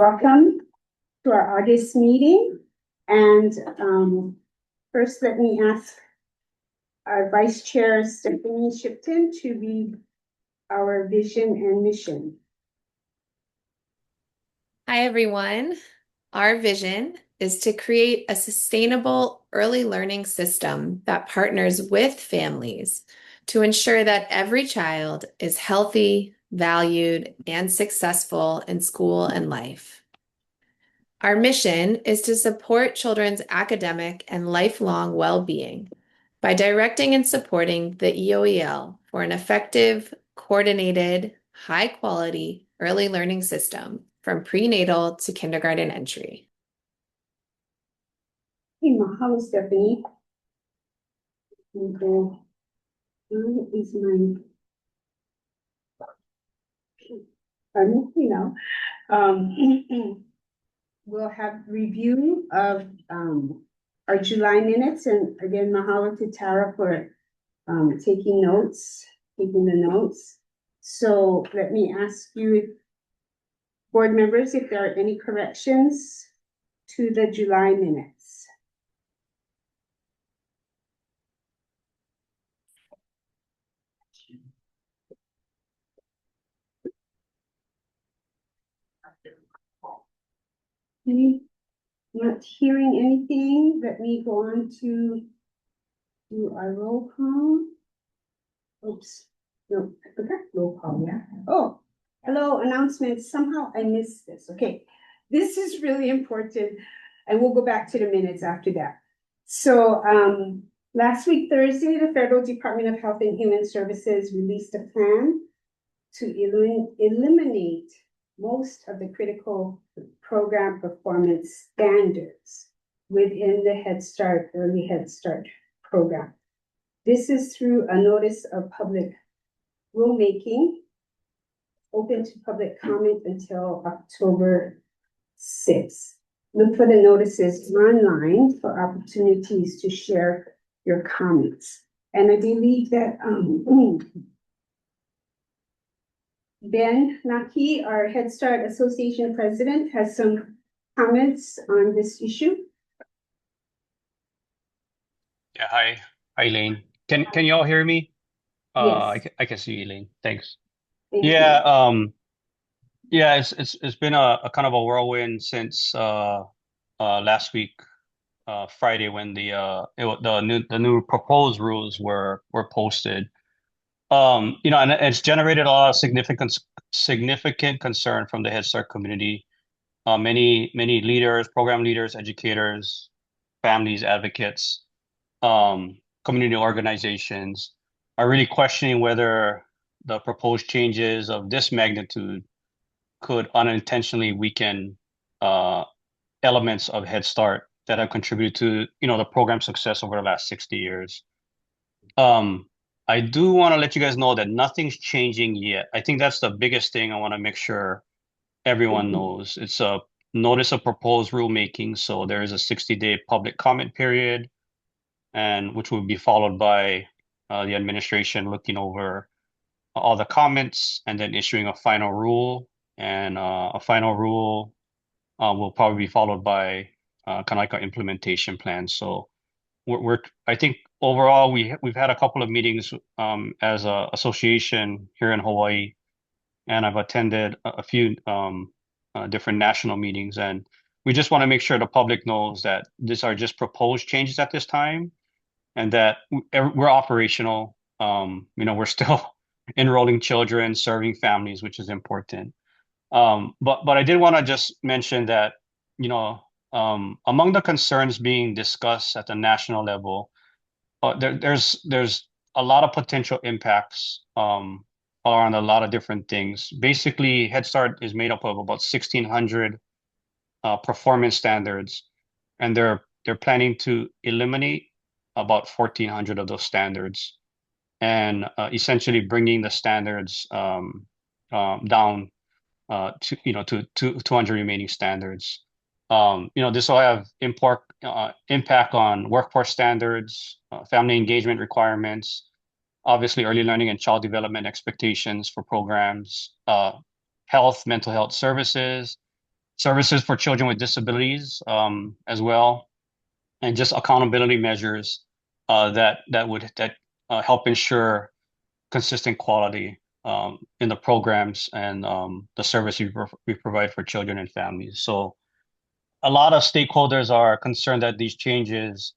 Welcome to our August meeting. And first, let me ask our Vice Chair, Stephanie Shipton, to read our vision and mission. Hi, everyone. Our vision is to create a sustainable early learning system that partners with families to ensure that every child is healthy, valued, and successful in school and life. Our mission is to support children's academic and lifelong well-being by directing and supporting the EOEL for an effective, coordinated, high-quality early learning system from prenatal to kindergarten entry. Hey, mahalo, Stephanie. Okay. Is my we'll have review of our July minutes, and again, mahalo to Tara for taking the notes. So let me ask you, board members, if there are any corrections to the July minutes. Not hearing anything, let me go on to do our roll call. Oops, no, I forgot roll call, yeah. Oh, hello, announcements. Somehow I missed this. Okay, this is really important, and we'll go back to the minutes after that. So, last week, Thursday, the Federal Department of Health and Human Services released a plan to eliminate most of the critical program performance standards within the Head Start, Early Head Start program. This is through a notice of public rulemaking, open to public comment until October 6th. Look for the notices online for opportunities to share your comments. And I believe that Ben Naki, our Head Start Association president, has some comments on this issue. Yeah, hi, Elaine. Can you all hear me? Yes. I can see you, Elaine. Thanks. Thank Yeah, you. yeah, it's been a kind of a whirlwind since last week, Friday, when the new proposed rules were posted. And it's generated a lot of significant concern from the Head Start community. Many leaders, program leaders, educators, families, advocates, community organizations are really questioning whether the proposed changes of this magnitude could unintentionally weaken elements of Head Start that have contributed to the program's success over the last 60 years. I do want to let you guys know that nothing's changing yet. I think that's the biggest thing I want to make sure everyone knows. It's a notice of proposed rulemaking, so there is a 60-day public comment period, and which will be followed by the administration looking over all the comments and then issuing a final rule. And a final rule will probably be followed by kind of like an implementation plan. So I think overall we've had a couple of meetings as an association here in Hawaii, and I've attended a few different national meetings, and we just want to make sure the public knows that these are just proposed changes at this time, and that we're operational. We're still enrolling children, serving families, which is important. But I did want to just mention that, among the concerns being discussed at the national level, there's a lot of potential impacts around a lot of different things. Basically, Head Start is made up of about 1,600 performance standards, and they're planning to eliminate about 1,400 of those standards, and essentially bringing the standards down to 200 remaining standards. This will have impact on workforce standards, family engagement requirements, obviously early learning and child development expectations for programs, mental health services, services for children with disabilities as well, and just accountability measures that would help ensure consistent quality in the programs and the service we provide for children and families. So a lot of stakeholders are concerned that these changes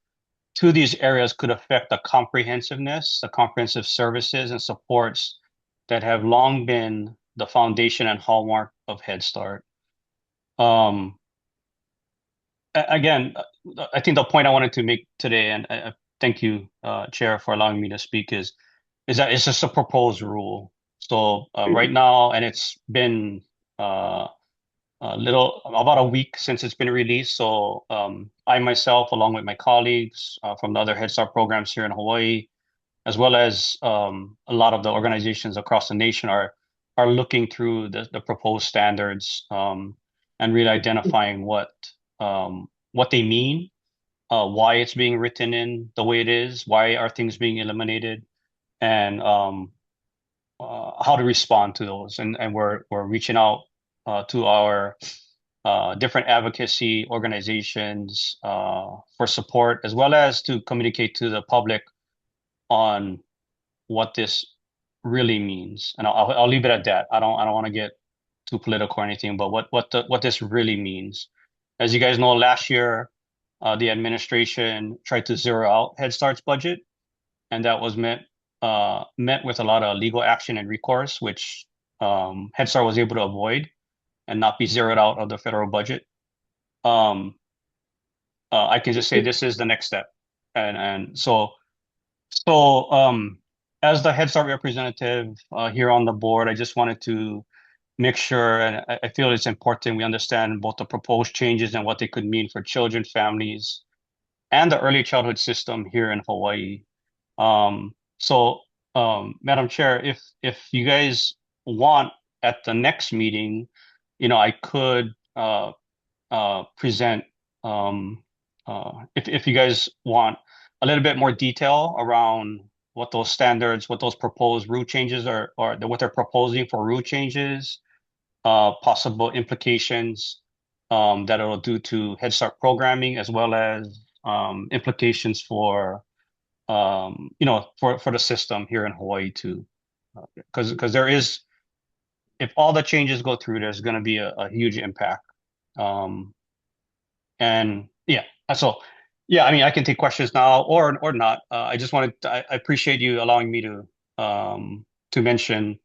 to these areas could affect the comprehensive services and supports that have long been the foundation and hallmark of Head Start. Again, I think the point I wanted to make today, and thank you, Chair, for allowing me to speak, is that it's just a proposed rule. So right now, and it's been about a week since it's been released. So I myself, along with my colleagues from the other Head Start programs here in Hawaii, as well as a lot of the organizations across the nation, are looking through the proposed standards and really identifying what they mean, why it's being written in the way it is, why are things being eliminated, and how to respond to those. And we're reaching out to our different advocacy organizations for support, as well as to communicate to the public on what this really means. And I'll leave it at that. I don't want to get too political or anything, but what this really means. As you guys know, last year the administration tried to zero out Head Start's budget, and that was met with a lot of legal action and recourse, which Head Start was able to avoid and not be zeroed out of the federal budget. I can just say this is the next step, and so as the Head Start representative here on the board, I just wanted to make sure, and I feel it's important we understand both the proposed changes and what they could mean for children, families, and the early childhood system here in Hawaii. So, Madam Chair, if you guys want at the next meeting, I could present, if you guys want a little bit more detail around what those standards, what those proposed rule changes are, or what they're proposing for rule changes, possible implications that it'll do to Head Start programming, as well as implications for for the system here in Hawaii too, because there is, if all the changes go through, there's going to be a huge impact. And yeah, so yeah, I mean, I can take questions now or not. I just wanted I appreciate you allowing me to mention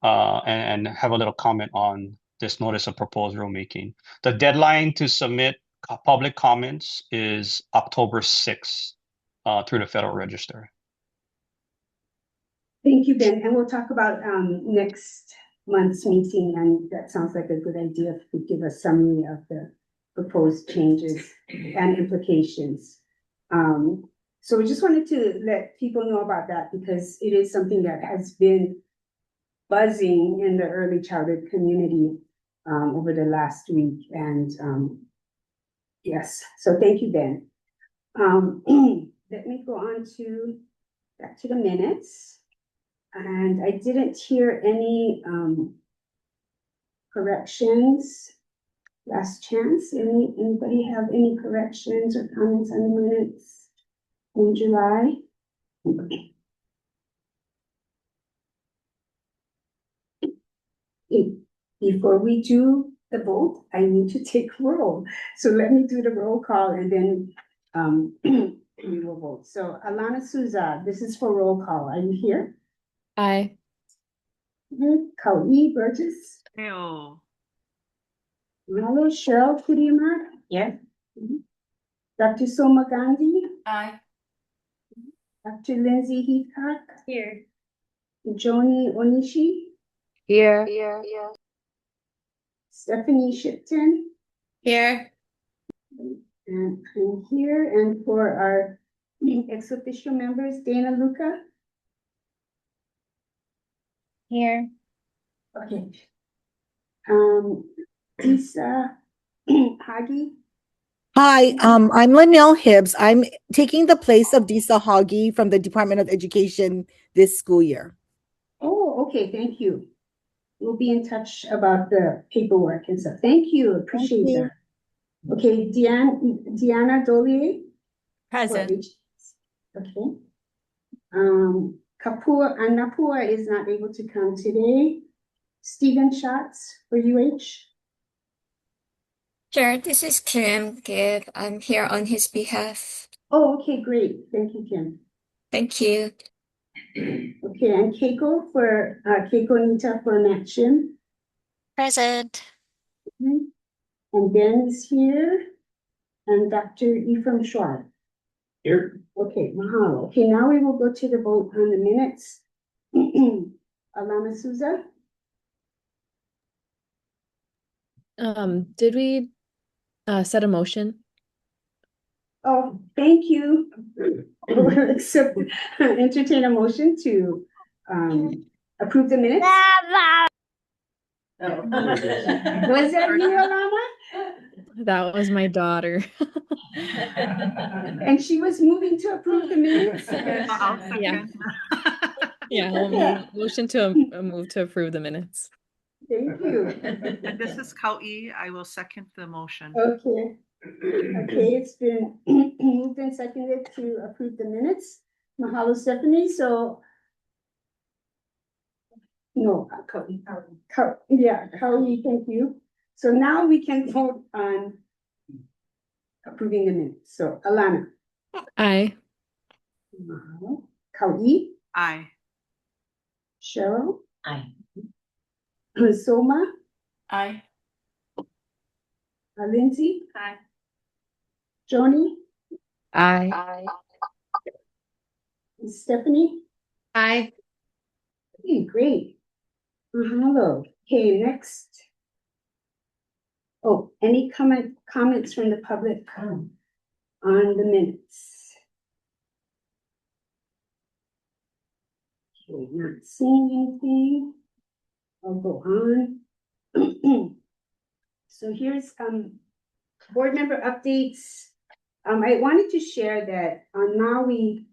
and have a little comment on this notice of proposed rulemaking. The deadline to submit public comments is October 6th through the Federal Register. Thank you, Ben. And we'll talk about next month's meeting, and that sounds like a good idea if you give a summary of the proposed changes and implications. So we just wanted to let people know about that, because it is something that has been buzzing in the early childhood community over the last week. And yes, so thank you, Ben. Let me go on back to the minutes. And I didn't hear any corrections. Last chance. Anybody have any corrections or comments on the minutes in July? Before we do the vote, I need to take roll. So let me do the roll call, and then we will vote. So Alana Souza, this is for roll call. Are you here? Aye. Kauai Burgess. Ew. Malo Cheryl Kudima. Yes. Dr. Soma Gandhi. Aye. Dr. Lindsay Heathcock. Here. Joni Onishi. Here. Stephanie Shipton. Here. And I'm here. And for our ex officio members, Dana Luca. Here. Okay. Lisa Hagi. Hi, I'm Linnell Hibbs. I'm taking the place of Disa Hoggy from the Department of Education this school year. Oh, okay, thank you. we'll be in touch about the paperwork and stuff. Thank you, appreciate you. that. Okay, Deanna Dolier. for Present. H- Okay. Napua is not able to come today. Stephen Schatz for UH. Sure, this is Kim Gibb. I'm here on his behalf. Oh, okay, great. Thank you, Kim. Thank you. Okay, and Keiko Nita for Matchim. Present. And Ben is here. And Dr. Ephraim Schwab. Here. Okay, mahalo. Okay, now we will go to the vote on the minutes. Alana Souza. Did we set a motion? Oh, thank you. We'll accept, entertain a motion to approve the minutes. Oh. Was that you, Alana? That was my daughter. And she was moving to approve the minutes? I'll Yeah. second. Yeah, motion to move to approve the minutes. Thank you. And this is Kau'i. I will second the motion. Okay. Okay, it's been moved and seconded to approve the minutes. Mahalo, Stephanie, so. No, Cody. Yeah, Cody, thank you. So now we can vote on approving the minutes. So Alana. Aye. Mahalo. Cody. Aye. Cheryl. Aye. Soma. Aye. Lindsay. Aye. Joni. Aye. Stephanie. Aye. Okay, great. Mahalo. Okay, next. Oh, any comments from the public on the minutes? Okay, not seeing anything. I'll go on. So here's board member updates. I wanted to share that on Maui,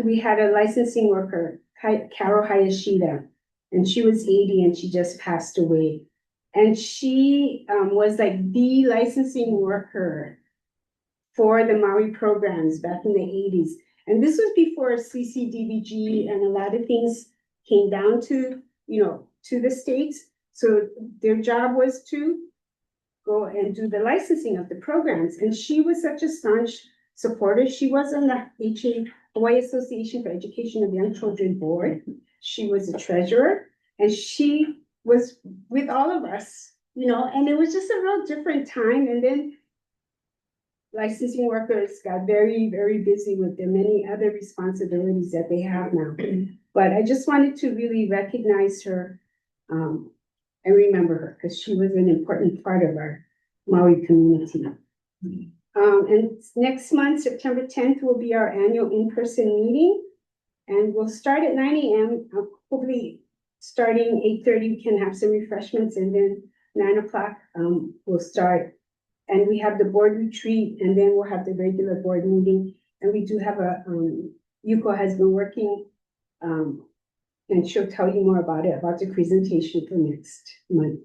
we had a licensing worker, Carol Hayashida, and she was 80 and she just passed away. And she was like the licensing worker for the Maui programs back in the 80s. And this was before CCDBG and a lot of things came down to, to the states. So their job was to go and do the licensing of the programs. And she was such a staunch supporter. She was on the Hawaii Association for Education of Young Children board. She was a treasurer, and she was with all of us, and it was just a real different time. And then licensing workers got very, very busy with the many other responsibilities that they have now. But I just wanted to really recognize her and remember her because she was an important part of our Maui community. And next month, September 10th, will be our annual in-person meeting. And we'll start at 9 a.m. Hopefully, starting 8:30, we can have some refreshments. And then 9 o'clock, we'll start. And we have the board retreat. And then we'll have the regular board meeting. And we do have Yuko has been working. And she'll tell you more about it, about the presentation for next month.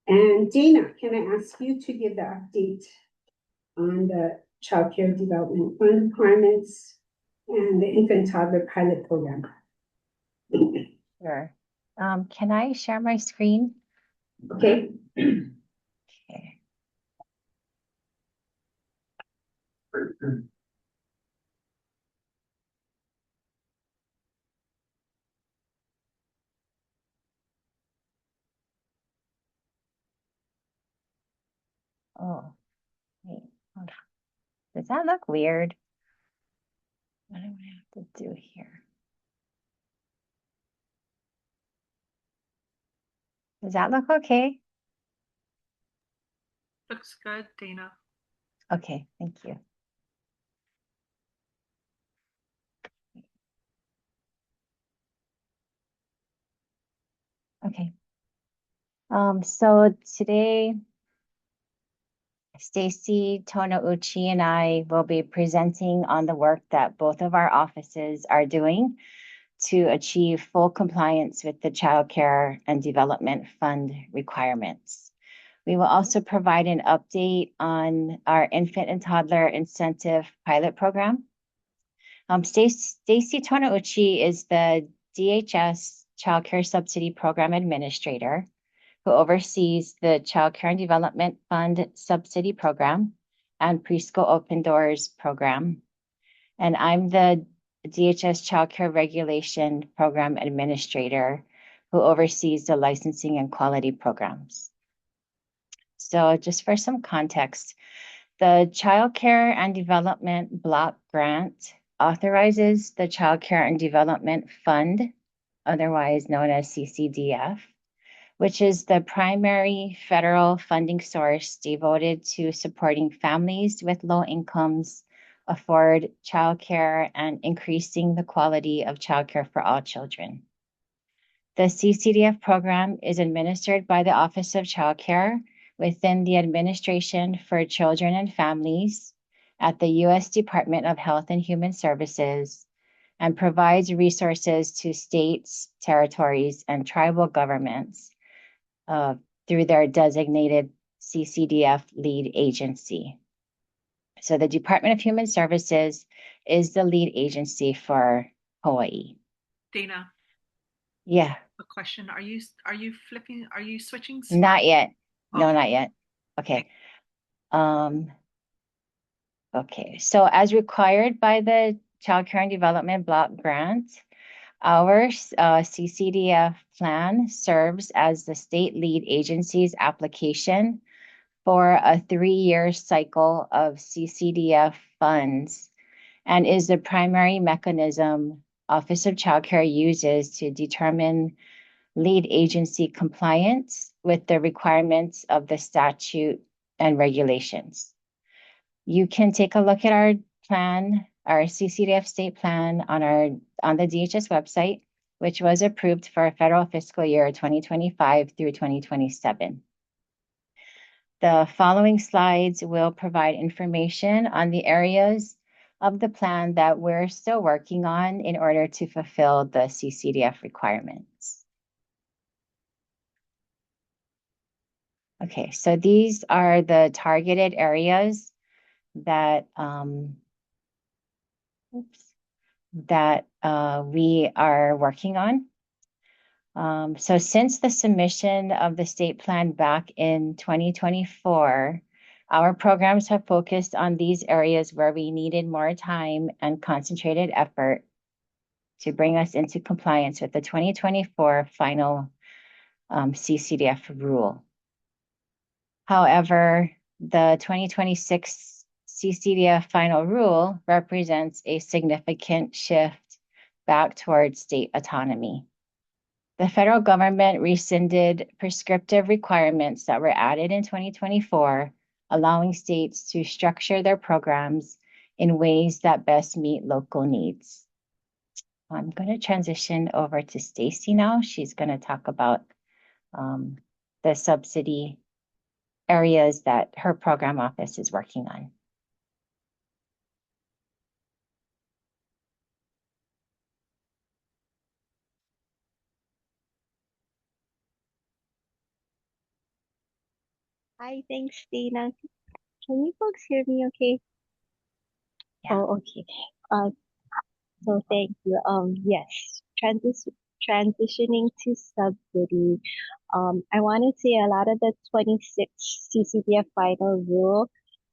And Dana, can I ask you to give the update on the child care development fund requirements and the infant toddler pilot program? Sure. Can I share my screen? Okay. Okay. Oh, wait, hold on. Does that look weird? What do I have to do here? Does that look okay? Looks good, Dana. Okay, thank you. Okay. So today, Stacy Tonouchi and I will be presenting on the work that both of our offices are doing to achieve full compliance with the Child Care and Development Fund requirements. We will also provide an update on our infant and toddler incentive pilot program. Stacy Tonouchi is the DHS Child Care Subsidy Program Administrator who oversees the Child Care and Development Fund Subsidy Program and Preschool Open Doors Program. And I'm the DHS Child Care Regulation Program Administrator who oversees the licensing and quality programs. So just for some context, the Child Care and Development Block Grant authorizes the Child Care and Development Fund, otherwise known as CCDF, which is the primary federal funding source devoted to supporting families with low incomes, afford childcare, and increasing the quality of childcare for all children. The CCDF program is administered by the Office of Child Care within the Administration for Children and Families at the U.S. Department of Health and Human Services and provides resources to states, territories, and tribal governments through their designated CCDF lead agency. So the Department of Human Services is the lead agency for Hawaii. Dana, Yeah, a question. Are you switching slides? not yet. No, Okay. not yet. Okay. Okay, so as required by the Child Care and Development Block Grant, our CCDF plan serves as the state lead agency's application for a 3-year cycle of CCDF funds and is the primary mechanism Office of Child Care uses to determine lead agency compliance with the requirements of the statute and regulations. You can take a look at our plan, our CCDF state plan on the DHS website, which was approved for federal fiscal year 2025 through 2027. The following slides will provide information on the areas of the plan that we're still working on in order to fulfill the CCDF requirements. Okay, so these are the targeted areas that we are working on. So since the submission of the state plan back in 2024, our programs have focused on these areas where we needed more time and concentrated effort to bring us into compliance with the 2024 final CCDF rule. However, the 2026 CCDF final rule represents a significant shift back towards state autonomy. The federal government rescinded prescriptive requirements that were added in 2024, allowing states to structure their programs in ways that best meet local needs. I'm going to transition over to Stacy now. She's going to talk about the subsidy areas that her program office is working on. Hi, thanks, Dana. Can you folks hear me okay? Yeah. Oh, okay. So thank you. Yes, transitioning to subsidy. I want to say a lot of the 26 CCDF final rule,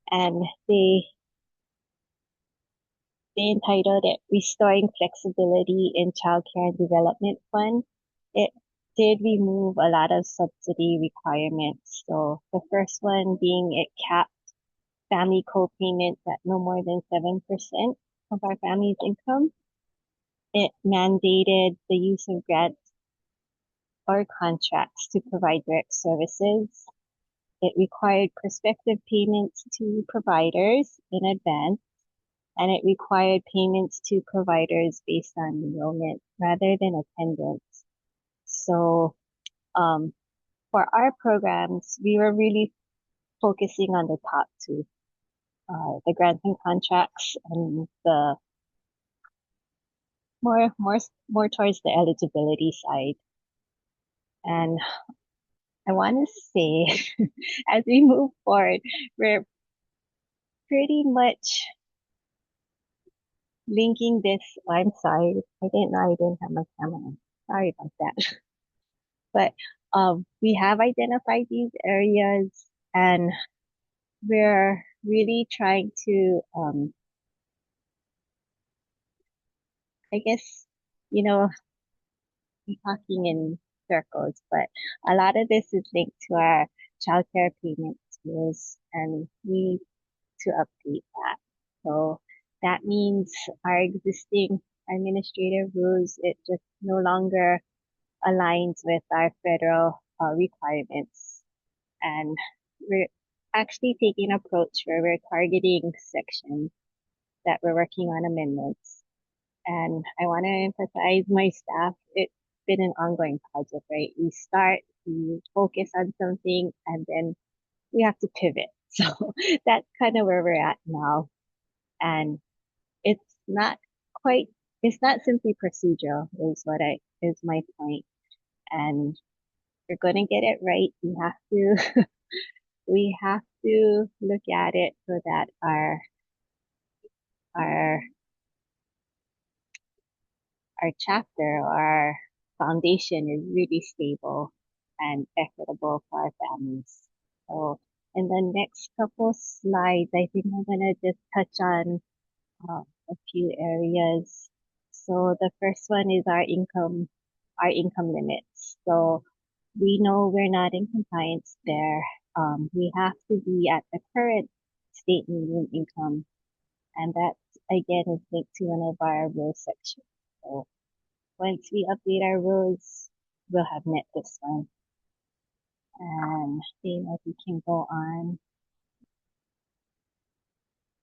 and they entitled it Restoring Flexibility in Child Care and Development Fund. It did remove a lot of subsidy requirements. So the first one being it capped family co-payments at no more than 7% of our family's income. It mandated the use of grants or contracts to provide direct services. It required prospective payments to providers in advance, and it required payments to providers based on enrollment rather than attendance. So for our programs, we were really focusing on the top two, the grants and contracts and the more towards the eligibility side. And I want to say, as we move forward, we're pretty much linking this. I'm sorry, I didn't know I didn't have my camera on. Sorry about that. But we have identified these areas, and we're really trying to, I guess, you know, talking in circles, but a lot of this is linked to our childcare payment rules, and we need to update that. So that means our existing administrative rules, it just no longer aligns with our federal requirements. And we're actually taking an approach where we're targeting sections that we're working on amendments. And I want to emphasize my staff, it's been an ongoing project, right? We focus on something, and then we have to pivot. So that's kind of where we're at now. And it's not quite, it's not simply procedural is my point. And we're going to get it right. We have to look at it so that our, our chapter, our foundation is really stable and equitable for our families. So in the next couple slides, I think I'm going to just touch on a few areas. So the first one is our income limits. So we know we're not in compliance there. We have to be at the current state median income, and that again is linked to one of our rules section. So once we update our rules, we'll have met this one. And then if we can go on.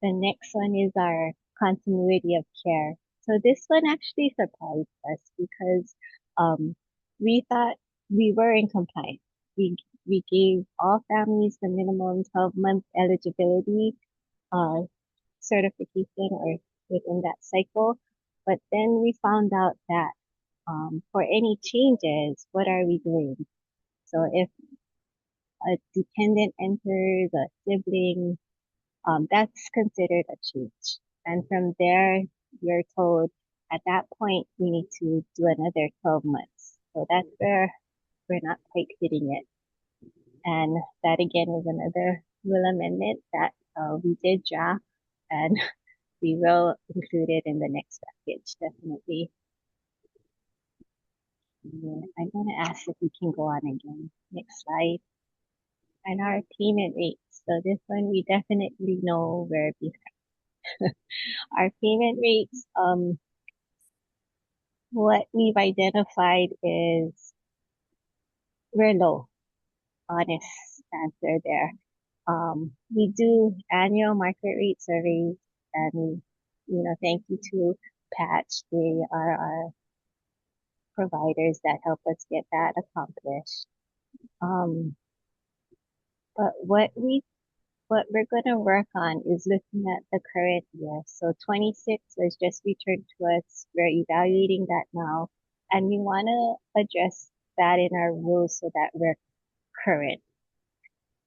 The next one is our continuity of care. So this one actually surprised us because we thought we were in compliance. We gave all families the minimum 12-month eligibility certification or within that cycle. But then we found out that for any changes, what are we doing? So if a dependent enters, a sibling, that's considered a change. And from there, you're told at that point, we need to do another 12 months. So that's where we're not quite hitting it. And that again was another rule amendment that we did draft, and we will include it in the next package, definitely. And I'm going to ask if we can go on again. Next slide. And our payment rates. So this one, we definitely know we're behind. Our payment rates, what we've identified is we're low. Honest answer there. We do annual market rate surveys, and thank you to Patch. They are our providers that help us get that accomplished. But what we're going to work on is looking at the current year. So 26 was just returned to us. We're evaluating that now, and we want to address that in our rules so that we're current.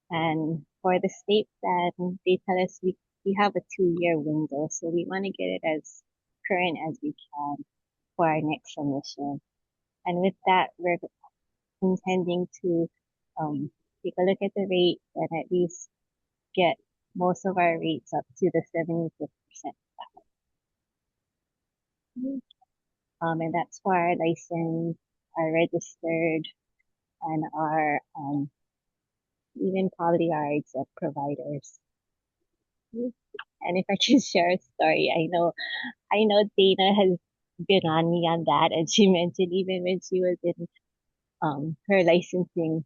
And for the state plan, they tell us we have a 2-year window, so we want to get it as current as we can for our next submission. And with that, we're intending to take a look at the rate and at least get most of our rates up to the 75%. And that's for our licensed, our registered, and our even probably our exempt providers. And if I can share a story, I know Dana has been on me on that, and she mentioned even when she was in her licensing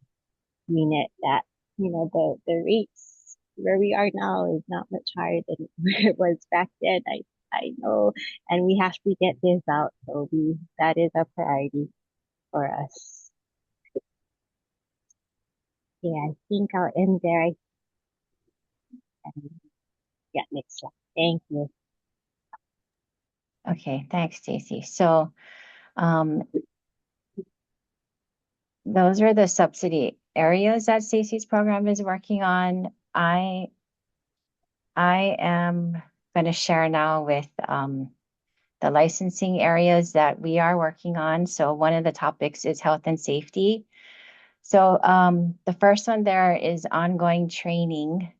unit that the rates where we are now is not much higher than where it was back then. I know, and we have to get this out, so that is a priority for us. Yeah, I think I'll end there. Yeah, next slide. Thank you. Okay, thanks, Stacy. So those are the subsidy areas that Stacy's program is working on. I am going to share now with the licensing areas that we are working on. So one of the topics is health and safety. So the first one there is ongoing training.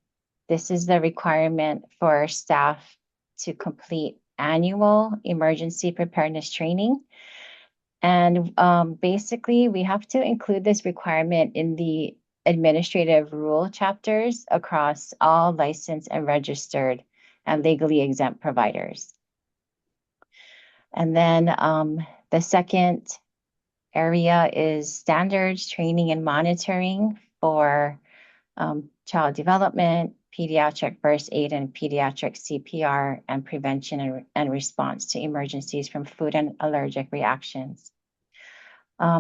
This is the requirement for staff to complete annual emergency preparedness training. And basically, we have to include this requirement in the administrative rule chapters across all licensed and registered and legally exempt providers. And then the second area is standards, training, and monitoring for child development, pediatric first aid, and pediatric CPR, and prevention and response to emergencies from food and allergic reactions.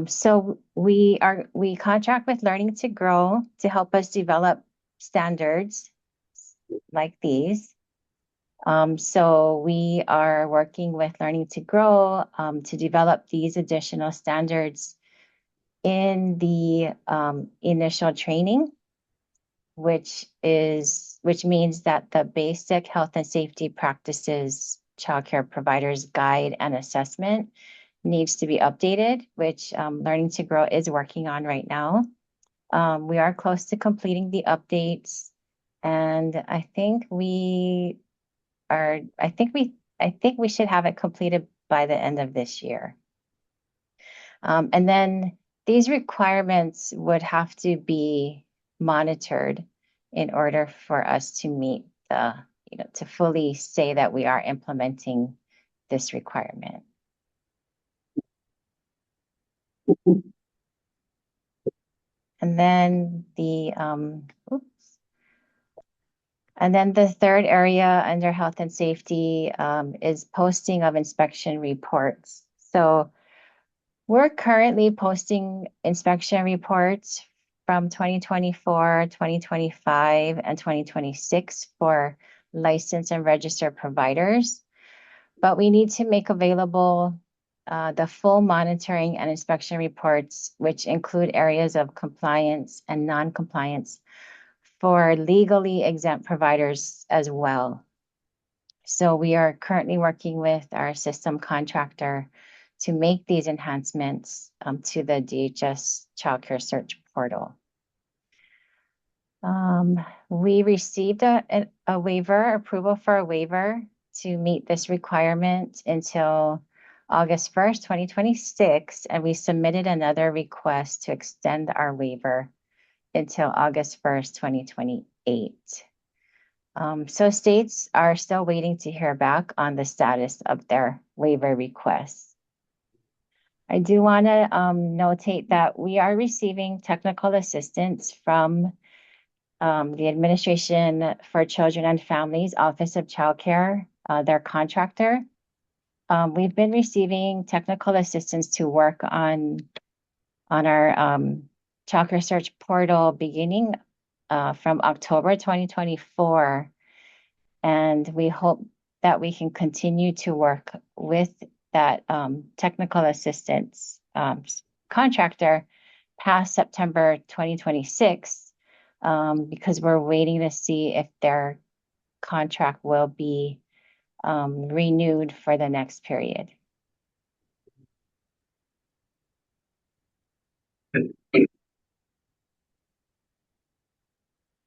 So we contract with Learning to Grow to help us develop standards like these. So we are working with Learning to Grow to develop these additional standards in the initial training, which means that the basic health and safety practices childcare providers guide and assessment needs to be updated, which Learning to Grow is working on right now. We are close to completing the updates, and I think we should have it completed by the end of this year. And then these requirements would have to be monitored in order for us to meet to fully say that we are implementing this requirement. And then the third area under health and safety is posting of inspection reports. So we're currently posting inspection reports from 2024, 2025, and 2026 for licensed and registered providers. But we need to make available the full monitoring and inspection reports, which include areas of compliance and non-compliance for legally exempt providers as well. So we are currently working with our system contractor to make these enhancements to the DHS Childcare Search Portal. We received a waiver, approval for a waiver to meet this requirement until August 1st, 2026, and we submitted another request to extend our waiver until August 1st, 2028. So states are still waiting to hear back on the status of their waiver requests. I do want to notate that we are receiving technical assistance from the Administration for Children and Families Office of Child Care, their contractor. We've been receiving technical assistance to work on our Child Care Search Portal beginning from October 2024. And we hope that we can continue to work with that technical assistance contractor past September 2026 because we're waiting to see if their contract will be renewed for the next period.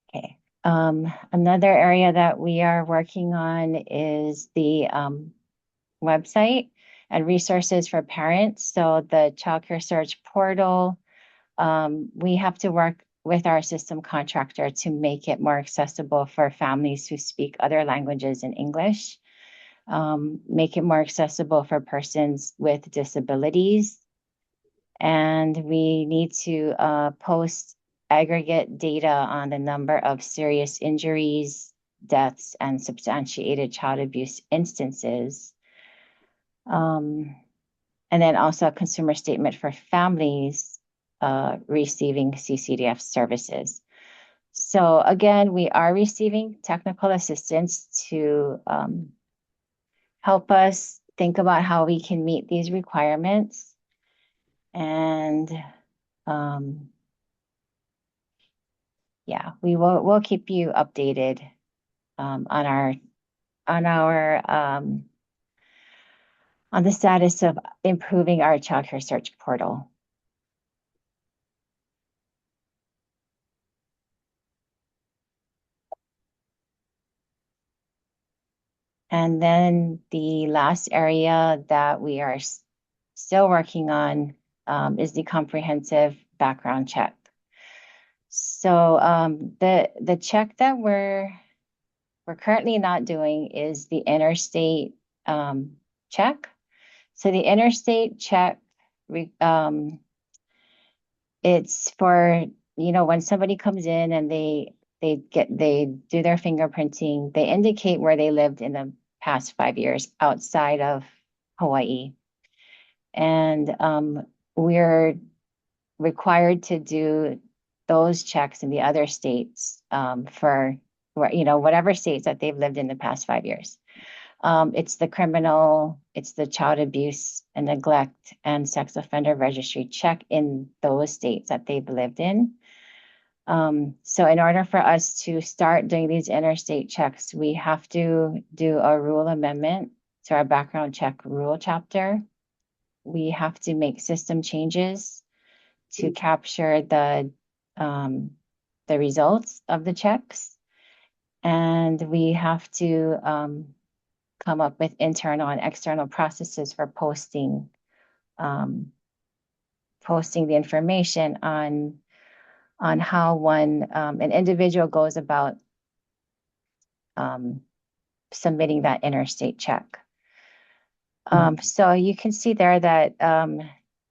Okay. Another area that we are working on is the website and resources for parents. So the Child Care Search Portal, we have to work with our system contractor to make it more accessible for families who speak other languages in English, make it more accessible for persons with disabilities. And we need to post aggregate data on the number of serious injuries, deaths, and substantiated child abuse instances. And then also a consumer statement for families receiving CCDF services. So again, we are receiving technical assistance to help us think about how we can meet these requirements. And yeah, we'll keep you updated on the status of improving our childcare search portal. And then the last area that we are still working on is the comprehensive background check. So the check that we're currently not doing is the interstate check. So the interstate check, it's for, when somebody comes in and they do their fingerprinting, they indicate where they lived in the past 5 years outside of Hawaii. And we're required to do those checks in the other states for whatever states that they've lived in the past 5 years. It's the criminal, it's the child abuse and neglect and sex offender registry check in those states that they've lived in. So in order for us to start doing these interstate checks, we have to do a rule amendment to our background check rule chapter. We have to make system changes to capture the results of the checks. And we have to come up with internal and external processes for posting the information on how an individual goes about submitting that interstate check. So you can see there that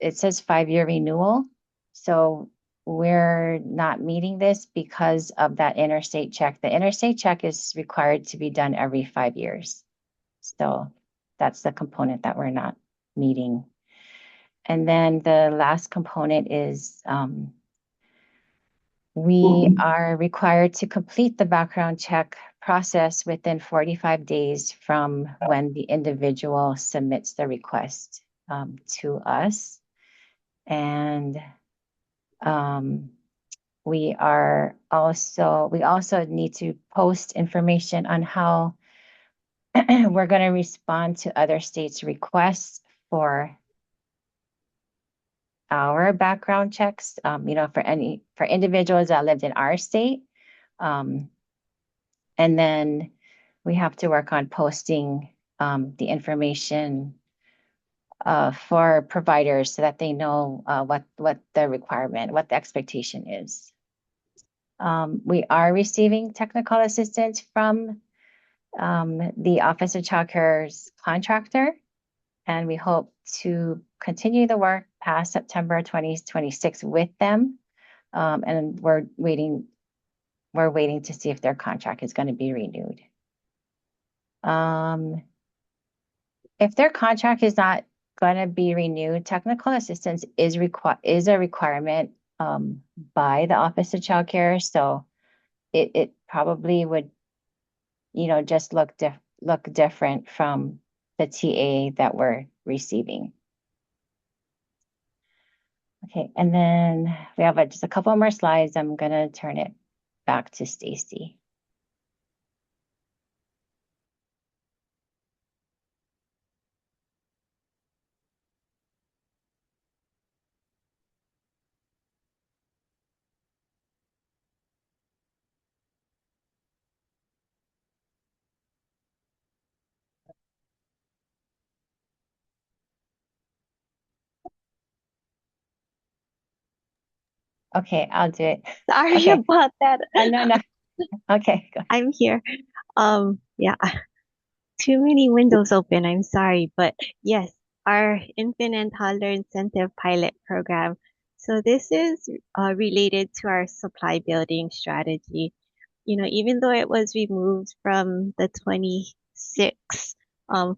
it says 5-year renewal. So we're not meeting this because of that interstate check. The interstate check is required to be done every 5 years. So that's the component that we're not meeting. And then the last component is we are required to complete the background check process within 45 days from when the individual submits the request to us. And we also need to post information on how we're going to respond to other states' requests for our background checks, for individuals that lived in our state. And then we have to work on posting the information for providers so that they know what the requirement, what the expectation is. We are receiving technical assistance from the Office of Child Care's contractor, and we hope to continue the work past September 2026 with them. And we're waiting to see if their contract is going to be renewed. If their contract is not going to be renewed, technical assistance is a requirement by the Office of Child Care. So it probably would, just look different from the TA that we're receiving. Okay, and then we have just a couple more slides. I'm gonna turn it back to Stacy. Okay, I'll do it. Sorry Okay. about that. No. Okay, go. I'm here. Yeah, too many windows open. I'm sorry, but yes, our infant and toddler incentive pilot program. So this is related to our supply building strategy. Even though it was removed from the 26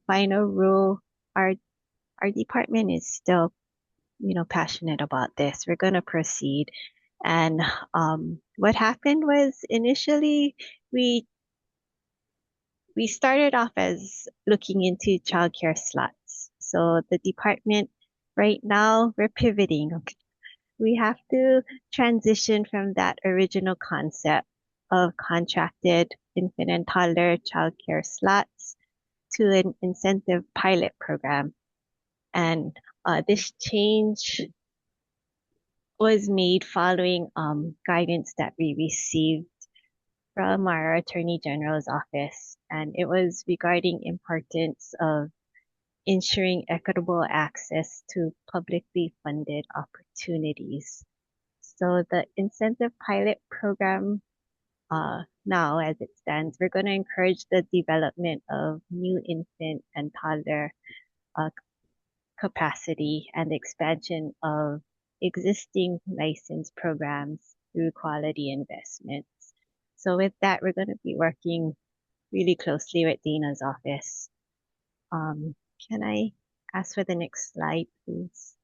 final rule, our department is still, passionate about this. We're going to proceed. And what happened was initially we started off as looking into childcare slots. So the department right now, we're pivoting. Okay. We have to transition from that original concept of contracted infant and toddler childcare slots to an incentive pilot program. And this change was made following guidance that we received from our Attorney General's office. And it was regarding importance of ensuring equitable access to publicly funded opportunities. So the incentive pilot program now, as it stands, we're going to encourage the development of new infant and toddler capacity and expansion of existing license programs through quality investments. So with that, we're going to be working really closely with Dana's office. Can I ask for the next slide, please?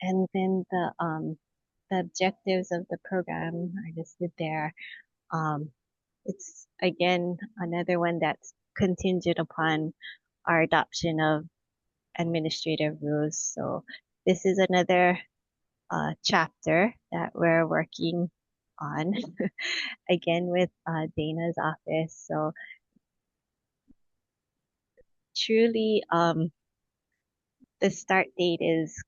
And then the objectives of the program are listed there. It's again another one that's contingent upon our adoption of administrative rules. So this is another chapter that we're working on again with Dana's office. So truly, the start date is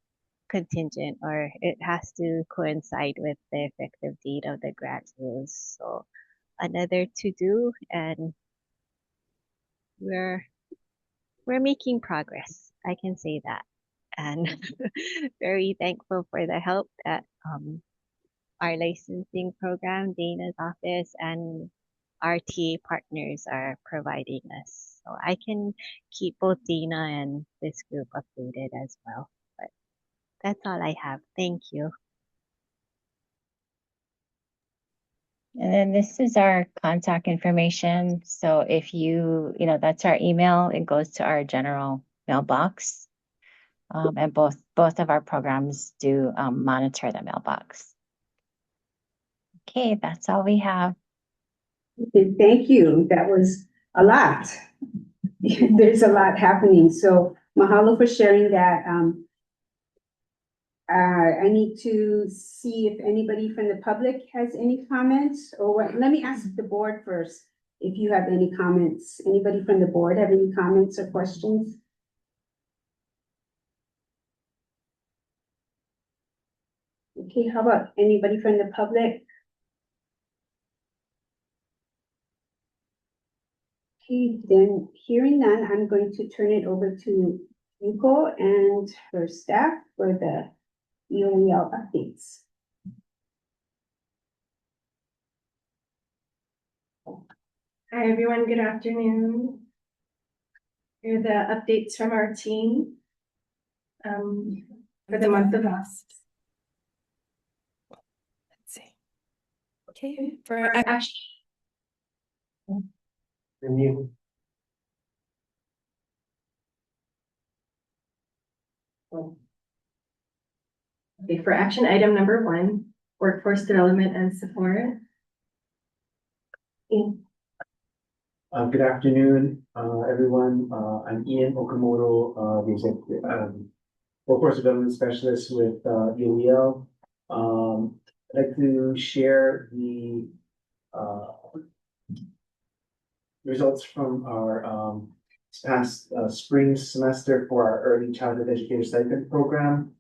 contingent, or it has to coincide with the effective date of the grant rules. So another to do, and we're making progress. I can say that, and very thankful for the help that our licensing program, Dana's office, and our TA partners are providing us. So I can keep both Dana and this group updated as well. But that's all I have. Thank you. And then this is our contact information. So if that's our email, it goes to our general mailbox. And both of our programs do monitor the mailbox. Okay, that's all we have. Okay, thank you. That was a lot. There's a lot happening. So mahalo for sharing that. I need to see if anybody from the public has any comments, or what. Let me ask the board first if you have any comments. Anybody from the board have any comments or questions? Okay, how about anybody from the public? Okay, then hearing none, I'm going to turn it over to Yuko and her staff for the EOL updates. Hi, everyone. Good afternoon. Here are the updates from our team for the month of August. Let's see. Okay, for Action. Okay, for action item number 1, workforce development and support. Good afternoon, everyone. I'm Ian Okamoto, the executive workforce development specialist with EOL. I'd like to share the results from our past spring semester for our early childhood educator stipend program.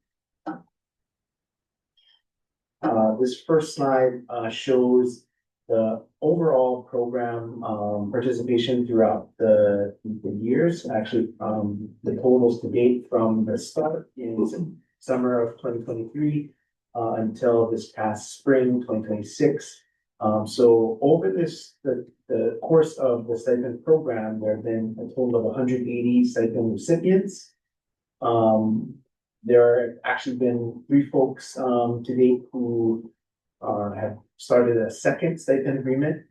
This first slide shows the overall program participation throughout the years. Actually, the totals to date from the start in summer of 2023 until this past spring 2026. So over the course of the stipend program, there have been a total of 180 stipend recipients. There have actually been 3 folks to date who have started a second stipend agreement.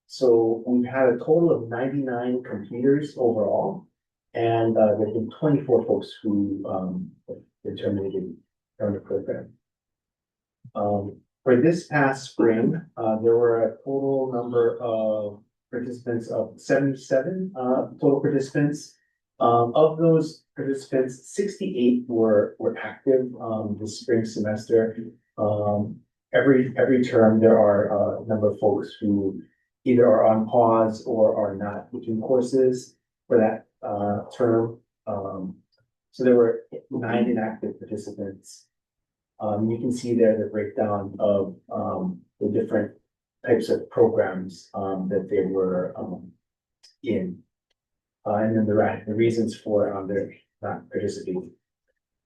So we've had a total of 99 completers overall, and there have been 24 folks who have been terminated from the program. For this past spring, there were a total number of participants of 77 total participants. Of those participants, 68 were active this spring semester. Every term there are a number of folks who either are on pause or are not taking courses for that term. So there were 9 inactive participants. You can see there the breakdown of the different types of programs that they were in. And then the reasons for their not participating.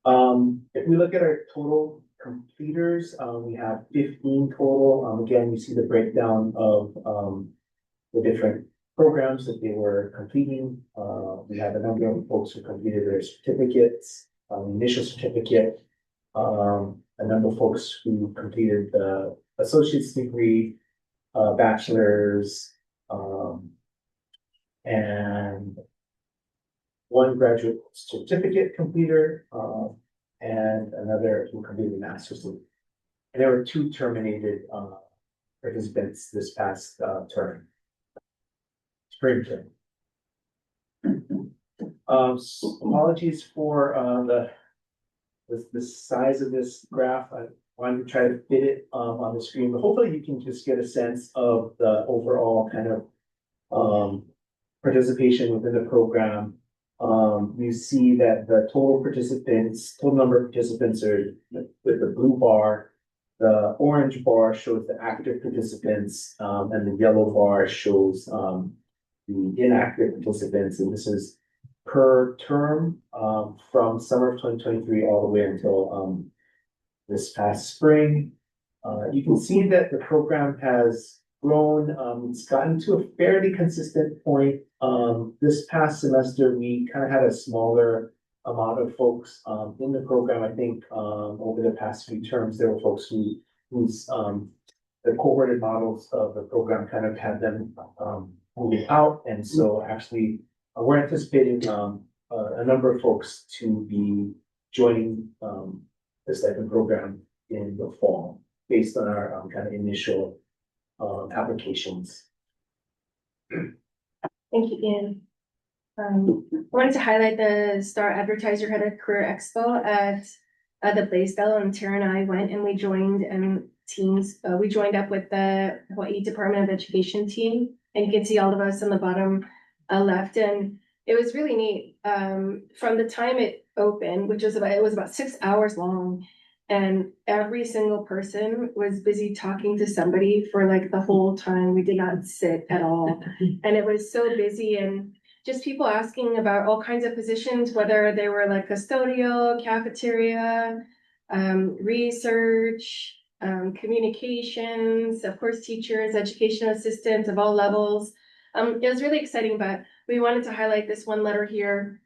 If we look at our total completers, we have 15 total. Again, you see the breakdown of the different programs that they were completing. We have a number of folks who completed their certificates, initial certificate, a number of folks who completed the associate's degree, bachelor's, and one graduate certificate completer, and another who completed a master's degree. And there were 2 terminated participants this past term, spring term. Apologies for the size of this graph. I wanted to try to fit it on the screen, but hopefully you can just get a sense of the overall kind of participation within the program. You see that the total number of participants are with the blue bar. The orange bar shows the active participants, and the yellow bar shows the inactive participants. And this is per term from summer of 2023 all the way until this past spring. You can see that the program has grown. It's gotten to a fairly consistent point. This past semester, we kind of had a smaller amount of folks in the program. I think over the past few terms, there were folks whose the cohorted models of the program kind of had them moving out. And so actually, we're anticipating a number of folks to be joining this type of program in the fall based on our kind of initial applications. Thank you, Ian. I wanted to highlight the Star Advertiser had a career expo at the Blaisdell, and Tara and I went and we joined teams. We joined up with the Hawaii Department of Education team, and you can see all of us on the bottom left, and it was really neat. From the time it opened, which was about 6 hours long, and every single person was busy talking to somebody for like the whole time. We did not sit at all. And it was so busy, and just people asking about all kinds of positions, whether they were like custodial, cafeteria, research, communications, of course, teachers, educational assistants of all levels. It was really exciting, but we wanted to highlight this one letter here.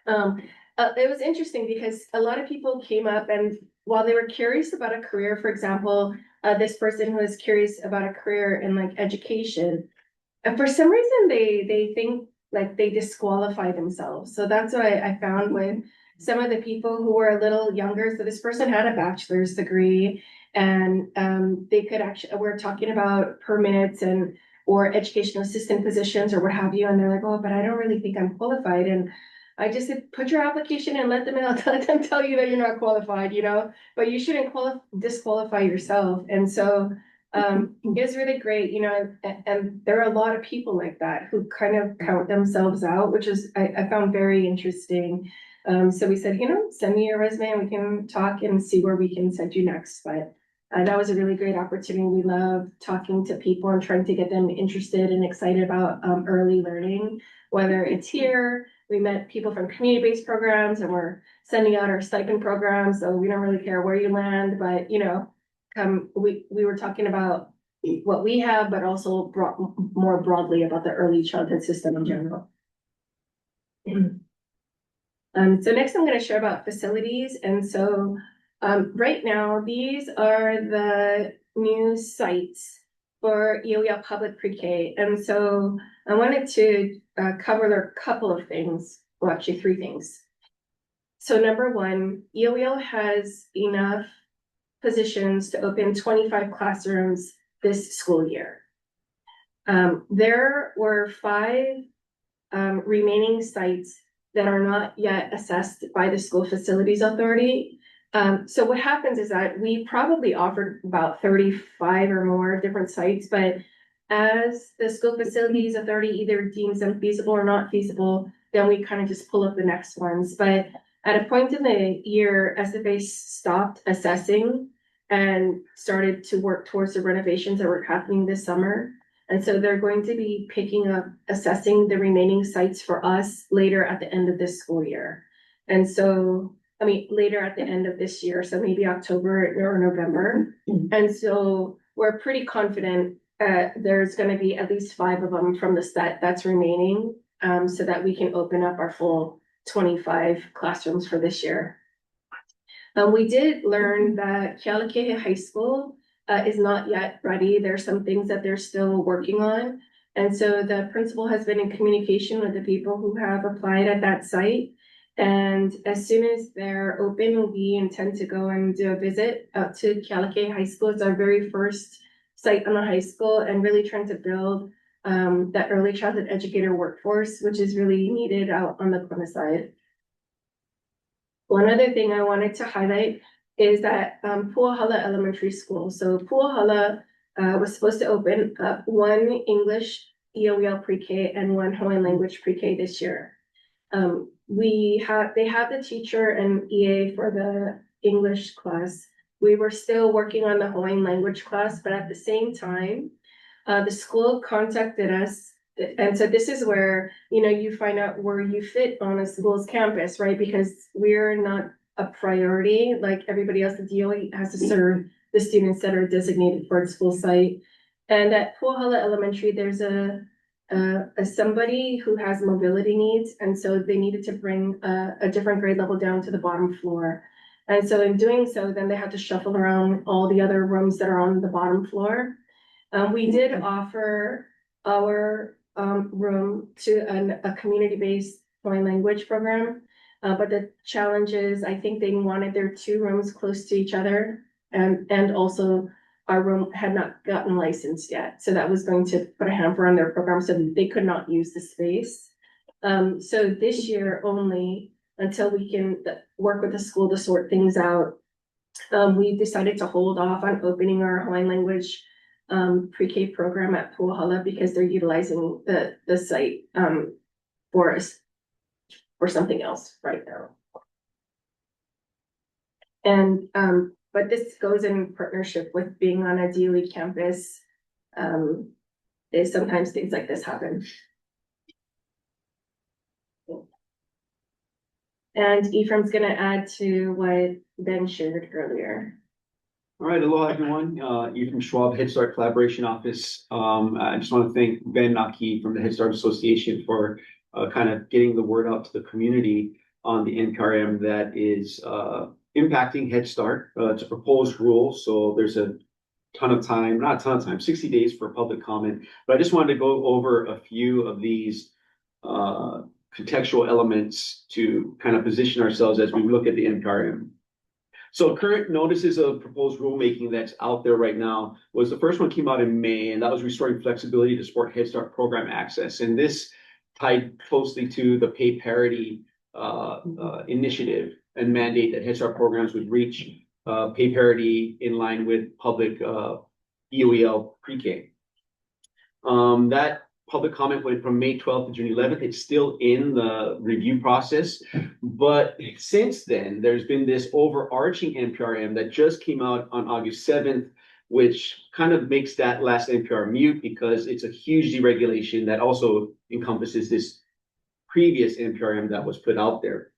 It was interesting because a lot of people came up, and while they were curious about a career, for example, this person who was curious about a career in like education, and for some reason they think like they disqualify themselves. So that's what I found with some of the people who were a little younger. So this person had a bachelor's degree, and they could actually, we're talking about permits and or educational assistant positions or what have you, and they're like, oh, but I don't really think I'm qualified. And I just said, put your application and let them tell you that you're not qualified, but you shouldn't disqualify yourself. And so it's really great, and there are a lot of people like that who kind of count themselves out, which is I found very interesting. So we said, send me your resume and we can talk and see where we can send you next. But that was a really great opportunity. We love talking to people and trying to get them interested and excited about early learning, whether it's here. We met people from community-based programs, and we're sending out our stipend programs. So we don't really care where you land, but we were talking about what we have, but also more broadly about the early childhood system in general. So next I'm going to share about facilities. And so right now, these are the new sites for EOL Public Pre-K. And so I wanted to cover a couple of things, well, actually 3 things. So number 1, EOL has enough positions to open 25 classrooms this school year. There were 5 remaining sites that are not yet assessed by the school facilities authority. So what happens is that we probably offered about 35 or more different sites, but as the school facilities authority either deems them feasible or not feasible, then we kind of just pull up the next ones. But at a point in the year, SFA stopped assessing and started to work towards the renovations that were happening this summer. And so they're going to be picking up assessing the remaining sites for us later at the end of this school year. And so, I mean, later at the end of this year, so maybe October or November. And so we're pretty confident there's going to be at least 5 of them from the set that's remaining, so that we can open up our full 25 classrooms for this year. We did learn that Kealakekee High School is not yet ready. There's some things that they're still working on. And so the principal has been in communication with the people who have applied at that site. And as soon as they're open, we intend to go and do a visit out to Kealakekee High School. It's our very first site on a high school, and really trying to build that early childhood educator workforce, which is really needed out on the Kona side. One other thing I wanted to highlight is that Puahala Elementary School. So Puahala was supposed to open up 1 English EOEL pre-K and 1 Hawaiian language pre-K this year. They have the teacher and EA for the English class. We were still working on the Hawaiian language class, but at the same time, the school contacted us. And so this is where, you know, you find out where you fit on a school's campus, right? Because we're not a priority like everybody else. The DOE has to serve the students that are designated for its school site. And at Puahala Elementary, there's a somebody who has mobility needs, and so they needed to bring a different grade level down to the bottom floor. And so in doing so, then they had to shuffle around all the other rooms that are on the bottom floor. We did offer our room to a community-based foreign language program, but the challenge is I think they wanted their 2 rooms close to each other, and also our room had not gotten licensed yet, so that was going to put a hamper on their program, so they could not use the space. So this year only, until we can work with the school to sort things out, we decided to hold off on opening our Hawaiian language pre-K program at Puahala because they're utilizing the site for something else right now. And but this goes in partnership with being on a DOE campus. Is sometimes things like this happen. And Ephraim's gonna add to what Ben shared earlier. All right, aloha everyone. Ephraim Schwab, Head Start Collaboration Office. I just want to thank Ben Naki from the Head Start Association for kind of getting the word out to the community on the NPRM that is impacting Head Start. It's a proposed rule, so there's a ton of time, not a ton of time, 60 days for public comment. But I just wanted to go over a few of these contextual elements to kind of position ourselves as we look at the NPRM. So current notices of proposed rulemaking that's out there right now was the first one came out in May, and that was restoring flexibility to support Head Start program access. And this tied closely to the pay parity initiative and mandate that Head Start programs would reach pay parity in line with public EOEL pre-K. That public comment went from May 12th to June 11th. It's still in the review process. But since then, there's been this overarching NPRM that just came out on August 7th, which kind of makes that last NPR mute because it's a huge deregulation that also encompasses this previous NPRM that was put out there.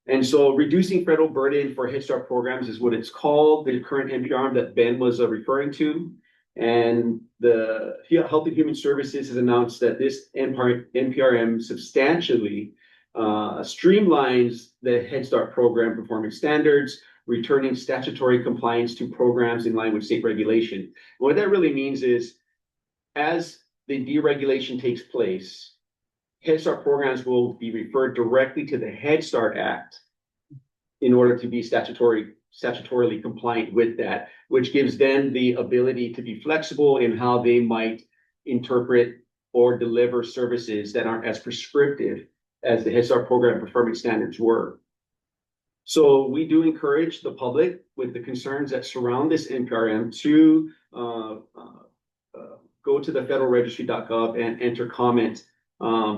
And so reducing federal burden for Head Start programs is what it's called, the current NPRM that Ben was referring to. And the Health and Human Services has announced that this NPRM substantially streamlines the Head Start program performance standards, returning statutory compliance to programs in line with state regulation. What that really means is, as the deregulation takes place, Head Start programs will be referred directly to the Head Start Act in order to be statutorily compliant with that, which gives them the ability to be flexible in how they might interpret or deliver services that aren't as prescriptive as the Head Start program performance standards were. So we do encourage the public with the concerns that surround this NPRM to go to the federalregistry.gov and enter comment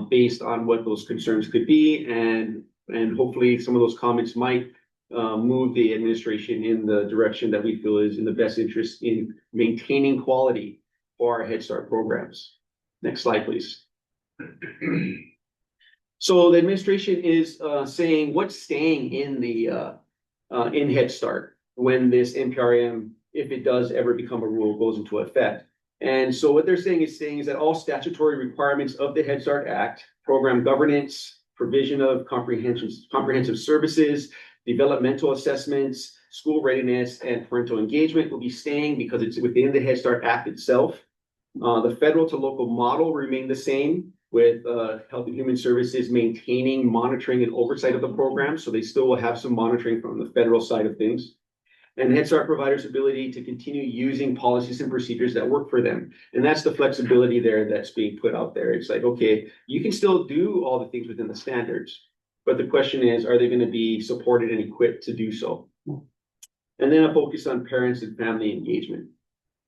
based on what those concerns could be, and hopefully some of those comments might move the administration in the direction that we feel is in the best interest in maintaining quality for our Head Start programs. Next slide, please. So the administration is saying what's staying in the in Head Start when this NPRM, if it does ever become a rule, goes into effect. And so what they're saying is that all statutory requirements of the Head Start Act, program governance, provision of comprehensive services, developmental assessments, school readiness, and parental engagement will be staying because it's within the Head Start Act itself. The federal to local model remain the same, with Health and Human Services maintaining monitoring and oversight of the program. So they still will have some monitoring from the federal side of things. And Head Start providers' ability to continue using policies and procedures that work for them. And that's the flexibility there that's being put out there. It's like, okay, you can still do all the things within the standards, but the question is, are they going to be supported and equipped to do so? And then a focus on parents and family engagement.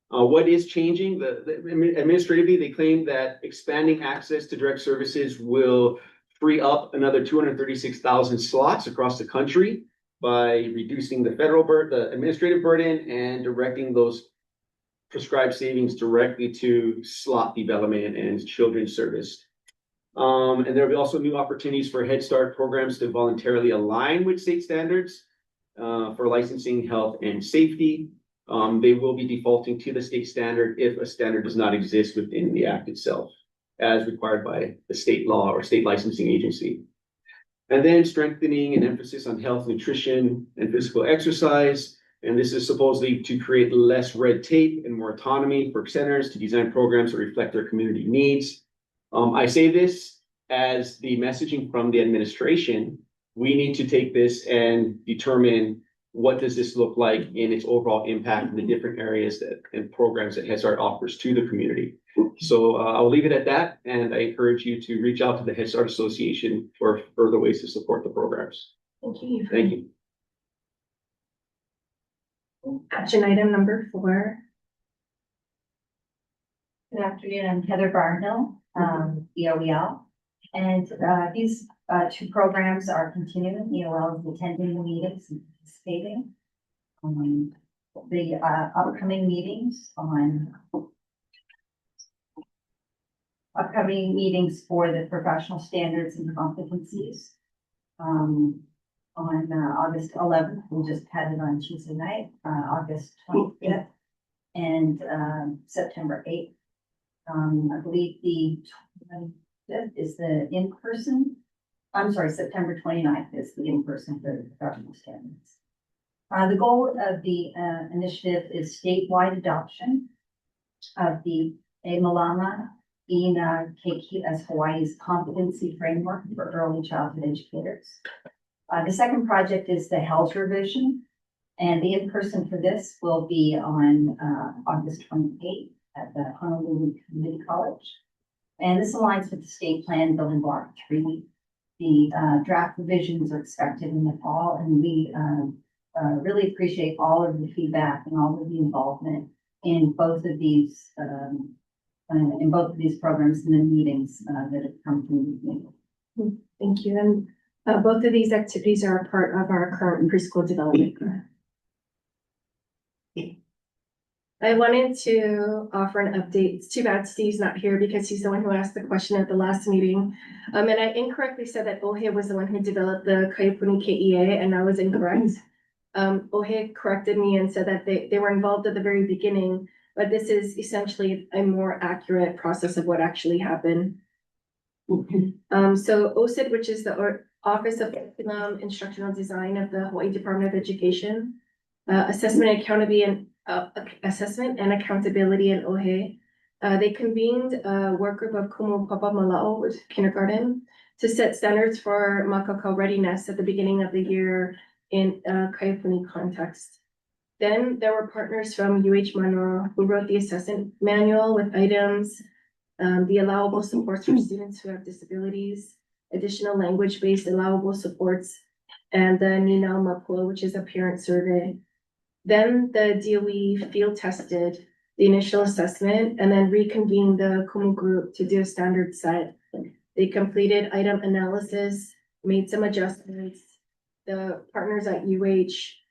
What is changing? Administratively, they claim that expanding access to direct services will free up another 236,000 slots across the country by reducing the the administrative burden and directing those prescribed savings directly to slot development and children's service. And there will be also new opportunities for Head Start programs to voluntarily align with state standards for licensing, health, and safety. They will be defaulting to the state standard if a standard does not exist within the Act itself, as required by the state law or state licensing agency. And then strengthening an emphasis on health, nutrition, and physical exercise. And this is supposedly to create less red tape and more autonomy for centers to design programs that reflect their community needs. I say this as the messaging from the administration. We need to take this and determine what does this look like in its overall impact in the different areas and programs that Head Start offers to the community. So I'll leave it at that, and I encourage you to reach out to the Head Start Association for further ways to support the programs. Thank you. Thank you. Action item number 4. Good afternoon, I'm Heather Barnhill, EOEL. And these 2 programs are continuing. EOL is attending the meetings and participating. The upcoming meetings for the professional standards and competencies. On August 11th, we just had it on Tuesday night, August 25th, and September 8th. I believe the 25th is the in-person. I'm sorry, September 29th is the in-person for the professional standards. The goal of the initiative is statewide adoption of the Malama Ina Keiki as Hawaii's competency framework for early childhood educators. The second project is the health revision, and the in-person for this will be on August 28th at the Honolulu Community College. And this aligns with the state plan building block 3. The draft revisions are expected in the fall, and we really appreciate all of the feedback and all of the involvement in both of these programs and the meetings that have come from me. Thank you. And both of these activities are a part of our current preschool development grant. I wanted to offer an update. It's too bad Steve's not here because he's the one who asked the question at the last meeting. And I incorrectly said that Ohe was the one who developed the Kaipuni KEA, and I was incorrect. Ohe corrected me and said that they were involved at the very beginning, but this is essentially a more accurate process of what actually happened. So OSID, which is the Office of Instructional Design of the Hawaii Department of Education, Assessment and Accountability in Ohe. They convened a work group of Kumu Papa Malao, which is kindergarten, to set standards for makakau readiness at the beginning of the year in a Kaipuni context. Then there were partners from UH Manoa who wrote the assessment manual with items the allowable supports for students who have disabilities, additional language-based allowable supports, and the Nina Mapua, which is a parent survey. Then the DOE field tested the initial assessment and then reconvened the Kumu group to do a standard set. They completed item analysis, made some adjustments. The partners at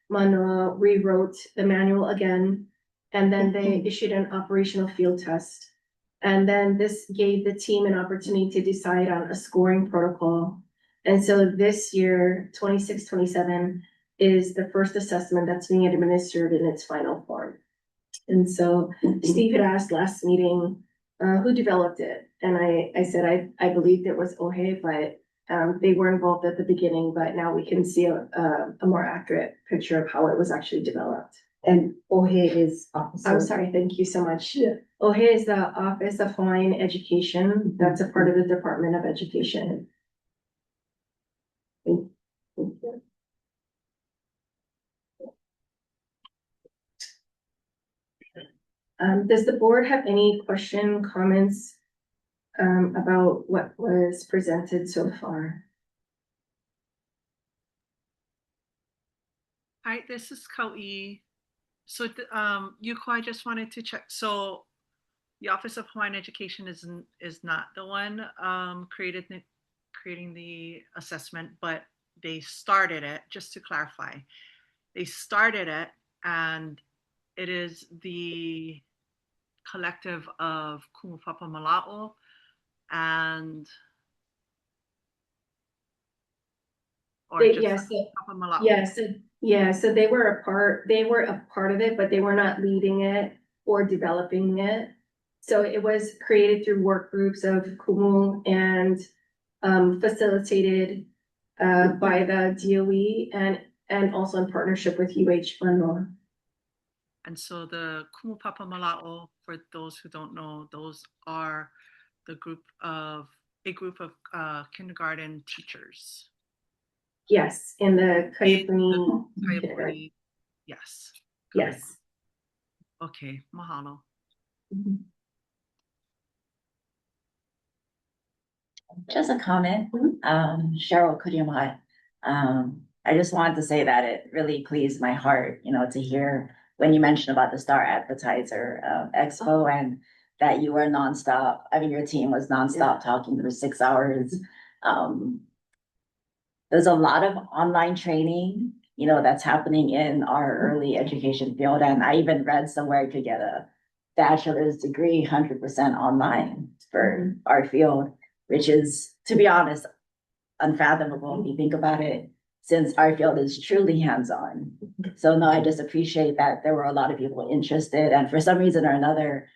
Manoa rewrote the manual again, and then they issued an operational field test. And then this gave the team an opportunity to decide on a scoring protocol. And so this year, 26-27, is the first assessment that's being administered in its final form. And so Steve had asked last meeting, who developed it? And I said, I believed it was Ohe, but they were involved at the beginning, but now we can see a more accurate picture of how it was actually developed. And Ohe is officer. I'm sorry, thank you so much. Ohe is the Office of Hawaiian Education. That's a part of the Department of Education. Thank you. Does the board have any comments about what was presented so far? Hi, this is Kau'i. So, Yuko, I just wanted to check. So, the Office of Hawaiian Education is not the one creating the assessment, but they started it. Just to clarify, they started it, and it is the collective of Kumu Papa Mala'o and So they were a part of it, but they were not leading it or developing it. So it was created through work groups of Kumu and facilitated by the DOE and also in partnership with Manoa. And so the Kumu Papa Mala'o, for those who don't know, those are a group of kindergarten teachers. Yes, in the Kaiapuni. Yes. Yes. Okay, mahalo. Just a comment, Cheryl Kuriamai. I just wanted to say that it really pleased my heart, to hear when you mentioned about the Star Advertiser Expo and that you were nonstop. I mean, your team was nonstop talking for 6 hours. There's a lot of online training, that's happening in our early education field. And I even read somewhere you could get a bachelor's degree 100% online for our field, which is, to be honest, unfathomable if you think about it, since our field is truly hands-on. So no, I just appreciate that there were a lot of people interested, and for some reason or another,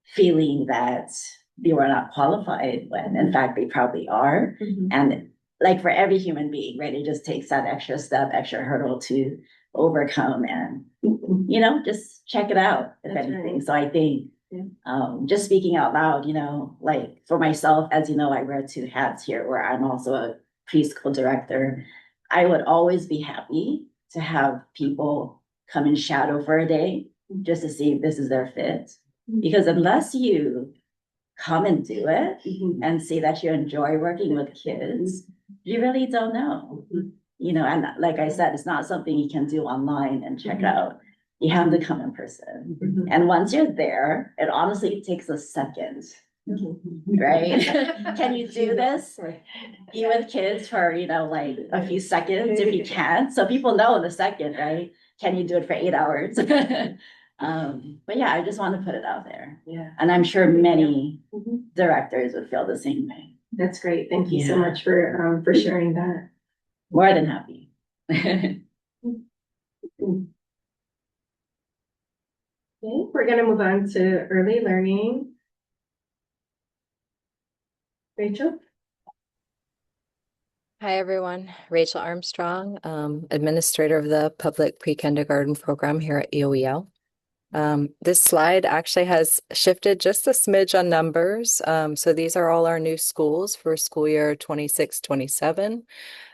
feeling that they were not qualified when in fact they probably are. And like for every human being, right, it just takes that extra step, extra hurdle to overcome and, just check it out, if anything. So I think just speaking out loud, like for myself, as you know, I wear 2 hats here where I'm also a preschool director. I would always be happy to have people come and shadow for a day just to see if this is their fit. Because unless you come and do it and see that you enjoy working with kids, you really don't know. And like I said, it's not something you can do online and check out. You have to come in person. And once you're there, it honestly takes a second, right? Can you do this? Be with kids for, like a few seconds if you can. So people know in a second, right? Can you do it for 8 hours? But yeah, I just want to put it out there. Yeah. And I'm sure many directors would feel the same way. That's great. Thank you so much for sharing that. More than happy. Okay, we're going to move on to early learning. Rachel? Hi, everyone. Rachel Armstrong, administrator of the public pre-kindergarten program here at EOEL. This slide actually has shifted just a smidge on numbers. So these are all our new schools for school year 26-27.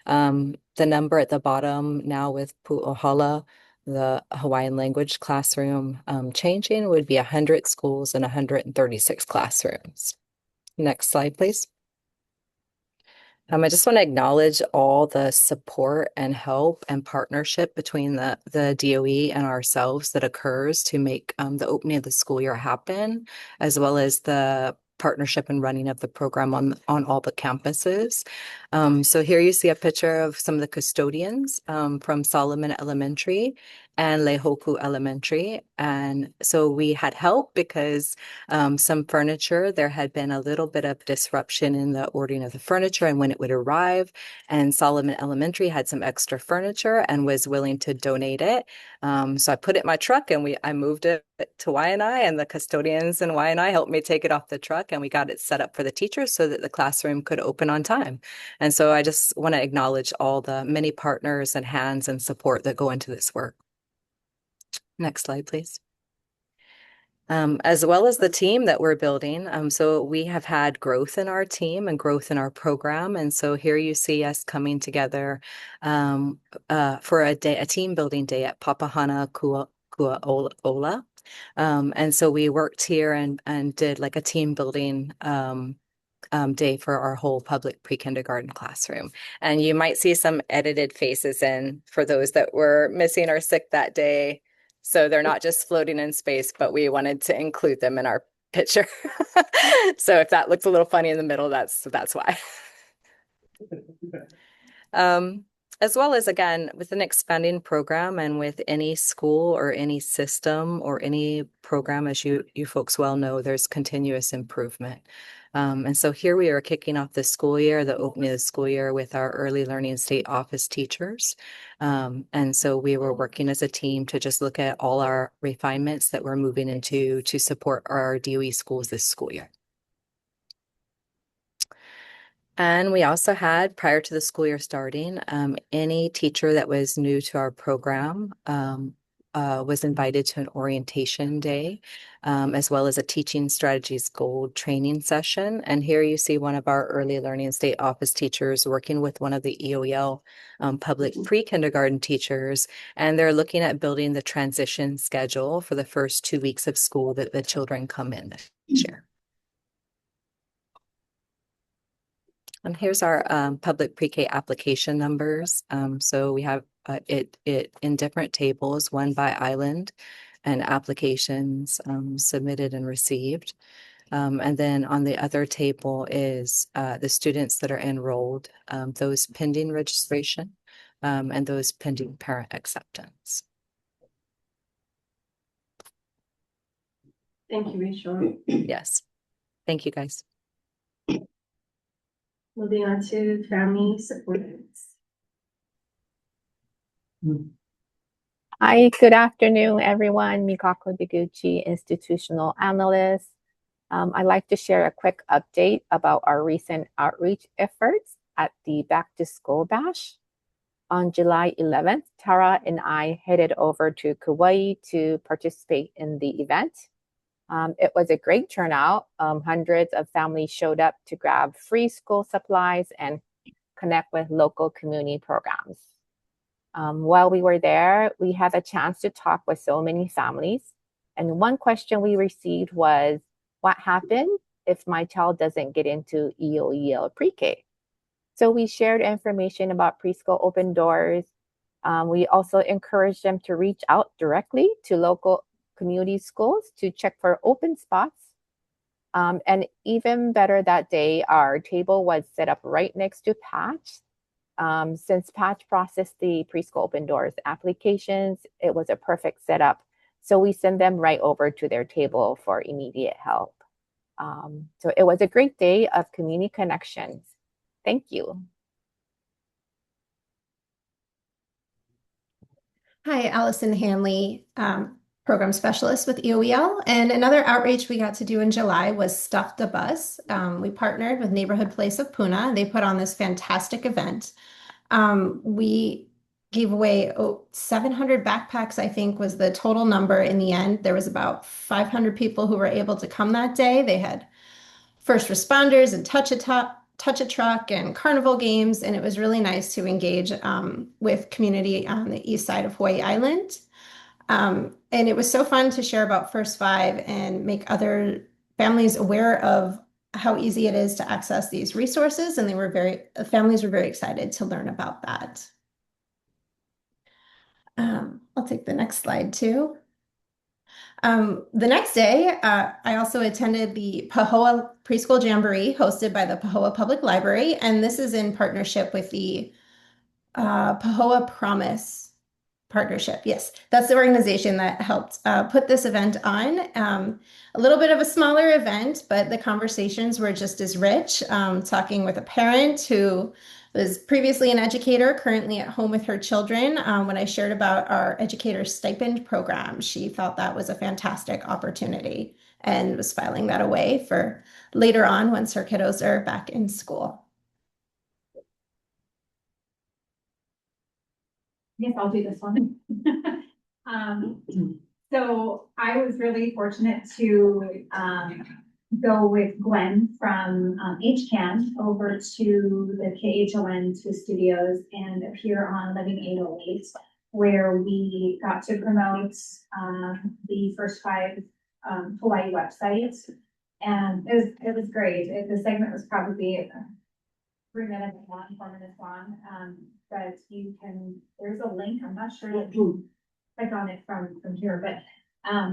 The number at the bottom now with Pu'ohala, the Hawaiian language classroom changing would be 100 schools and 136 classrooms. Next slide, please. I just want to acknowledge all the support and help and partnership between the DOE and ourselves that occurs to make the opening of the school year happen, as well as the partnership and running of the program on all the campuses. So here you see a picture of some of the custodians from Solomon Elementary and Lehoku Elementary. And so we had help because some furniture, there had been a little bit of disruption in the ordering of the furniture and when it would arrive. And Solomon Elementary had some extra furniture and was willing to donate it. So I put it in my truck and I moved it to Y&I, and the custodians in Y&I helped me take it off the truck, and we got it set up for the teachers so that the classroom could open on time. And so I just want to acknowledge all the many partners and hands and support that go into this work. Next slide, please. As well as the team that we're building. So we have had growth in our team and growth in our program. And so here you see us coming together for a team building day at Papahana Kua'ola. And so we worked here and did like a team building day for our whole public pre-kindergarten classroom. And you might see some edited faces in for those that were missing or sick that day. So they're not just floating in space, but we wanted to include them in our picture. So if that looks a little funny in the middle, that's why. As well as, again, with an expanding program and with any school or any system or any program, as you folks well know, there's continuous improvement. And so here we are kicking off the school year, the opening of the school year with our early learning state office teachers. And so we were working as a team to just look at all our refinements that we're moving into to support our DOE schools this school year. And we also had, prior to the school year starting, any teacher that was new to our program was invited to an orientation day, as well as a teaching strategies gold training session. And here you see one of our early learning state office teachers working with one of the EOEL public pre-kindergarten teachers. And they're looking at building the transition schedule for the first 2 weeks of school that the children come in this year. And here's our public pre-K application numbers. So we have it in different tables, one by island and applications submitted and received. And then on the other table is the students that are enrolled, those pending registration, and those pending parent acceptance. Thank you, Rachel. Yes. Thank you, guys. Moving on to family supports. Hi, good afternoon, everyone. Mikako Deguchi, institutional analyst. I'd like to share a quick update about our recent outreach efforts at the Back to School Bash. On July 11th, Tara and I headed over to Kauai to participate in the event. It was a great turnout. Hundreds of families showed up to grab free school supplies and connect with local community programs. While we were there, we had a chance to talk with so many families. And one question we received was, what happens if my child doesn't get into EOEL pre-K? So we shared information about preschool open doors. We also encouraged them to reach out directly to local community schools to check for open spots. And even better that day, our table was set up right next to Patch. Since Patch processed the preschool open doors applications, it was a perfect setup. So we send them right over to their table for immediate help. So it was a great day of community connections. Thank you. Hi, Allison Hanley, program specialist with EOEL. And another outreach we got to do in July was Stuff the Bus. We partnered with Neighborhood Place of Puna. They put on this fantastic event. We gave away 700 backpacks, I think was the total number in the end. There was about 500 people who were able to come that day. They had first responders and touch a truck and carnival games. And it was really nice to engage with community on the east side of Hawaii Island. And it was so fun to share about First Five and make other families aware of how easy it is to access these resources. And families were very excited to learn about that. I'll take the next slide too. The next day, I also attended the Pahoa Preschool Jamboree hosted by the Pahoa Public Library, and this is in partnership with the Pahoa Promise Partnership. Yes, that's the organization that helped put this event on. A little bit of a smaller event, but the conversations were just as rich. Talking with a parent who was previously an educator, currently at home with her children. When I shared about our educator stipend program, she felt that was a fantastic opportunity and was filing that away for later on once her kiddos are back in school. Yes, I'll do this one. So I was really fortunate to go with Gwen from HCAN over to the KHON2 studios and appear on Living 808, where we got to promote the First Five Hawaii website. And it was great. The segment was probably 3 minutes long, 4 minutes long. But there's a link, I'm not sure that you click on it from here, but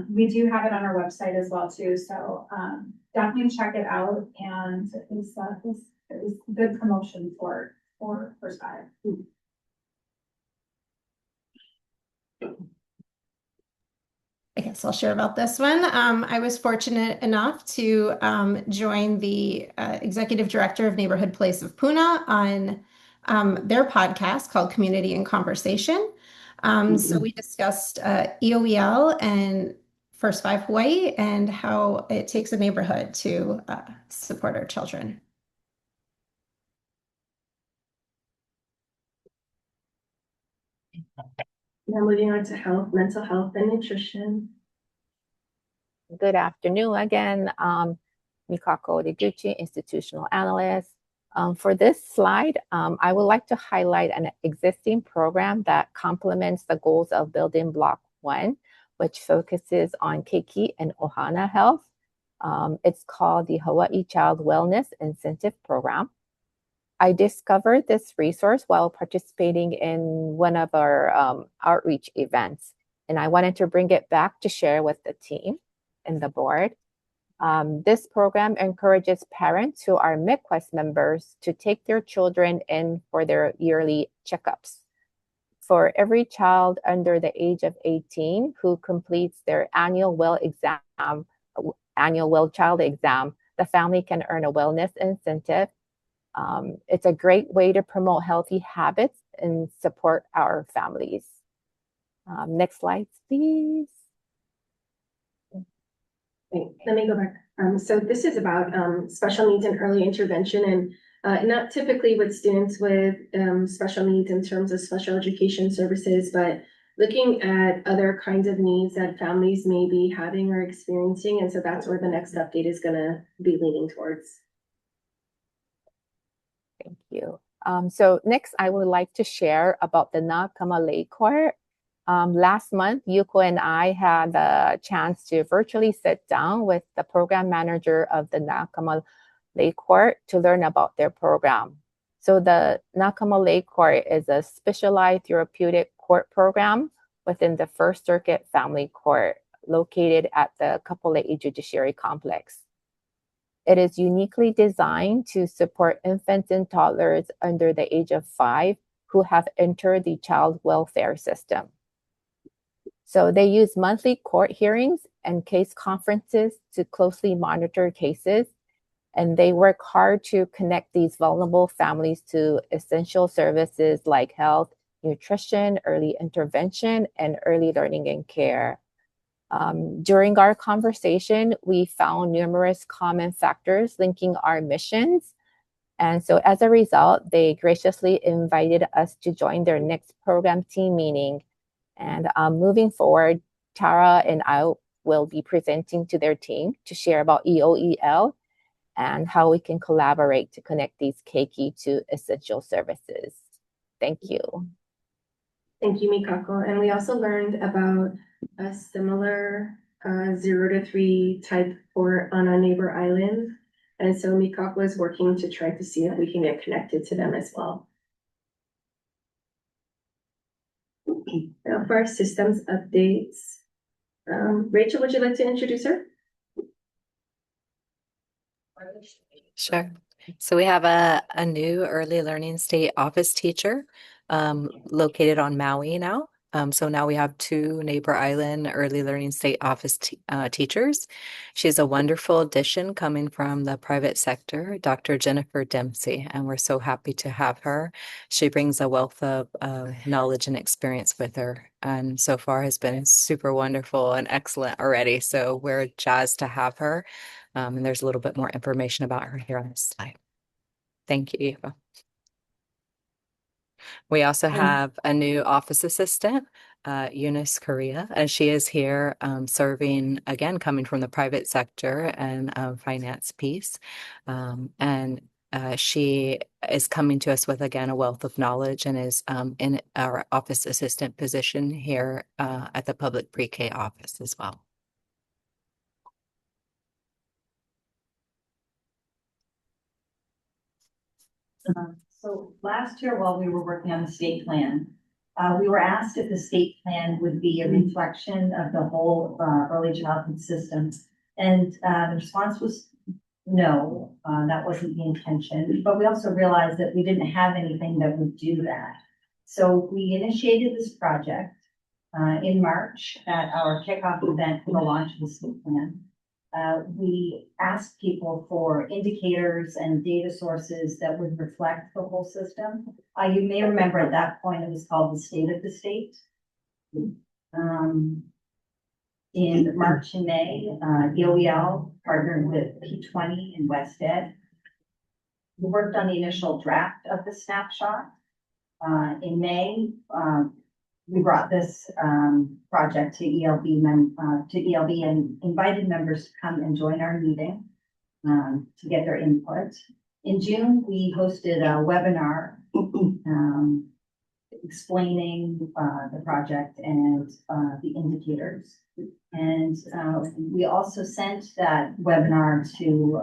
we do have it on our website as well too. So definitely check it out. And it was good promotion for First Five. I guess I'll share about this one. I was fortunate enough to join the executive director of Neighborhood Place of Puna on their podcast called Community in Conversation. So we discussed EOEL and First Five Hawaii and how it takes a neighborhood to support our children. Now moving on to health, mental health, and nutrition. Good afternoon again. Mikako Deguchi, institutional analyst. For this slide, I would like to highlight an existing program that complements the goals of Building Block 1, which focuses on keiki and ohana health. It's called the Hawaii Child Wellness Incentive Program. I discovered this resource while participating in one of our outreach events, and I wanted to bring it back to share with the team and the board. This program encourages parents who are MidQuest members to take their children in for their yearly checkups. For every child under the age of 18 who completes their annual well child exam, the family can earn a wellness incentive. It's a great way to promote healthy habits and support our families. Next slide, please. Let me go back. So this is about special needs and early intervention, and not typically with students with special needs in terms of special education services, but looking at other kinds of needs that families may be having or experiencing. And so that's where the next update is going to be leaning towards. Thank you. So next, I would like to share about the Nakama Lake Court. Last month, Yuko and I had the chance to virtually sit down with the program manager of the Nakama Lake Court to learn about their program. So the Nakama Lake Court is a specialized therapeutic court program within the First Circuit Family Court located at the Kapolei Judiciary Complex. It is uniquely designed to support infants and toddlers under the age of 5 who have entered the child welfare system. So they use monthly court hearings and case conferences to closely monitor cases, and they work hard to connect these vulnerable families to essential services like health, nutrition, early intervention, and early learning and care. During our conversation, we found numerous common factors linking our missions. And so as a result, they graciously invited us to join their next program team meeting. And moving forward, Tara and I will be presenting to their team to share about EOEL and how we can collaborate to connect these keiki to essential services. Thank you. Thank you, Mikako. And we also learned about a similar 0 to 3 type port on a neighbor island. And so Mikako is working to try to see if we can get connected to them as well. Now for our systems updates, Rachel, would you like to introduce her? Sure. So we have a new early learning state office teacher located on Maui now. So now we have 2 neighbor island early learning state office teachers. She's a wonderful addition coming from the private sector, Dr. Jennifer Dempsey, and we're so happy to have her. She brings a wealth of knowledge and experience with her, and so far has been super wonderful and excellent already. So we're jazzed to have her. And there's a little bit more information about her here on this slide. Thank you, Eva. We also have a new office assistant, Eunice Correa, and she is here serving, again, coming from the private sector and finance piece. And she is coming to us with, again, a wealth of knowledge and is in our office assistant position here at the public pre-K office as well. So last year, while we were working on the state plan, we were asked if the state plan would be a reflection of the whole early childhood system. And the response was no, that wasn't the intention. But we also realized that we didn't have anything that would do that. So we initiated this project in March at our kickoff event for the launch of the state plan. We asked people for indicators and data sources that would reflect the whole system. You may remember at that point it was called the State of the State. In March and May, EOEL partnered with P20 and West Ed. We worked on the initial draft of the snapshot. In May, we brought this project to ELB and invited members to come and join our meeting to get their input. In June, we hosted a webinar explaining the project and the indicators. And we also sent that webinar to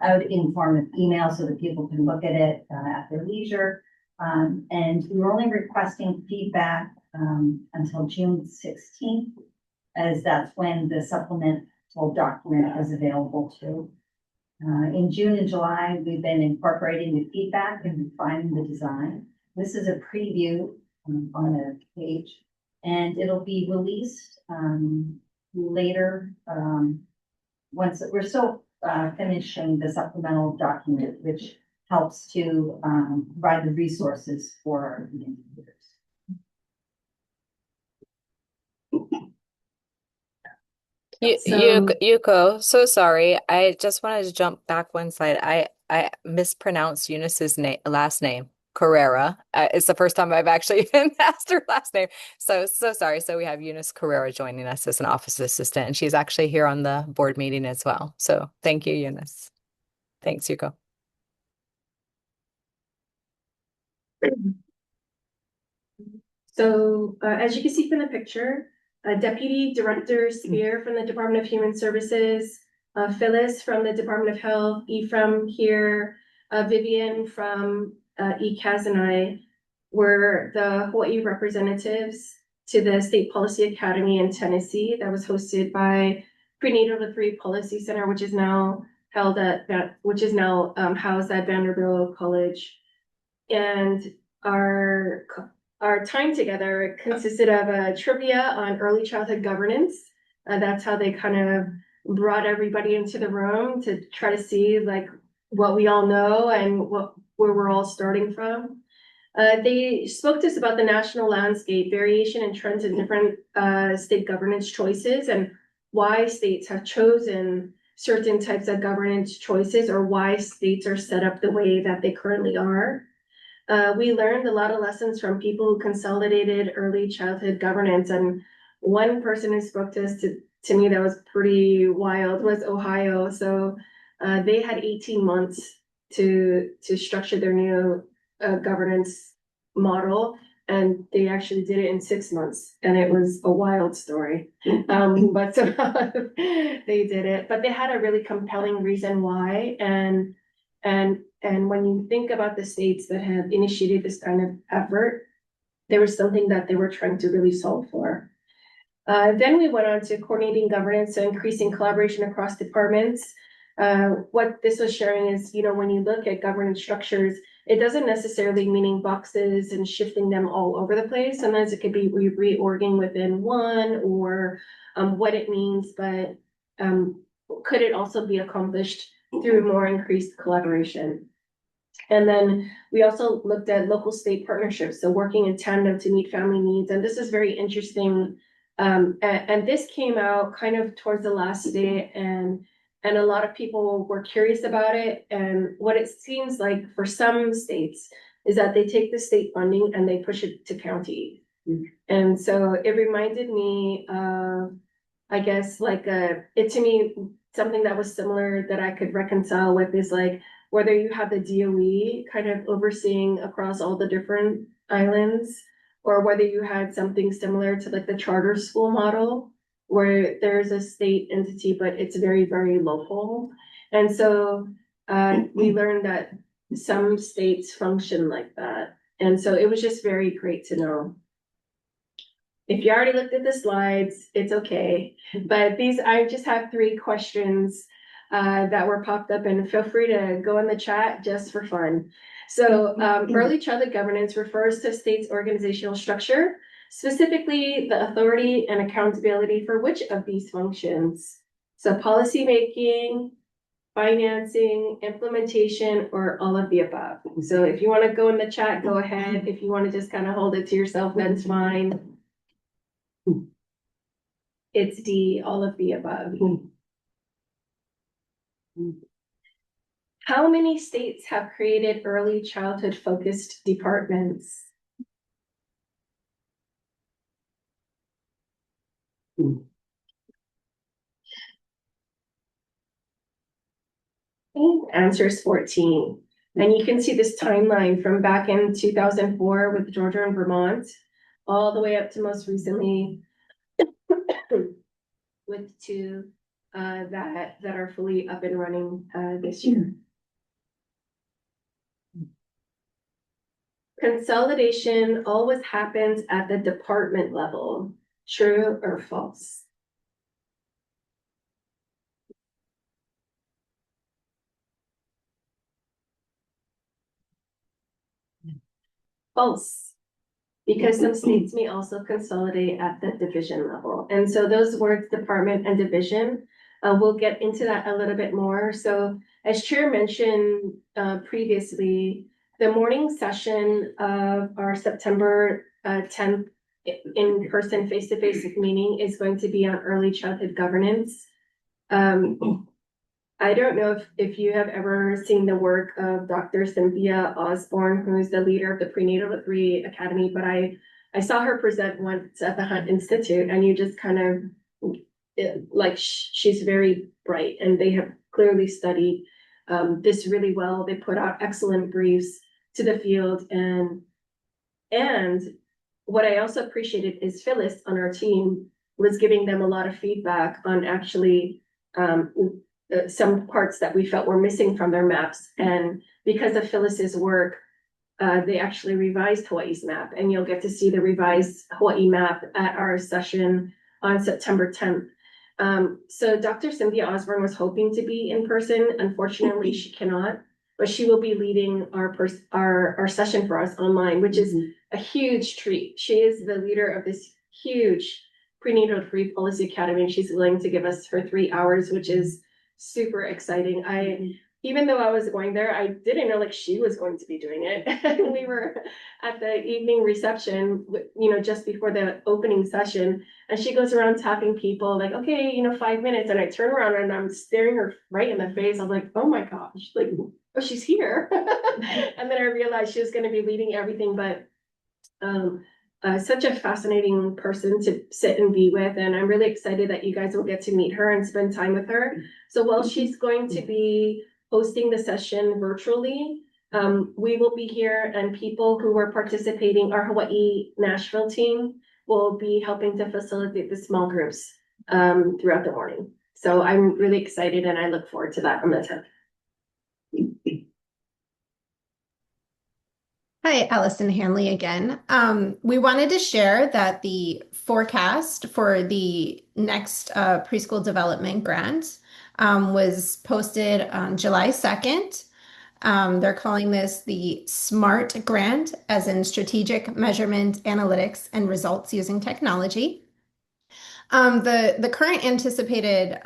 out in form of email so that people can look at it at their leisure. And we were only requesting feedback until June 16th, as that's when the supplemental document is available too. In June and July, we've been incorporating the feedback and refining the design. This is a preview on a page, and it'll be released later once we're still finishing the supplemental document, which helps to provide the resources for the indicators. Yuko, so sorry. I just wanted to jump back one slide. I mispronounced Eunice's last name, Carrera. It's the first time I've actually even asked her last name. So sorry. So we have Eunice Carrera joining us as an office assistant, and she's actually here on the board meeting as well. So thank you, Eunice. Thanks, Yuko. So as you can see from the picture, Deputy Director Spear from the Department of Human Services, Phyllis from the Department of Health, Ephraim here, Vivian from ECAS, and I were the Hawaii representatives to the State Policy Academy in Tennessee that was hosted by Prenatal to 3 Policy Center, which is now housed at Vanderbilt College. And our time together consisted of a trivia on early childhood governance. That's how they kind of brought everybody into the room to try to see like what we all know and where we're all starting from. They spoke to us about the national landscape, variation and trends in different state governance choices, and why states have chosen certain types of governance choices, or why states are set up the way that they currently are. We learned a lot of lessons from people who consolidated early childhood governance, and one person who spoke to us to me that was pretty wild was Ohio. So they had 18 months to structure their new governance model. And they actually did it in 6 months, and it was a wild story. But somehow they did it, but they had a really compelling reason why. And when you think about the states that have initiated this kind of effort, there was something that they were trying to really solve for. Then we went on to coordinating governance, so increasing collaboration across departments. What this was sharing is, when you look at governance structures, it doesn't necessarily meaning boxes and shifting them all over the place. Sometimes it could be reorging within one, or what it means, but could it also be accomplished through more increased collaboration? And then we also looked at local state partnerships, so working in tandem to meet family needs. And this is very interesting. And this came out kind of towards the last day, and a lot of people were curious about it. And what it seems like for some states is that they take the state funding and they push it to county. And so it reminded me of, I guess, like to me, something that was similar that I could reconcile with is like whether you have the DOE kind of overseeing across all the different islands, or whether you had something similar to like the charter school model, where there's a state entity, but it's very, very local. And so we learned that some states function like that. And so it was just very great to know. If you already looked at the slides, it's okay. But I just have 3 questions that were popped up, and feel free to go in the chat just for fun. So early childhood governance refers to a state's organizational structure, specifically the authority and accountability for which of these functions. So policy making, financing, implementation, or all of the above. So if you want to go in the chat, go ahead. If you want to just kind of hold it to yourself, that's fine. It's D, all of the above. How many states have created early childhood focused departments? Answer is 14. And you can see this timeline from back in 2004 with Georgia and Vermont, all the way up to most recently with 2 that are fully up and running this year. Consolidation always happens at the department level. True or false? False. Because some states may also consolidate at the division level. And so those words, department and division, we'll get into that a little bit more. So as Chair mentioned previously, the morning session of our September 10th in-person face-to-face meeting is going to be on early childhood governance. I don't know if you have ever seen the work of Dr. Cynthia Osborne, who is the leader of the Prenatal at 3 Academy, but I saw her present once at the Hunt Institute, and you just kind of, she's very bright, and they have clearly studied this really well. They put out excellent briefs to the field, and what I also appreciated is Phyllis on our team was giving them a lot of feedback on actually some parts that we felt were missing from their maps. And because of Phyllis's work, they actually revised Hawaii's map, and you'll get to see the revised Hawaii map at our session on September 10th. So Dr. Cynthia Osborne was hoping to be in person. Unfortunately, she cannot, but she will be leading our session for us online, which is a huge treat. She is the leader of this huge prenatal free policy academy, and she's willing to give us her 3 hours, which is super exciting. Even though I was going there, I didn't know she was going to be doing it. We were at the evening reception, just before the opening session, and she goes around tapping people like, okay, 5 minutes. And I turn around and I'm staring her right in the face. I'm like, oh my gosh, oh, she's here. And then I realized she was going to be leading everything, but such a fascinating person to sit and be with. And I'm really excited that you guys will get to meet her and spend time with her. So while she's going to be hosting the session virtually, We will be here, and people who were participating, our Hawaii Nashville team will be helping to facilitate the small groups throughout the morning. So I'm really excited and I look forward to that on the 10th. Hi, Allison Hanley again. We wanted to share that the forecast for the next preschool development grant was posted on July 2nd. They're calling this the SMART grant, as in Strategic Measurement, Analytics, and Results Using Technology. The current anticipated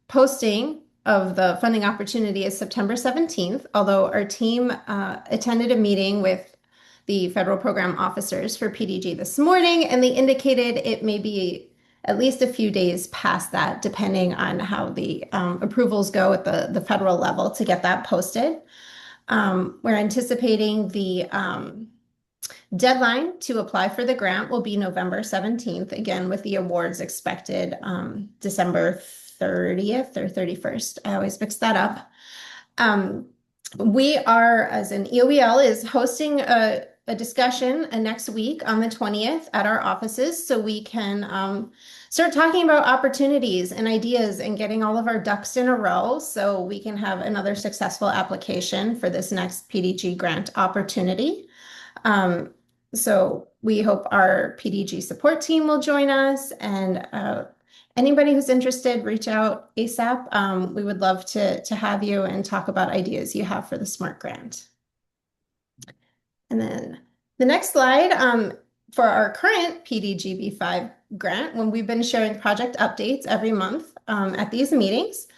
posting of the funding opportunity is September 17th, although our team attended a meeting with the federal program officers for PDG this morning, and they indicated it may be at least a few days past that, depending on how the approvals go at the federal level to get that posted. We're anticipating the deadline to apply for the grant will be November 17th, again, with the awards expected December 30th or 31st. I always mix that up. We are, as in EOEL, is hosting a discussion next week on the 20th at our offices, so we can start talking about opportunities and ideas and getting all of our ducks in a row so we can have another successful application for this next PDG grant opportunity. So we hope our PDG support team will join us, and anybody who's interested, reach out ASAP. We would love to have you and talk about ideas you have for the SMART grant. And then the next slide, for our current PDGB5 grant, when we've been sharing project updates every month at these meetings.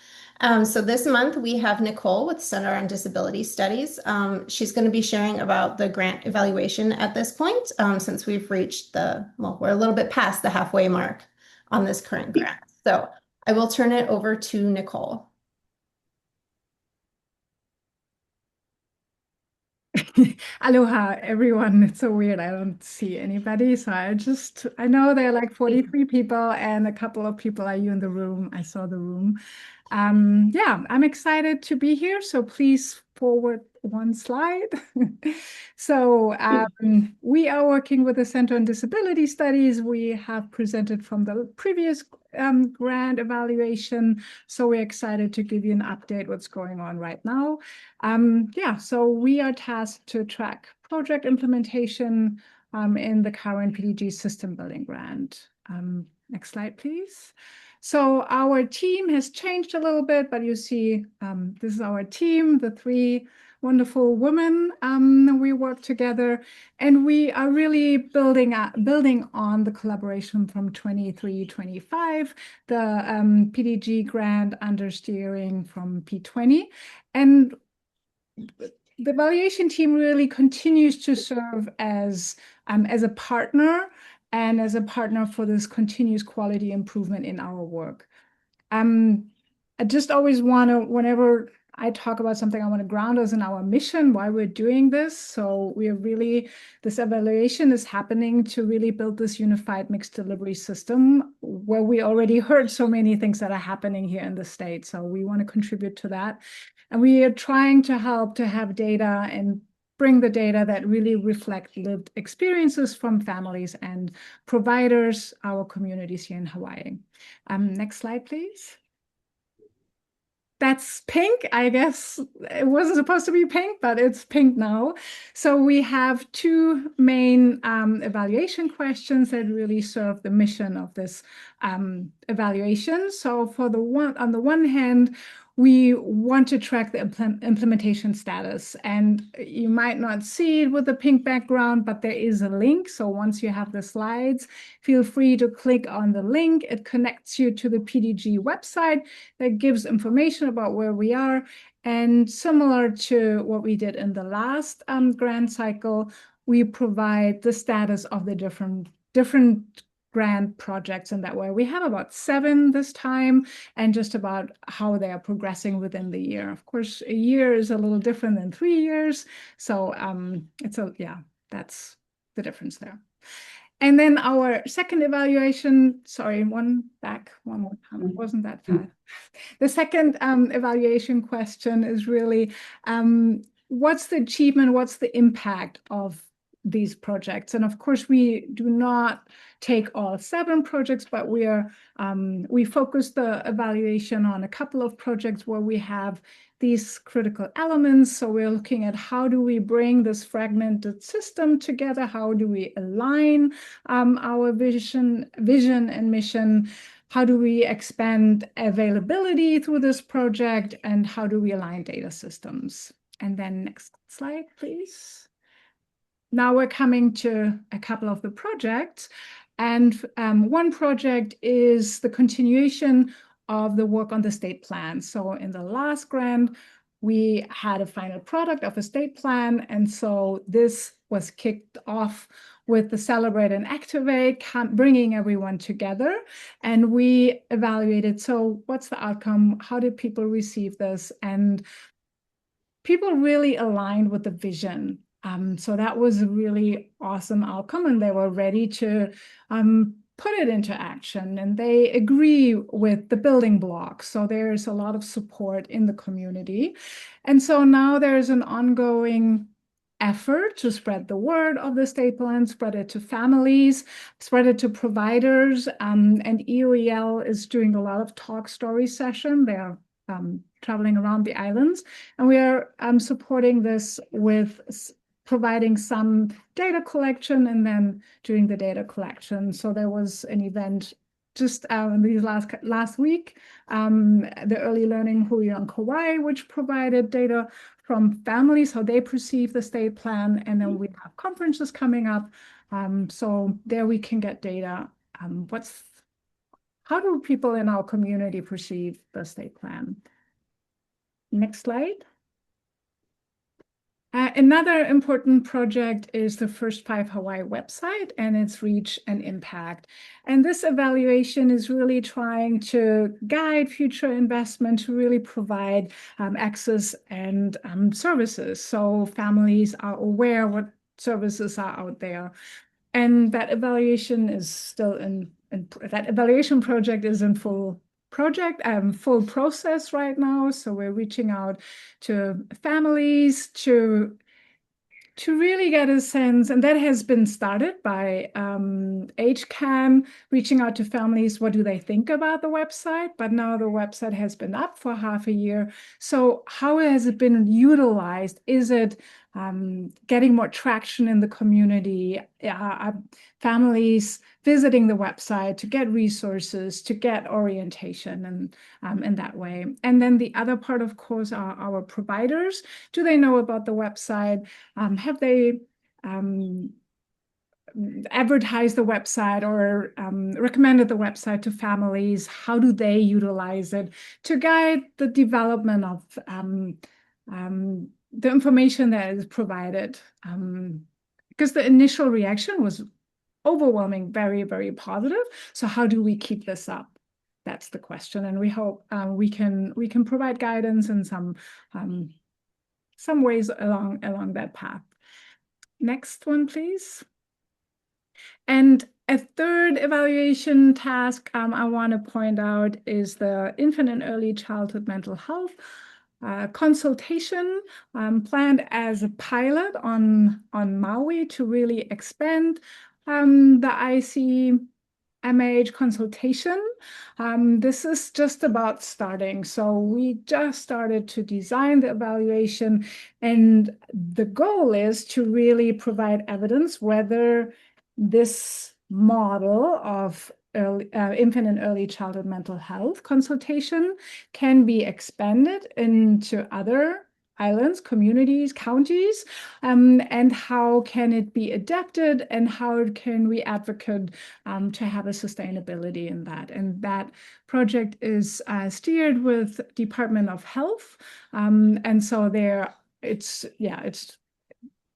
So this month we have Nicole with Center on Disability Studies. She's going to be sharing about the grant evaluation at this point, since we've reached we're a little bit past the halfway mark on this current grant. So I will turn it over to Nicole. Aloha, everyone. It's so weird. I don't see anybody. So I know there are like 43 people and a couple of people are you in the room. I saw the room. Yeah, I'm excited to be here. So please forward one slide. So we are working with the Center on Disability Studies. We have presented from the previous grant evaluation. So we're excited to give you an update what's going on right now. Yeah, so we are tasked to track project implementation in the current PDG system building grant. Next slide, please. So our team has changed a little bit, but you see this is our team, the three wonderful women. We work together and we are really building on the collaboration from 23-25, the PDG grant under steering from P20. And the evaluation team really continues to serve as a partner and as a partner for this continuous quality improvement in our work. I just always want to, whenever I talk about something, I want to ground us in our mission, why we're doing this. So this evaluation is happening to really build this unified mixed delivery system where we already heard so many things that are happening here in the state. So we want to contribute to that. And we are trying to help to have data and bring the data that really reflect lived experiences from families and providers, our communities here in Hawaii. Next slide, please. That's pink. I guess it wasn't supposed to be pink, but it's pink now. So we have two main evaluation questions that really serve the mission of this evaluation. So on the one hand, we want to track the implementation status, and you might not see it with the pink background, but there is a link. So once you have the slides, feel free to click on the link. It connects you to the PDG website that gives information about where we are. And similar to what we did in the last grant cycle, we provide the status of the different grant projects in that way. We have about 7 this time, and just about how they are progressing within the year. Of course, a year is a little different than 3 years. So that's the difference there. And then our second evaluation, sorry, one more time, it wasn't that fast. The second evaluation question is really, what's the achievement, what's the impact of these projects? And of course, we do not take all 7 projects, but we focus the evaluation on a couple of projects where we have these critical elements. So we're looking at how do we bring this fragmented system together? How do we align our vision and mission? How do we expand availability through this project? And how do we align data systems? And then next slide, please. Now we're coming to a couple of the projects. And one project is the continuation of the work on the state plan. So in the last grant, we had a final product of a state plan. And so this was kicked off with the Celebrate and Activate, bringing everyone together. And we evaluated, so what's the outcome? How did people receive this? And people really aligned with the vision. So that was a really awesome outcome, and they were ready to put it into action, and they agree with the building blocks. So there's a lot of support in the community. And so now there's an ongoing effort to spread the word of the state plan, spread it to families, spread it to providers, and EOEL is doing a lot of talk story session. They're traveling around the islands, and we are supporting this with providing some data collection and then doing the data collection. So there was an event just these last week, the Early Learning Hui on Kauai, which provided data from families, how they perceive the state plan, and then we have conferences coming up. So there we can get data. How do people in our community perceive the state plan? Next slide. Another important project is the First 5 Hawaii website and its reach and impact. And this evaluation is really trying to guide future investment to really provide access and services. So families are aware what services are out there. And that evaluation is still that evaluation project is in full process right now. So we're reaching out to families to really get a sense, and that has been started by HCAN, reaching out to families, what do they think about the website? But now the website has been up for half a year. So how has it been utilized? Is it getting more traction in the community? Families visiting the website to get resources, to get orientation, and in that way. And then the other part, of course, are our providers. Do they know about the website? Have they advertised the website or recommended the website to families? How do they utilize it to guide the development of the information that is provided? Because the initial reaction was overwhelming, very, very positive. So how do we keep this up? That's the question. And we hope we can provide guidance in some ways along that path. Next one, please. And a third evaluation task I want to point out is the infant and early childhood mental health consultation planned as a pilot on Maui to really expand the ICMH consultation. This is just about starting. So we just started to design the evaluation, and the goal is to really provide evidence whether this model of infant and early childhood mental health consultation can be expanded into other islands, communities, counties, and how can it be adapted, and how can we advocate to have a sustainability in that. And that project is steered with Department of Health, and so it's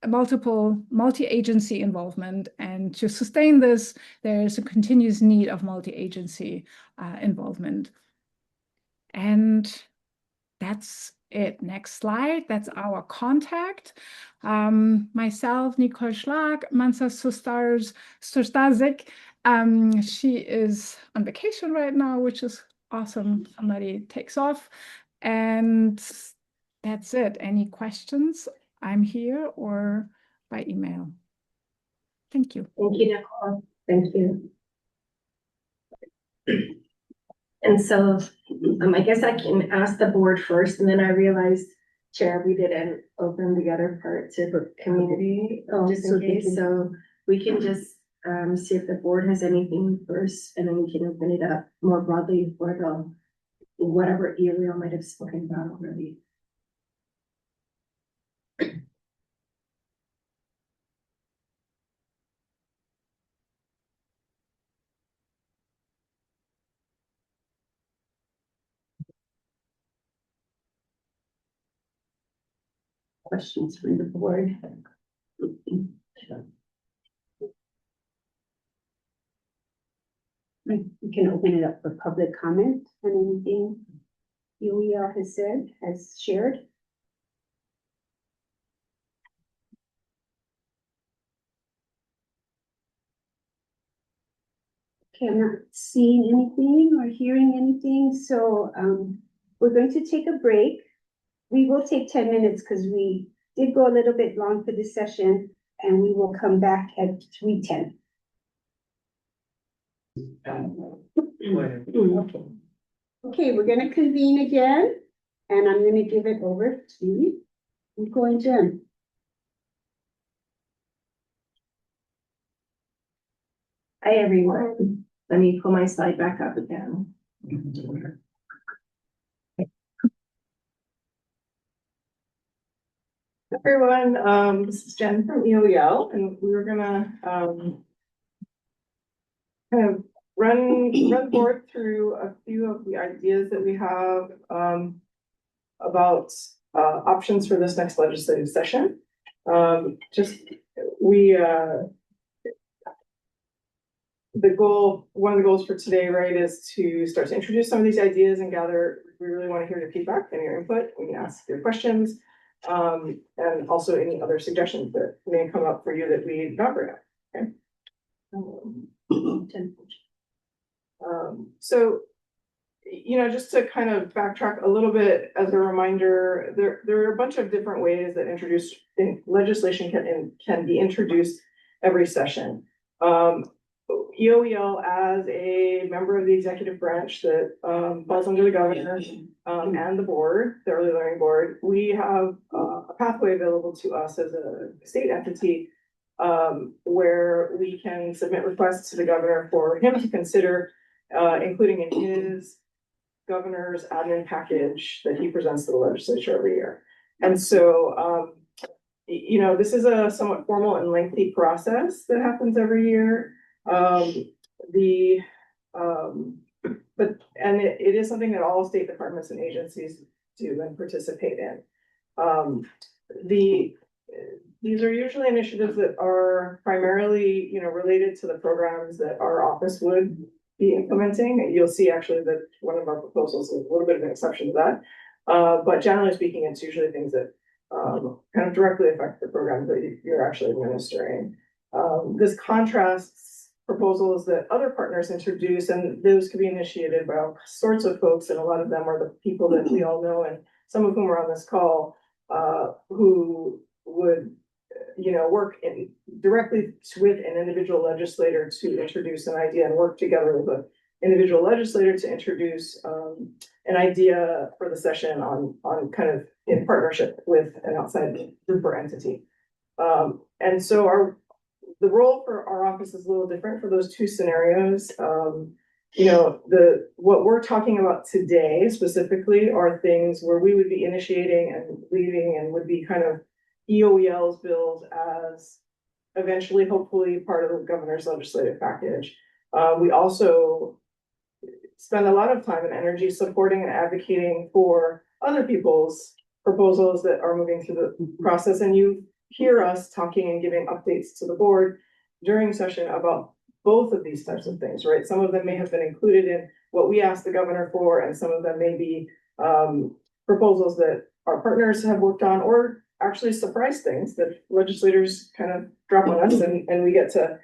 multi-agency involvement, and to sustain this, there's a continuous need of multi-agency involvement. And that's it. Next slide. That's our contact. Myself, Nicole Schlag, Mansa Sustazik. She is on vacation right now, which is awesome. Somebody takes off. And that's it. Any questions I'm here or by email. Thank you. Thank you, Nicole. Thank you. And so, I guess I can ask the board first, and then I realized, Chair, we didn't open the other part to the community, just in case, so we can just see if the board has anything first, and then we can open it up more broadly for the whatever area might have spoken about already. Questions from the board? We can open it up for public comment on anything UEL has said, has shared. Okay, I'm not seeing anything or hearing anything, so we're going to take a break. We will take 10 minutes because we did go a little bit long for this session, and we will come back at 3:10. Okay. Okay, we're gonna convene again, and I'm gonna give it over to Nico and Jen. Hi, everyone. Let me pull my slide back up again. Everyone, this is Jen from ELBL, and we were gonna kind of run board through a few of the ideas that we have about options for this next legislative session. One of the goals for today, right, is to start to introduce some of these ideas and gather. We really want to hear your feedback and your input. We can ask your questions, and also any other suggestions that may come up for you that we not bring up. Okay. So, just to kind of backtrack a little bit as a reminder, there are a bunch of different ways that legislation can be introduced every session. EOEL, as a member of the executive branch that falls under the governor and the board, the early learning board, we have a pathway available to us as a state entity where we can submit requests to the governor for him to consider including in his governor's admin package that he presents to the legislature every year. And so, this is a somewhat formal and lengthy process that happens every year. It is something that all state departments and agencies do and participate in. These are usually initiatives that are primarily, related to the programs that our office would be implementing. You'll see actually that one of our proposals is a little bit of an exception to that. But generally speaking, it's usually things that kind of directly affect the programs that you're actually administering. This contrasts proposals that other partners introduce, and those could be initiated by all sorts of folks, and a lot of them are the people that we all know, and some of whom are on this call, who would work directly with an individual legislator to introduce an idea and work together with an individual legislator to introduce an idea for the session on kind of in partnership with an outside group or entity. And so the role for our office is a little different for those two scenarios. What we're talking about today specifically are things where we would be initiating and leading and would be kind of EOEL's bills as eventually, hopefully, part of the governor's legislative package. We also spend a lot of time and energy supporting and advocating for other people's proposals that are moving through the process. And you hear us talking and giving updates to the board during session about both of these types of things, right? Some of them may have been included in what we asked the governor for, and some of them may be proposals that our partners have worked on, or actually surprise things that legislators kind of drop on us and we get to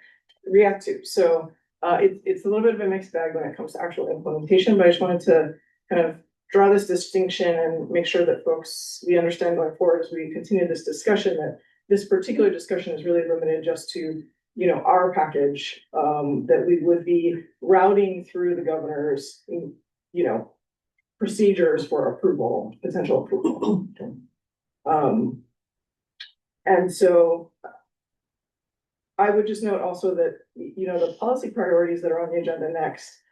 react to. So it's a little bit of a mixed bag when it comes to actual implementation, but I just wanted to kind of draw this distinction and make sure that we understand going forward as we continue this discussion, that this particular discussion is really limited just to, our package, that we would be routing through the governor's, procedures for approval, potential approval. And so I would just note also that, the policy priorities that are on the agenda next,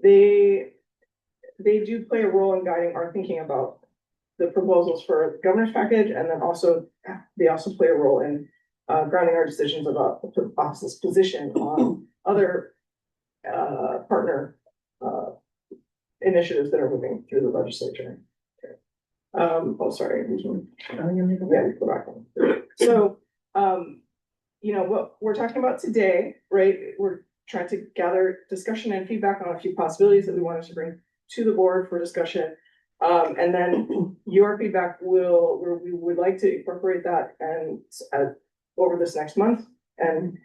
they do play a role in guiding our thinking about the proposals for the governor's package, and then they also play a role in grounding our decisions about the office's position on other partner initiatives that are moving through the legislature. Sorry. Yeah, go back on. So, what we're talking about today, right? We're trying to gather discussion and feedback on a few possibilities that we wanted to bring to the board for discussion. And then your feedback we would like to incorporate that and over this next month and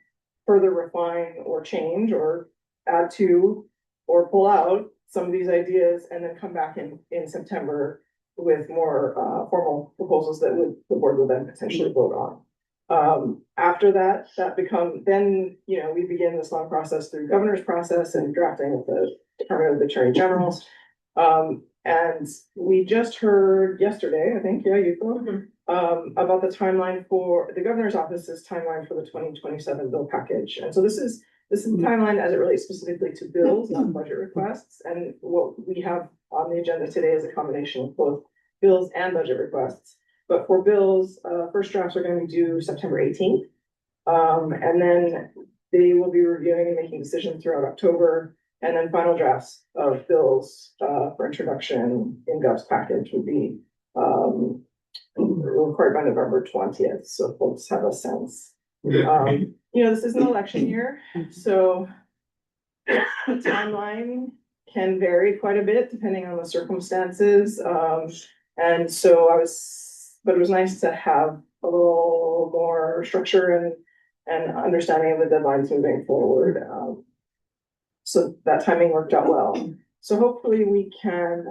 further refine or change or add to or pull out some of these ideas, and then come back in September with more formal proposals that the board would then potentially vote on. After that, we begin this long process through governor's process and drafting with the Department of the Attorney General's. And we just heard yesterday, I think, about the timeline for the governor's office's timeline for the 2027 bill package. And so this is the timeline as it relates specifically to bills, not budget requests. And what we have on the agenda today is a combination of both bills and budget requests. But for bills, first drafts are going to be due September 18th. And then they will be reviewing and making decisions throughout October. And then final drafts of bills for introduction in Gov's package would be required by November 20th. So folks have a sense. This is an election year, so the timeline can vary quite a bit depending on the circumstances. And so but it was nice to have a little more structure and understanding of the deadlines moving forward. So that timing worked out well. So hopefully we can,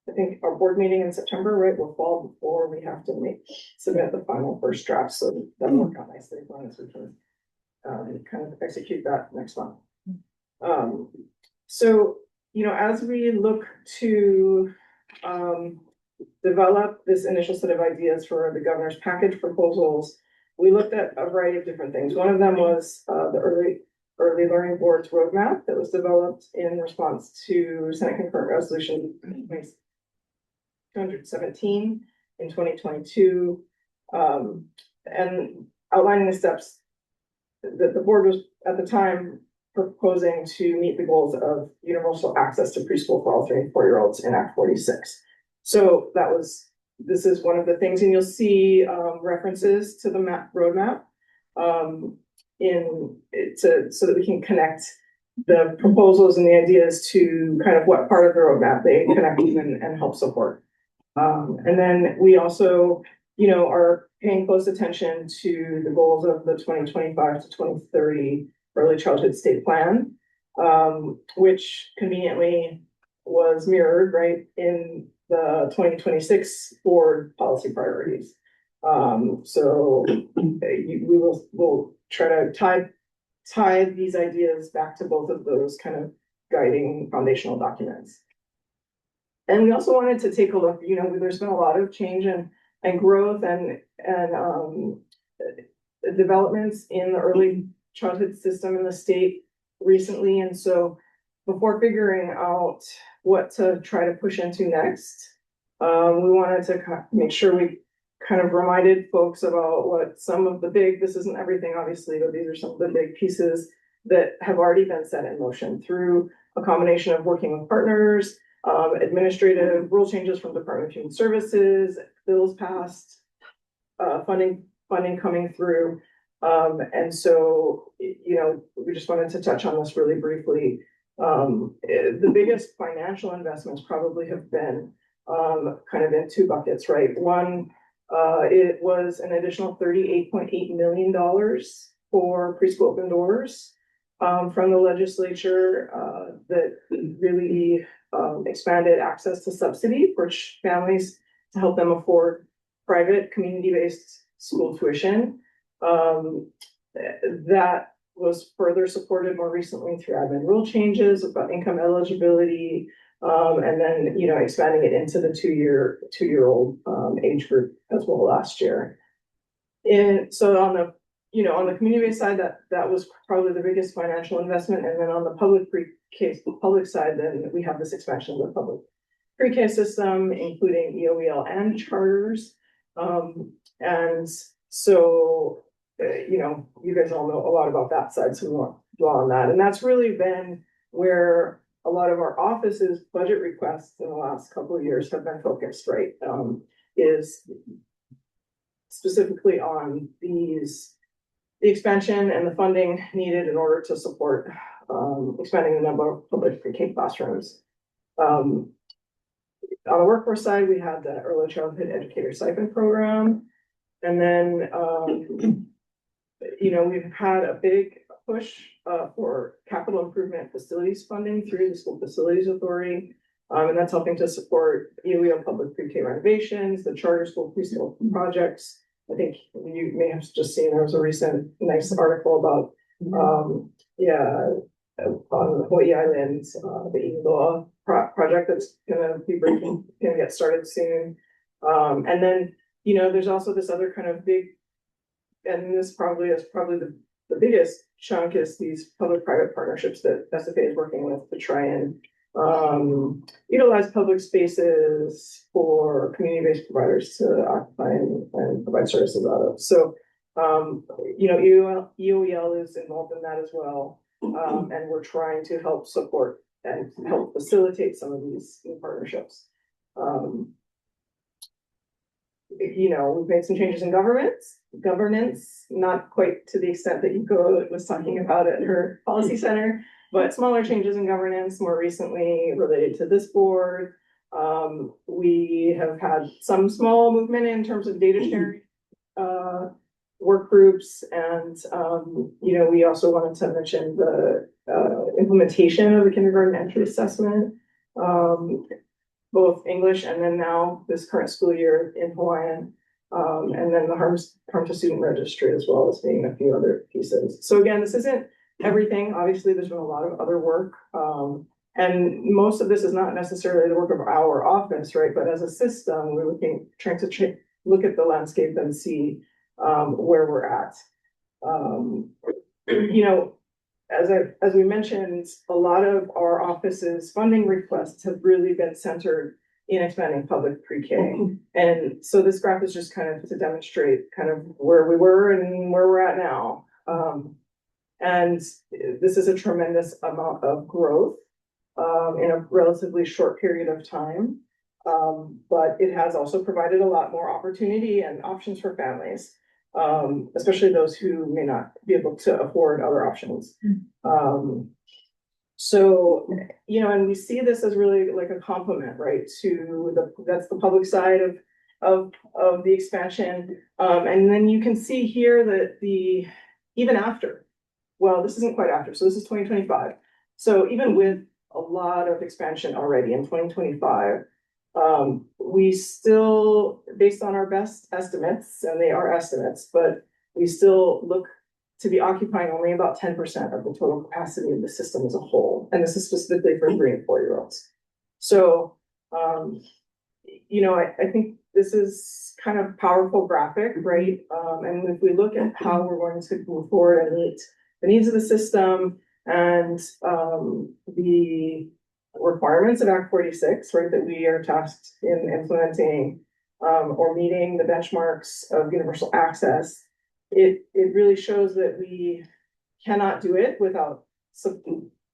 I think our board meeting in September, right, will fall before we have to submit the final first draft. So that'll work out nicely for us. We can kind of execute that next month. So, as we look to develop this initial set of ideas for the governor's package proposals, we looked at a variety of different things. One of them was the early learning board's roadmap that was developed in response to Senate Concurrent Resolution 217 in 2022, and outlining the steps that the board was at the time proposing to meet the goals of universal access to preschool for all 3 and 4-year-olds in Act 46. So this is one of the things, and you'll see references to the roadmap so that we can connect the proposals and the ideas to kind of what part of the roadmap they connect and help support. And then we also, are paying close attention to the goals of the 2025 to 2030 Early Childhood State Plan, which conveniently was mirrored right in the 2026 board policy priorities. So we'll try to tie these ideas back to both of those kind of guiding foundational documents. And we also wanted to take a look, there's been a lot of change and growth and developments in the early childhood system in the state recently. And so before figuring out what to try to push into next, we wanted to make sure we kind of reminded folks about what some of the this isn't everything obviously, but these are some of the big pieces that have already been set in motion through a combination of working with partners, administrative rule changes from Department of Human Services, bills passed, funding coming through. And so, we just wanted to touch on this really briefly. The biggest financial investments probably have been kind of in 2 buckets, right? One, it was an additional $38.8 million for preschool open doors from the legislature, that really, expanded access to subsidy for families to help them afford private, community-based school tuition. That was further supported more recently through admin rule changes about income eligibility, and then, expanding it into the two-year-old age group as well last year. And so on the community-based side, that was probably the biggest financial investment. And then on the public side, then we have this expansion of the public pre-K system, including EOEL and charters. And so, you guys all know a lot about that side, so we won't dwell on that. And that's really been where a lot of our office's budget requests in the last couple of years have been focused, right? Is specifically on the expansion and the funding needed in order to support expanding the number of public pre-K classrooms. On the workforce side, we had the early childhood educator stipend program. And then, we've had a big push for capital improvement facilities funding through the School Facilities Authority. And that's helping to support EOEL public pre-K renovations, the charter school preschool projects. I think you may have just seen, there was a recent nice article about, on Hawaii Island, the ELB project that's gonna get started soon. And then, there's also this other kind of big, and this probably is the biggest chunk, is these public-private partnerships that SFA is working with to try and utilize public spaces for community-based providers to occupy and provide services out of. So, EOEL is involved in that as well. And we're trying to help support and help facilitate some of these new partnerships. We've made some changes in governance, not quite to the extent that Yuko was talking about at her policy center, but smaller changes in governance more recently related to this board. We have had some small movement in terms of data sharing work groups. And, we also wanted to mention the implementation of the kindergarten entry assessment, both English and then now this current school year in Hawaiian, and then the harm to student registry, as well as being a few other pieces. So again, this isn't everything. Obviously, there's been a lot of other work. And most of this is not necessarily the work of our office, right? But as a system, we're trying to look at the landscape and see where we're at. As we mentioned, a lot of our office's funding requests have really been centered in expanding public pre-K. And so this graph is just kind of to demonstrate kind of where we were and where we're at now. And this is a tremendous amount of growth in a relatively short period of time. But it has also provided a lot more opportunity and options for families, especially those who may not be able to afford other options. So, and we see this as really like a complement, right, to that's the public side of the expansion. And then you can see here that even after, well, this isn't quite after, so this is 2025. So even with a lot of expansion already in 2025, we still, based on our best estimates, and they are estimates, but we still look to be occupying only about 10% of the total capacity of the system as a whole. And this is specifically for 3 and 4-year-olds. So, I think this is kind of powerful graphic, right? And if we look at how we're going to move forward and meet the needs of the system and the requirements of Act 46, right, that we are tasked in implementing or meeting the benchmarks of universal access, it really shows that we cannot do it without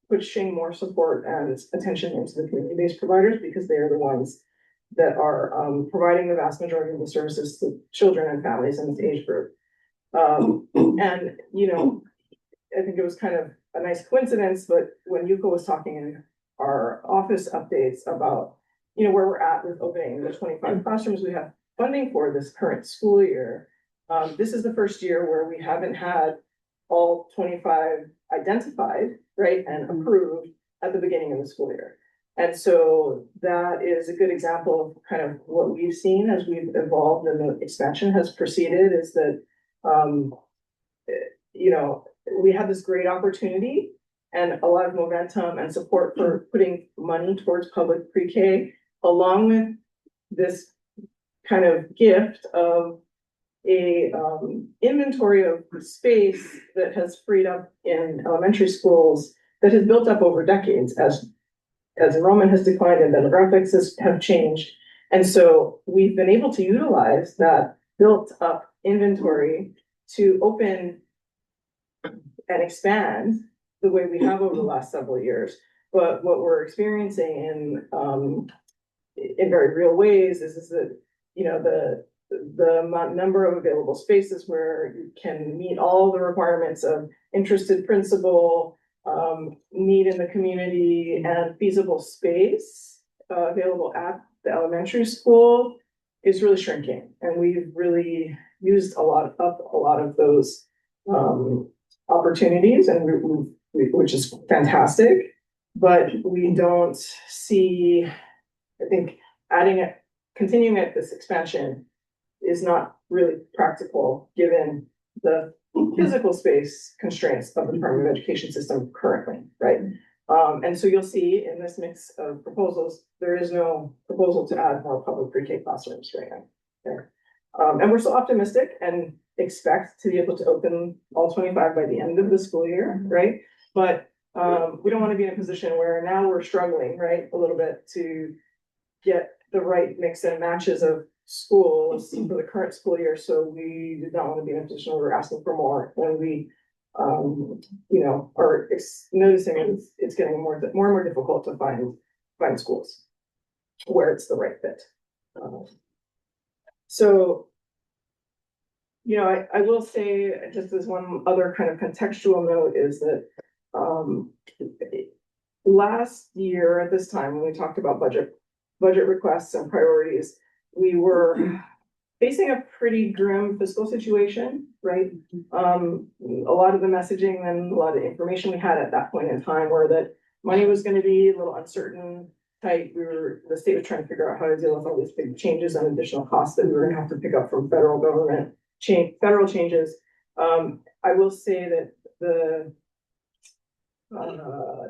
pushing more support and attention into the community-based providers, because they are the ones that are providing the vast majority of the services to children and families in this age group. And, I think it was kind of a nice coincidence, but when Yuko was talking in our office updates about, where we're at with opening the 25 classrooms we have funding for this current school year, this is the first year where we haven't had all 25 identified, right, and approved at the beginning of the school year. And so that is a good example of kind of what we've seen as we've evolved and the expansion has proceeded, is that, you know, we had this great opportunity and a lot of momentum and support for putting money towards public pre-K, along with this kind of gift of a inventory of space that has freed up in elementary schools that has built up over decades as enrollment has declined and demographics have changed. And so we've been able to utilize that built up inventory to open and expand the way we have over the last several years. But what we're experiencing in very real ways is that, you know, the number of available spaces where you can meet all the requirements of interested principal, need in the community, and feasible space available at the elementary school is really shrinking. And we've really used a lot of those opportunities, and which is fantastic. But we don't see, I think, continuing at this expansion is not really practical given the physical space constraints of the Department of Education system currently, right? And so you'll see in this mix of proposals, there is no proposal to add more public pre-K classrooms right now there. And we're still optimistic and expect to be able to open all 25 by the end of the school year, right? But we don't want to be in a position where now we're struggling, right, a little bit to get the right mix and matches of schools for the current school year. So we do not want to be in a position where we're asking for more when we, you know, are noticing it's getting more and more difficult to find schools where it's the right fit. So, you know, I will say, just as one other kind of contextual note, is that last year at this time, when we talked about budget requests and priorities, we were facing a pretty grim fiscal situation, right? A lot of the messaging and a lot of the information we had at that point in time were that money was going to be a little uncertain, tight. The state was trying to figure out how to deal with all these big changes and additional costs that we were going to have to pick up from federal government federal changes. I will say that the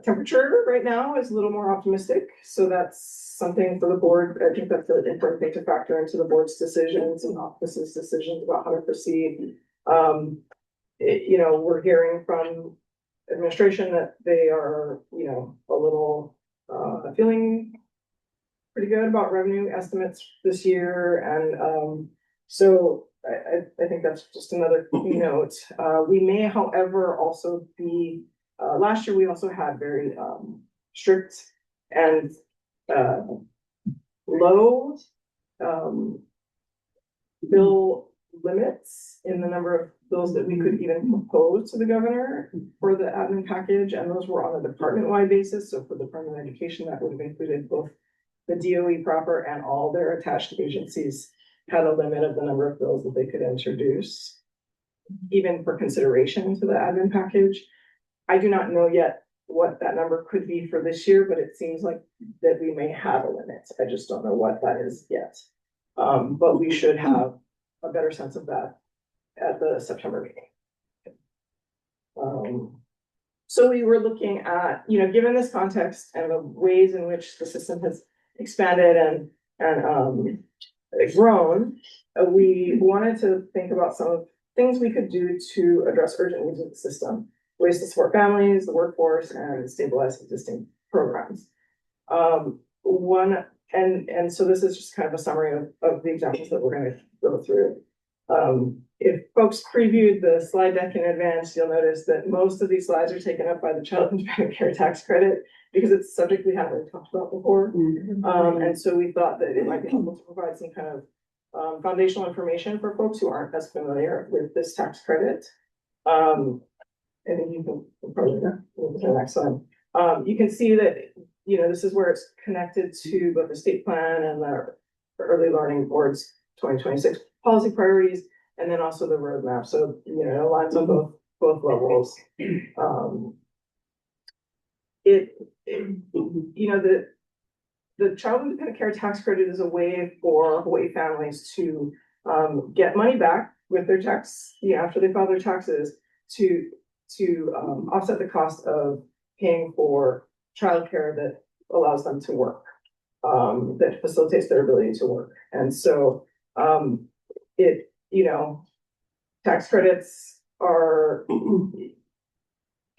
temperature right now is a little more optimistic. So that's something for the board. I think that's an important thing to factor into the board's decisions and office's decisions about how to proceed. You know, we're hearing from administration that they are, you know, a little feeling pretty good about revenue estimates this year. And so I think that's just another note. We may, however, also be last year we also had very strict and low bill limits in the number of bills that we could even propose to the governor for the admin package, and those were on a department-wide basis. So for the Department of Education, that would have included both the DOE proper and all their attached agencies had a limit of the number of bills that they could introduce, even for consideration to the admin package. I do not know yet what that number could be for this year, but it seems like that we may have a limit. I just don't know what that is yet. But we should have a better sense of that at the September meeting. So we were looking at, you know, given this context and the ways in which the system has expanded and grown, we wanted to think about some of things we could do to address urgent needs of the system, ways to support families, the workforce, and stabilize existing programs. And so this is just kind of a summary of the examples that we're going to go through. If folks previewed the slide deck in advance, you'll notice that most of these slides are taken up by the Child Independent Care Tax Credit because it's a subject we haven't talked about before. And so we thought that it might be helpful to provide some kind of foundational information for folks who aren't as familiar with this tax credit. I think you can probably move to the next one. You can see that, you know, this is where it's connected to both the state plan and the Early Learning Board's 2026 policy priorities, and then also the roadmap. So, you know, it aligns on both levels. The child independent care tax credit is a way for Hawaii families to get money back with their tax, after they file their taxes to offset the cost of paying for childcare that allows them to work, that facilitates their ability to work. And so tax credits are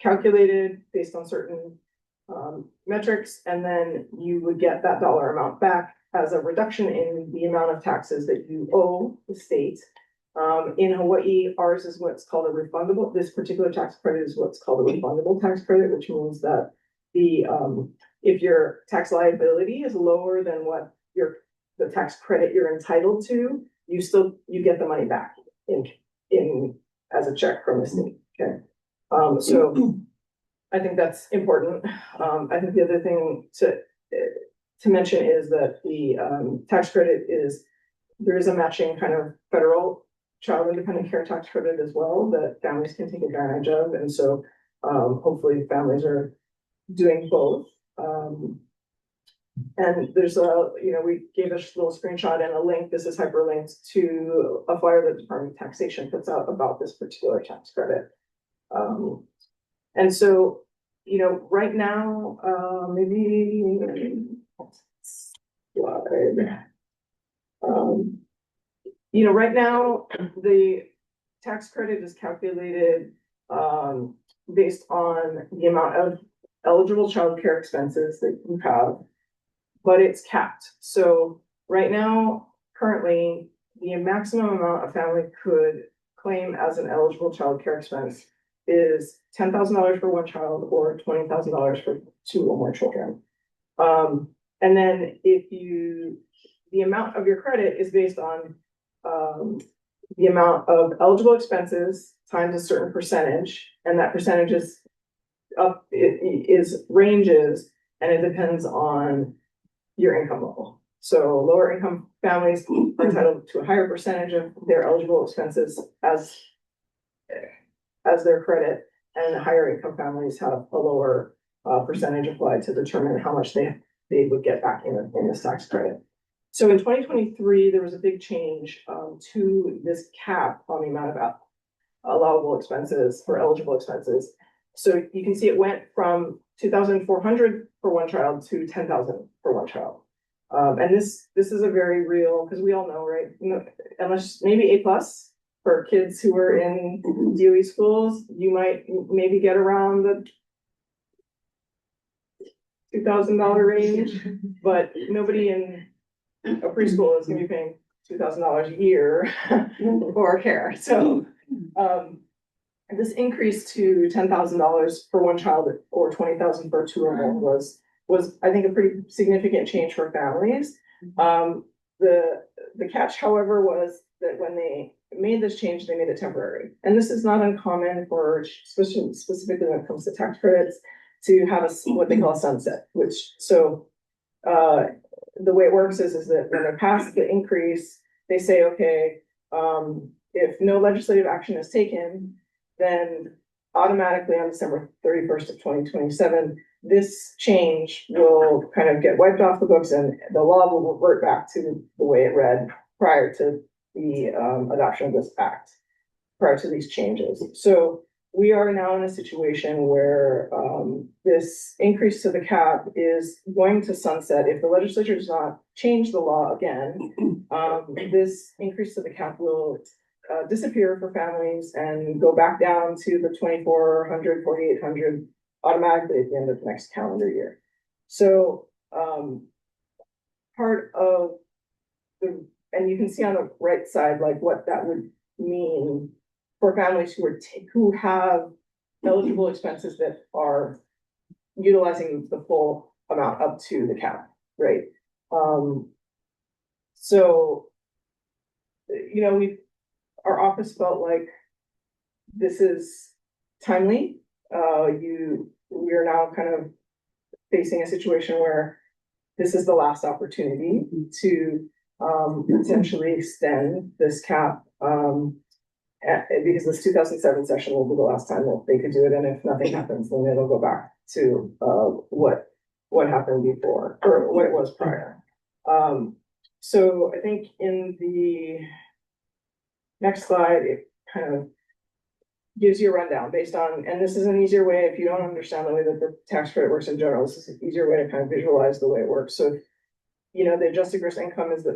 calculated based on certain metrics, and then you would get that dollar amount back as a reduction in the amount of taxes that you owe the state. In Hawaii, ours is what's called a refundable. This particular tax credit is what's called a refundable tax credit, which means that if your tax liability is lower than what the tax credit you're entitled to, you get the money back in as a check from the state. Okay, so I think that's important. I think the other thing to mention is that the tax credit there is a matching kind of federal child independent care tax credit as well that families can take advantage of, and so hopefully families are doing both. And there's we gave a little screenshot and a link. This is hyperlinked to a flyer that the Department of Taxation puts out about this particular tax credit. And so, right now, right now, the tax credit is calculated based on the amount of eligible childcare expenses that you have, but it's capped. So right now, currently, the maximum amount a family could claim as an eligible childcare expense is $10,000 for one child or $20,000 for two or more children. And then the amount of your credit is based on the amount of eligible expenses times a certain percentage, and that percentage ranges, and it depends on your income level. So lower income families are entitled to a higher percentage of their eligible expenses as their credit, and higher income families have a lower percentage applied to determine how much they would get back in this tax credit. So in 2023, there was a big change to this cap on the amount of allowable expenses for eligible expenses. So you can see it went from 2,400 for one child to 10,000 for one child. And this is a very real, because we all know, right? Unless maybe A+ for kids who are in DOE schools, you might maybe get around the $2,000 range, but nobody in a preschool is going to be paying $2,000 a year for care. So this increase to $10,000 for one child or $20,000 for two or more was I think a pretty significant change for families. The catch, however, was that when they made this change, they made it temporary. And this is not uncommon for specifically when it comes to tax credits to have what they call a sunset, the way it works is that when they pass the increase, they say, okay, if no legislative action is taken, then automatically on December 31st of 2027, this change will kind of get wiped off the books and the law will revert back to the way it read prior to the adoption of this act, prior to these changes. So we are now in a situation where this increase to the cap is going to sunset. If the legislature does not change the law again, this increase to the cap will disappear for families and go back down to the 2,400, 4,800 automatically at the end of the next calendar year. So part of and you can see on the right side, like what that would mean for families who have eligible expenses that are utilizing the full amount up to the cap, right? So, our office felt like this is timely. We are now kind of facing a situation where this is the last opportunity to potentially extend this cap. because this 2007 session will be the last time that they could do it, and if nothing happens, then it'll go back to what happened before, or what it was prior. So I think in the next slide, it kind of gives you a rundown based on, and this is an easier way, if you don't understand the way that the tax credit works in general, this is an easier way to kind of visualize the way it works. So, you know, the adjusted gross income is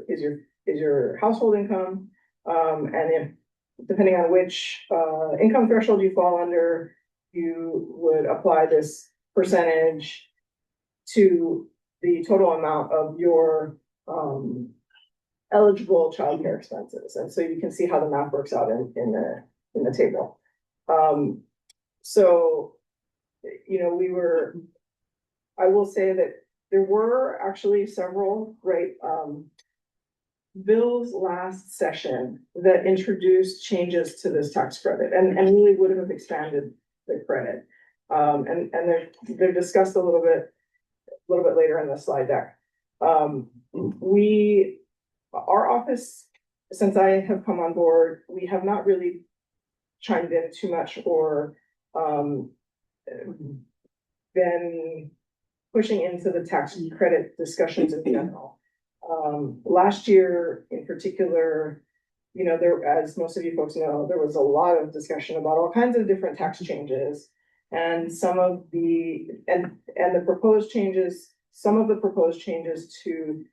your household income, and if, depending on which income threshold you fall under, you would apply this percentage to the total amount of your eligible childcare expenses. And so you can see how the math works out in the table. So, you know, I will say that there were actually several, right, bills last session that introduced changes to this tax credit and really would have expanded the credit. And they're discussed a little bit later in the slide deck. Our office, since I have come on board, we have not really chimed in too much or been pushing into the tax credit discussions in general. Last year in particular, you know, as most of you folks know, there was a lot of discussion about all kinds of different tax changes, and some of the proposed changes to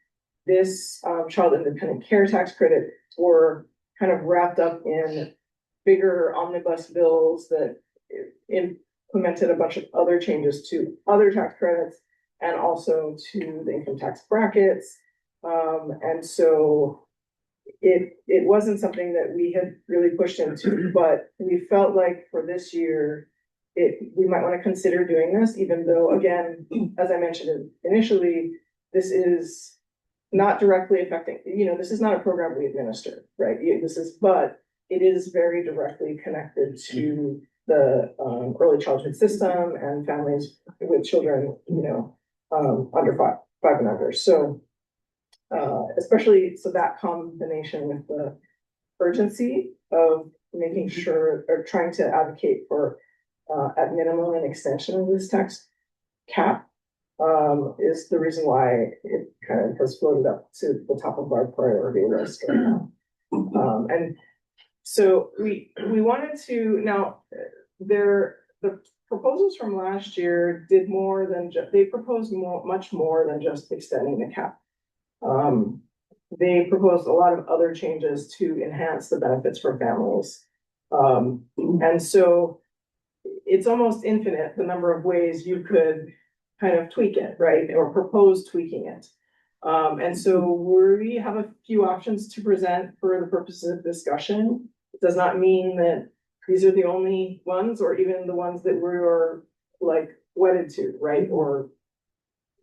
this child independent care tax credit were kind of wrapped up in bigger omnibus bills that implemented a bunch of other changes to other tax credits and also to the income tax brackets. And so it wasn't something that we had really pushed into, but we felt like for this year, we might want to consider doing this, even though, again, as I mentioned initially, this is not directly affecting, you know, this is not a program we administer, right? But it is very directly connected to the early childhood system and families with children, you know, under five and under. So especially, so that combination with the urgency of making sure or trying to advocate for at minimum an extension of this tax cap is the reason why it kind of has floated up to the top of our priority list right now. And so we wanted to, now the proposals from last year did more than they proposed much more than just extending the cap. They proposed a lot of other changes to enhance the benefits for families. And so it's almost infinite the number of ways you could kind of tweak it, right? Or propose tweaking it. And so we have a few options to present for the purposes of discussion. It does not mean that these are the only ones or even the ones that we're like wedded to, right? Or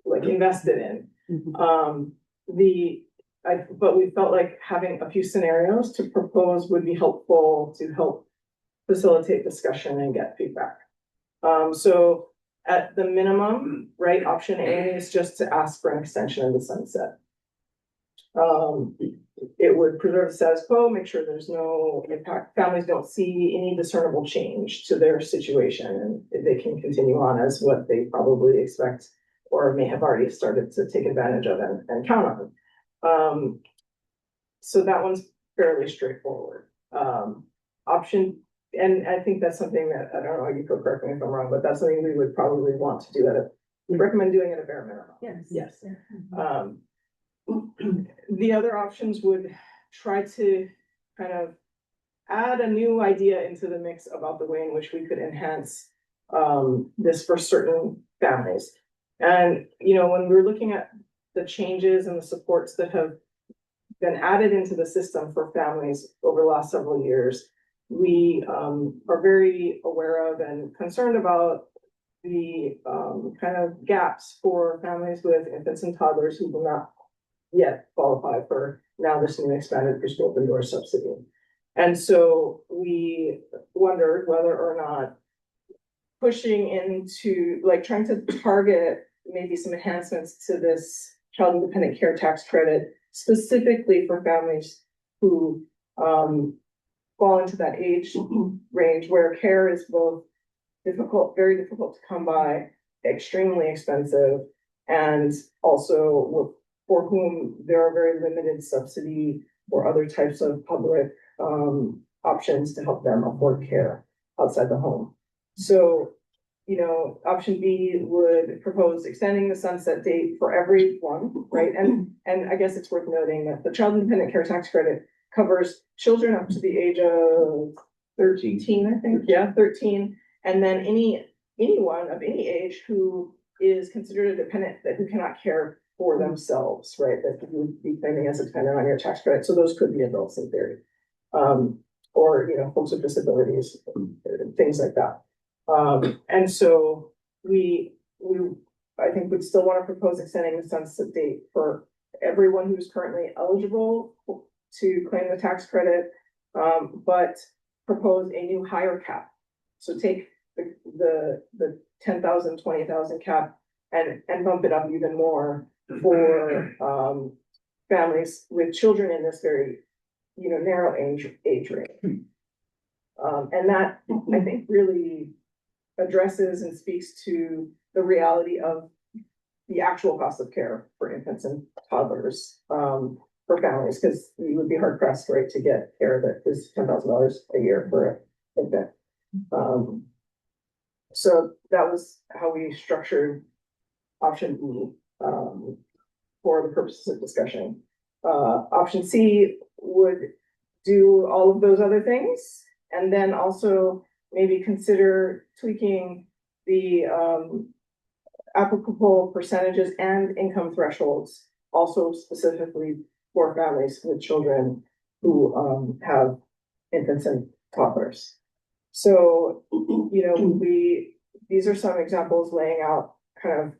like invested in. But we felt like having a few scenarios to propose would be helpful to help facilitate discussion and get feedback. So at the minimum, right, option A is just to ask for an extension of the sunset. It would preserve the status quo, make sure there's no impact, families don't see any discernible change to their situation, and they can continue on as what they probably expect or may have already started to take advantage of and count on. So that one's fairly straightforward. Option, and I think that's something that, I don't know, you could correct me if I'm wrong, but that's something we would probably want to do we recommend doing at a bare minimum. Yes. The other options would try to kind of add a new idea into the mix about the way in which we could enhance this for certain families. And, you know, when we're looking at the changes and the supports that have been added into the system for families over the last several years, we are very aware of and concerned about the kind of gaps for families with infants and toddlers who do not yet qualify for now this new expanded preschool open door subsidy. And so we wondered whether or not pushing into, like, trying to target maybe some enhancements to this child independent care tax credit specifically for families who fall into that age range where care is both difficult, very difficult to come by, extremely expensive, and also for whom there are very limited subsidy or other types of public options to help them afford care outside the home. So, you know, option B would propose extending the sunset date for everyone, right? And I guess it's worth noting that the child independent care tax credit covers children up to the age of 13, I think. Yeah, 13. And then anyone of any age who is considered a dependent that who cannot care for themselves, right? That you would be claiming as a dependent on your tax credit. So those could be adults in theory. Or, you know, folks with disabilities, things like that. And so we I think would still want to propose extending the sunset date for everyone who's currently eligible to claim the tax credit, but propose a new higher cap. So take the 10,000, 20,000 cap and bump it up even more for families with children in this very, you know, narrow age range. And that I think really addresses and speaks to the reality of the actual cost of care for infants and toddlers for families, because you would be hard pressed, right, to get care that is $10,000 a year for an infant. So that was how we structured option B for the purposes of discussion. Option C would do all of those other things, and then also maybe consider tweaking the applicable percentages and income thresholds, also specifically for families with children who have infants and toddlers. So, you know, these are some examples laying out kind of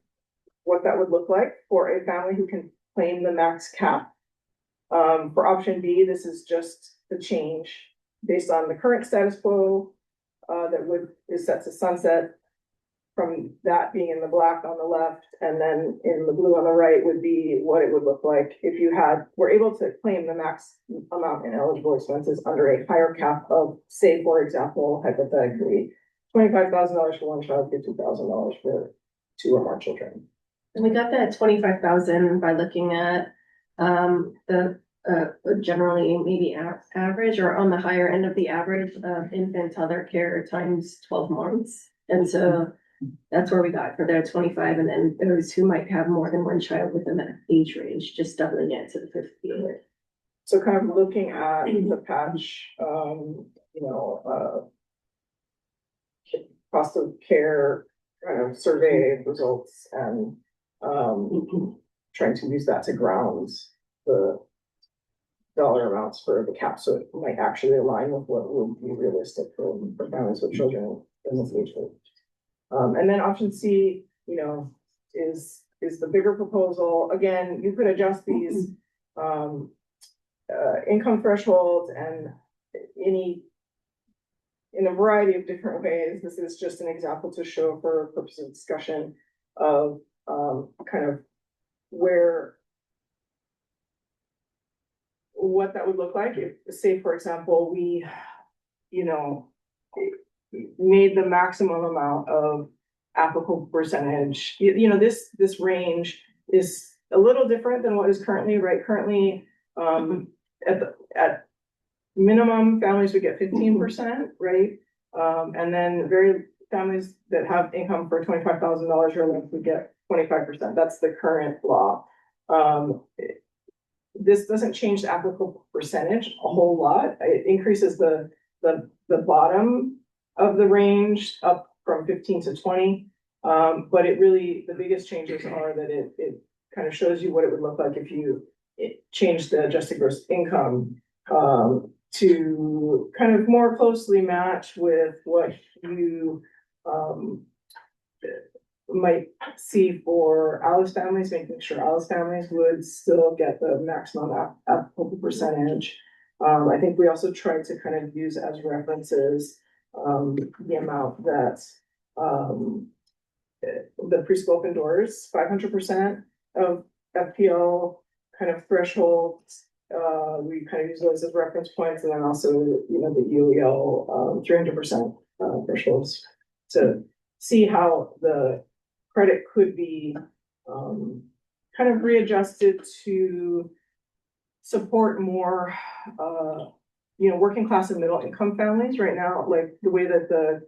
what that would look like for a family who can claim the max cap. For option B, this is just the change based on the current status quo that is set to sunset, from that being in the black on the left, and then in the blue on the right would be what it would look like if you were able to claim the max amount in eligible expenses under a higher cap of, say, for example, hypothetically, $25,000 for one child, $50,000 for two or more children. And we got that 25,000 by looking at the generally maybe average or on the higher end of the average of infant toddler care times 12 months. And so that's where we got for their 25, and then those who might have more than one child within that age range, just doubling it to the 50. So kind of looking at the patch, you know, cost of care kind of survey results, and trying to use that to ground the dollar amounts for the cap, so it might actually align with what would be realistic for families with children in this age group. And then option C, you know, is the bigger proposal. Again, you could adjust these income thresholds and in a variety of different ways. This is just an example to show for purposes of discussion of kind of what that would look like if, say, for example, we, you know, made the maximum amount of applicable percentage. You know, this range is a little different than what is currently, right? Currently, at minimum, families would get 15%, right? And then families that have income for $25,000 or less would get 25%. That's the current law. This doesn't change the applicable percentage a whole lot. It increases the bottom of the range up from 15 to 20. But the biggest changes are that it kind of shows you what it would look like if you change the adjusted gross income to kind of more closely match with what you might see for Alice families, making sure Alice families would still get the maximum applicable percentage. I think we also tried to kind of use as references the amount that the preschool open doors, 500% of FPL kind of threshold we kind of use those as reference points, and then also, the UEL 300% thresholds to see how the credit could be kind of readjusted to support more working class and middle income families right now, like the way that the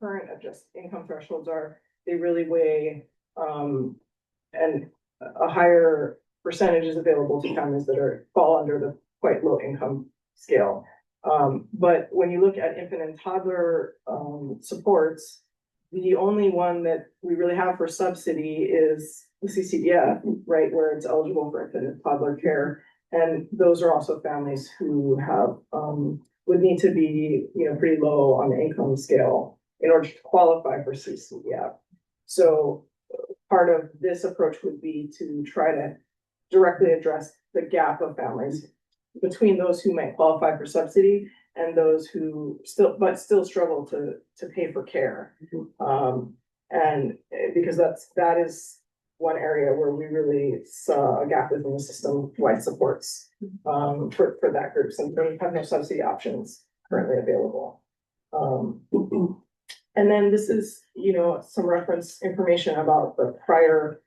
current adjusted income thresholds are, they really weigh and a higher percentage is available to families that fall under the quite low income scale. But when you look at infant and toddler supports, the only one that we really have for subsidy is the CCDF, right, where it's eligible for infant and toddler care. And those are also families who have would need to be, pretty low on the income scale in order to qualify for CCDF. So part of this approach would be to try to directly address the gap of families between those who might qualify for subsidy and those who still struggle to pay for care. And because that is one area where we really saw a gap within the system-wide supports for that group, since we have no subsidy options currently available. And then this is, some reference information about the prior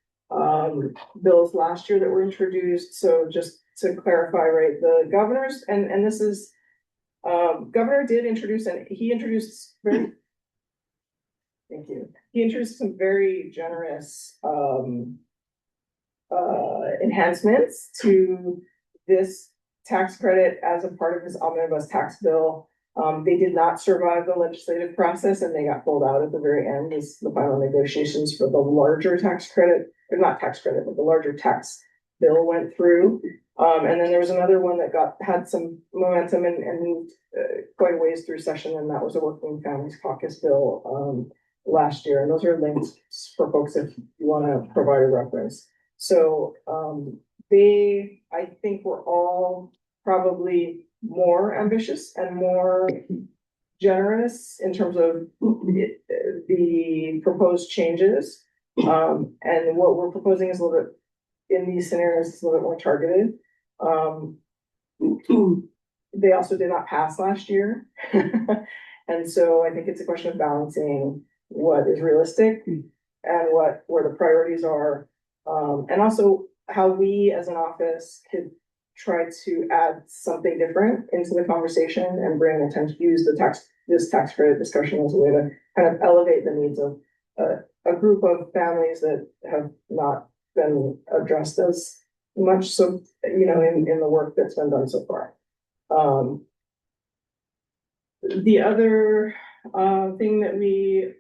bills last year that were introduced. So just to clarify, right, the governors, and this is, governor did introduce, and he introduced very, thank you. He introduced some very generous enhancements to this tax credit as a part of his omnibus tax bill. They did not survive the legislative process, and they got pulled out at the very end as the final negotiations for the larger tax credit, or not tax credit, but the larger tax bill went through. And then there was another one that had some momentum and moved quite a ways through session, and that was a Working Families Caucus bill last year. And those are links for folks if you want to provide a reference. So they, I think, were all probably more ambitious and more generous in terms of the proposed changes. And what we're proposing is a little bit, in these scenarios, it's a little bit more targeted. They also did not pass last year. And so I think it's a question of balancing what is realistic and where the priorities are. And also how we as an office could try to add something different into the conversation and bring attention, use this tax credit discussion as a way to kind of elevate the needs of a group of families that have not been addressed as much. So, in the work that's been done so far. The other thing that we,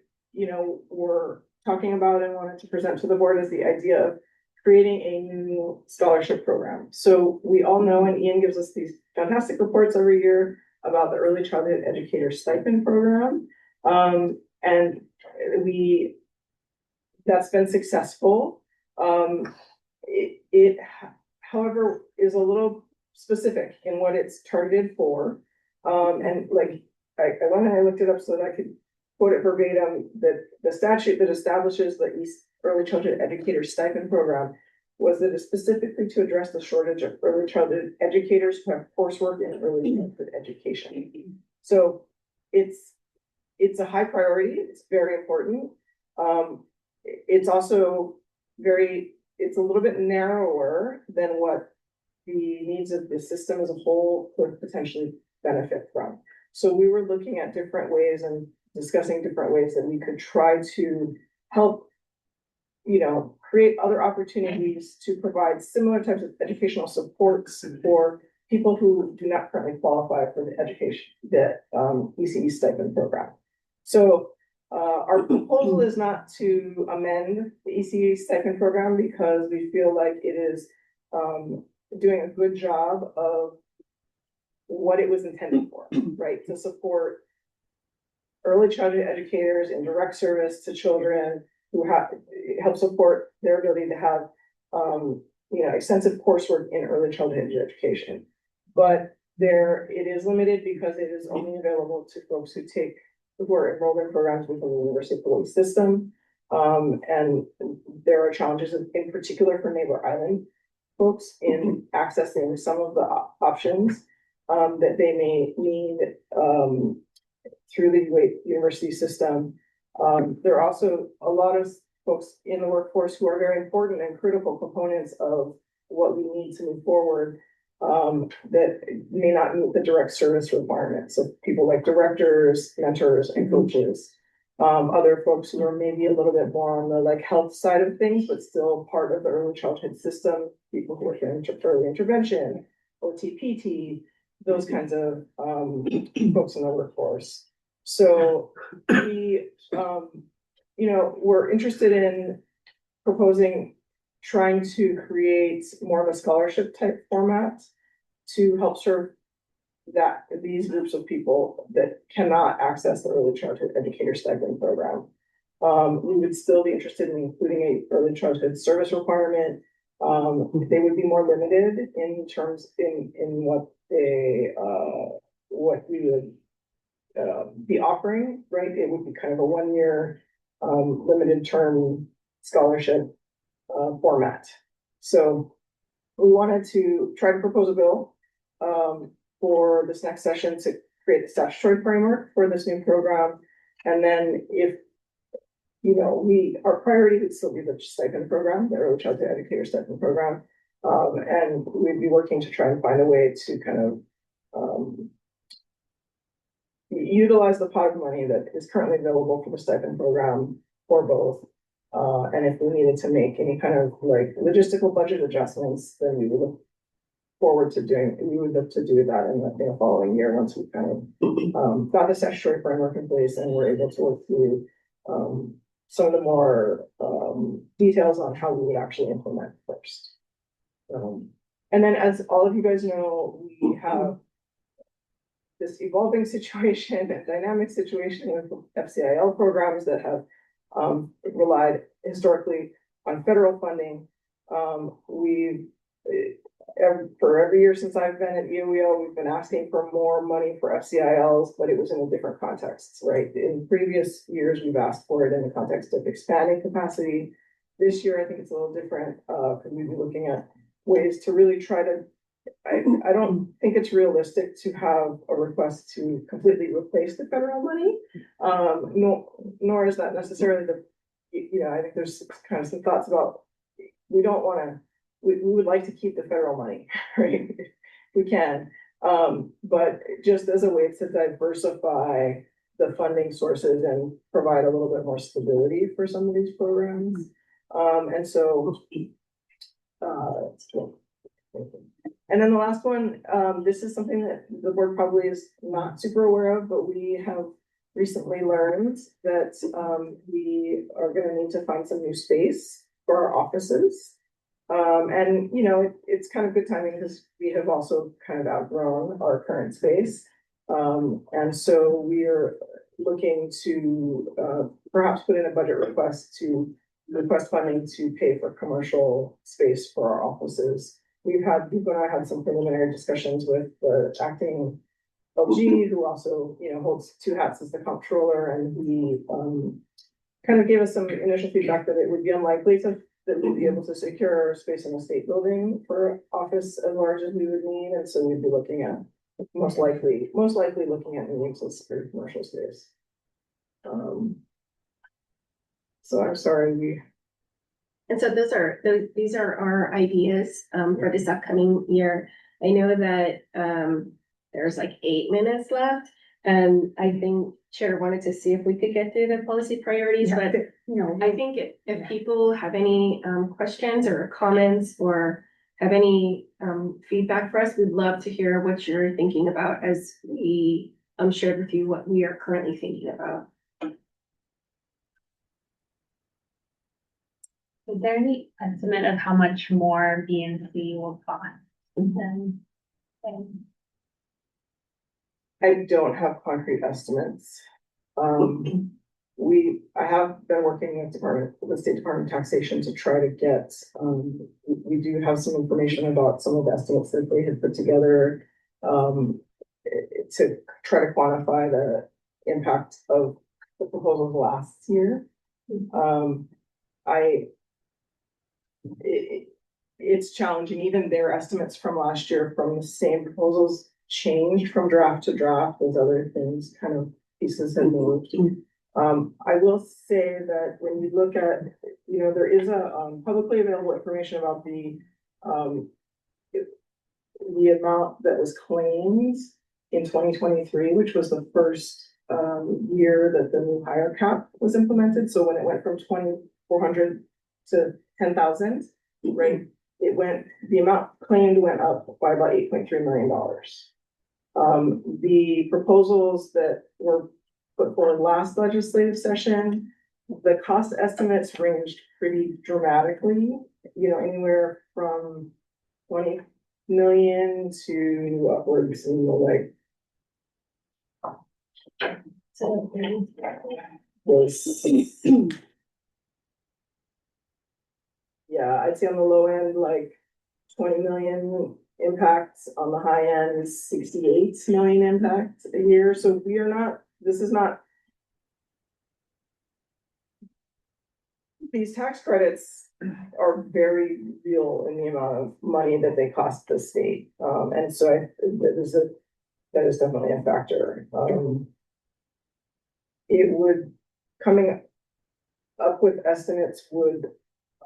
were talking about and wanted to present to the board is the idea of creating a new scholarship program. So we all know, and Ian gives us these fantastic reports every year about the Early Childhood Educator Stipend Program. And that's been successful. It, however, is a little specific in what it's targeted for. And like, I went and I looked it up so that I could quote it verbatim, that the statute that establishes the Early Childhood Educator Stipend Program was that it's specifically to address the shortage of early childhood educators who have coursework in early childhood education. So it's a high priority. It's very important. It's also it's a little bit narrower than what the needs of the system as a whole could potentially benefit from. So we were looking at different ways and discussing different ways that we could try to help, create other opportunities to provide similar types of educational supports for people who do not currently qualify for the ECE stipend program. So our proposal is not to amend the ECE stipend program because we feel like it is doing a good job of what it was intended for, right? To support early childhood educators in direct service to children who help support their ability to have, extensive coursework in early childhood education. But it is limited because it is only available to folks who are enrolled in programs within the university police system. And there are challenges in particular for Neighbor Island folks in accessing some of the options that they may need through the university system. There are also a lot of folks in the workforce who are very important and critical components of what we need to move forward that may not meet the direct service requirements. So people like directors, mentors, and coaches. Other folks who are maybe a little bit more on the like health side of things, but still part of the early childhood system, people who are in early intervention, OTPT, those kinds of folks in the workforce. So we, we're interested in proposing, trying to create more of a scholarship type format to help serve these groups of people that cannot access the early childhood educator stipend program. We would still be interested in including a early childhood service requirement. They would be more limited in terms in what we would be offering, right? It would be kind of a 1-year limited term scholarship format. So we wanted to try to propose a bill for this next session to create the statutory framework for this new program. And then if, our priority would still be the stipend program, the early childhood educator stipend program. And we'd be working to try and find a way to kind of utilize the pot of money that is currently available for the stipend program for both. And if we needed to make any kind of like logistical budget adjustments, then we would look forward to look to do that in the following year once we kind of got the statutory framework in place and we're able to work through some of the more details on how we would actually implement first. And then as all of you guys know, we have this evolving situation and dynamic situation with FCIL programs that have relied historically on federal funding. For every year since I've been at EOEL, we've been asking for more money for FCILs, but it was in a different context, right? In previous years, we've asked for it in the context of expanding capacity. This year, I think it's a little different because we've been looking at ways to really try to, I don't think it's realistic to have a request to completely replace the federal money. Nor is that necessarily I think there's kind of some thoughts about, we don't want to, we would like to keep the federal money, right? If we can, but just as a way to diversify the funding sources and provide a little bit more stability for some of these programs. And so, and then the last one, this is something that the board probably is not super aware of, but we have recently learned that we are going to need to find some new space for our offices. And it's kind of good timing because we have also kind of outgrown our current space. And so we are looking to perhaps put in a budget request to request funding to pay for commercial space for our offices. People and I had some preliminary discussions with the acting LG, who also, holds 2 hats as the comptroller, and he kind of gave us some initial feedback that it would be unlikely that we'd be able to secure space in a state building for office as large as we would need, and so we'd be looking at most likely looking at needing to secure commercial space. So I'm sorry And so these are our ideas for this upcoming year. I know that there's like 8 minutes left, and I think Chair wanted to see if we could get through the policy priorities, but I think if people have any questions or comments or have any feedback for us, we'd love to hear what you're thinking about as we shared with you what we are currently thinking about. Is there any estimate of how much more BNC will cost? I don't have concrete estimates. I have been working with the State Department of Taxation to try to get, we do have some information about some of the estimates that they had put together to try to quantify the impact of the proposals last year. it's challenging, even their estimates from last year from the same proposals changed from draft to draft, as other things kind of pieces have moved. I will say that when you look at, there is a publicly available information about the amount that was claimed in 2023, which was the first year that the new hire cap was implemented. So when it went from 2,400 to 10,000, right? The amount claimed went up by about $8.3 million. The proposals that were put forward last legislative session, the cost estimates ranged pretty dramatically, anywhere from 20 million to upwards in the like was yeah, I'd say on the low end like 20 million impact, on the high end 68 million impact a year. So this is not, these tax credits are very real in the amount of money that they cost the state. And so that is definitely a factor. Coming up with estimates would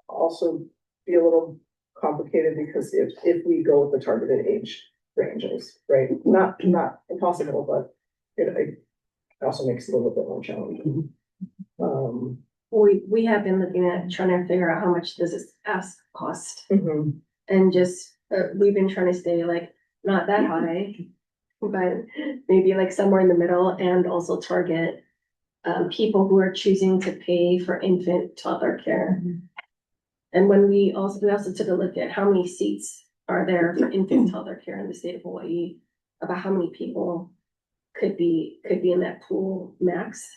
also be a little complicated, because if we go with the targeted age ranges, right? Not impossible, but it also makes it a little bit more challenging. We have been looking at trying to figure out how much does this cost, and just we've been trying to stay like not that high, but maybe like somewhere in the middle, and also target people who are choosing to pay for infant toddler care. And when we also took a look at how many seats are there for infant toddler care in the state of Hawaii, about how many people could be in that pool max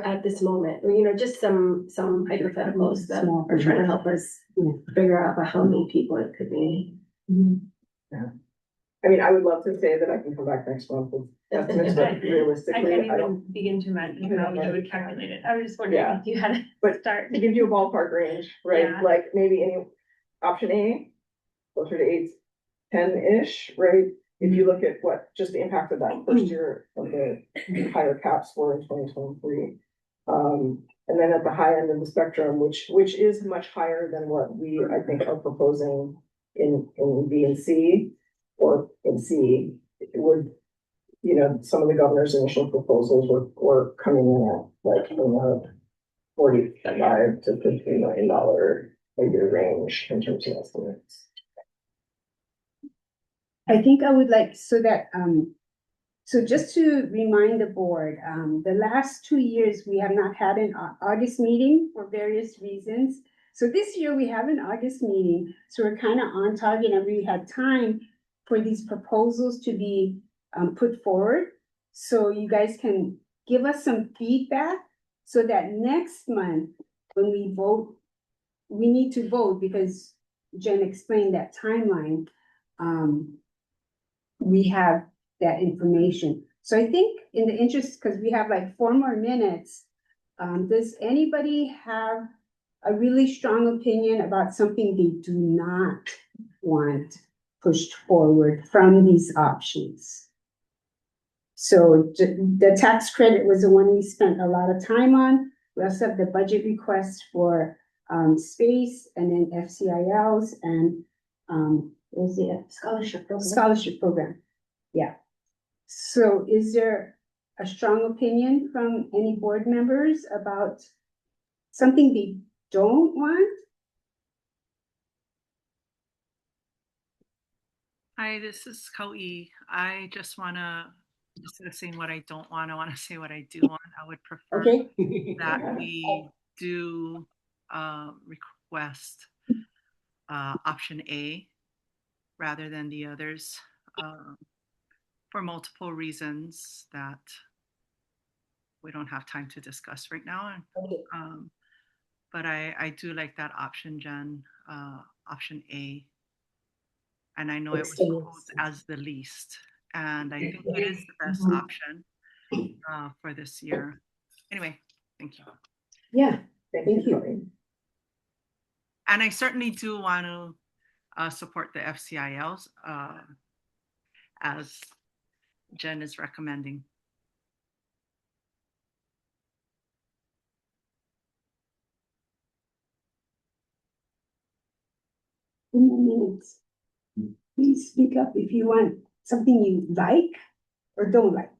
at this moment. Just some hypotheticals that are trying to help us figure out about how many people it could be. Yeah. I mean, I would love to say that I can come back next month with estimates, but realistically, I can't I even don't. begin to imagine how you would calculate it. I was just wondering if you had But start. to give you a ballpark range, right? Yeah. Like maybe any option A, closer to 8, 10-ish, right? If you look at what just the impact of that first year of the higher caps were in 2023. And then at the high end of the spectrum, which is much higher than what we, I think, are proposing in B and C, or in C, it would, some of the governor's initial proposals were coming in at like in the $45 to $50 million a year range in terms of estimates. I think I would like, so just to remind the board, the last 2 years, we have not had an August meeting for various reasons. So this year we have an August meeting, so we're kind of on target, and we had time for these proposals to be put forward. So you guys can give us some feedback, so that next month when we vote, we need to vote because Jen explained that timeline. We have that information. So I think in the interest, because we have like 4 more minutes, does anybody have a really strong opinion about something they do not want pushed forward from these options? So the tax credit was the one we spent a lot of time on. We also have the budget request for space, and then FCILs, and what was the scholarship program. Yeah. So is there a strong opinion from any board members about something they don't want? Hi, this is Kau'i. I just wanna, instead of saying what I don't want, I wanna say what I do want. I would prefer that we do request option A rather than the others, for multiple reasons that we don't have time to discuss right now. But I do like that option, Jen, option A. And I know it was proposed as the least, and I think it is the best option for this year. Anyway, thank you. Yeah, thank you. And I certainly do want to support the FCILs as Jen is recommending. Minutes. Please speak up if you want something you like or don't like.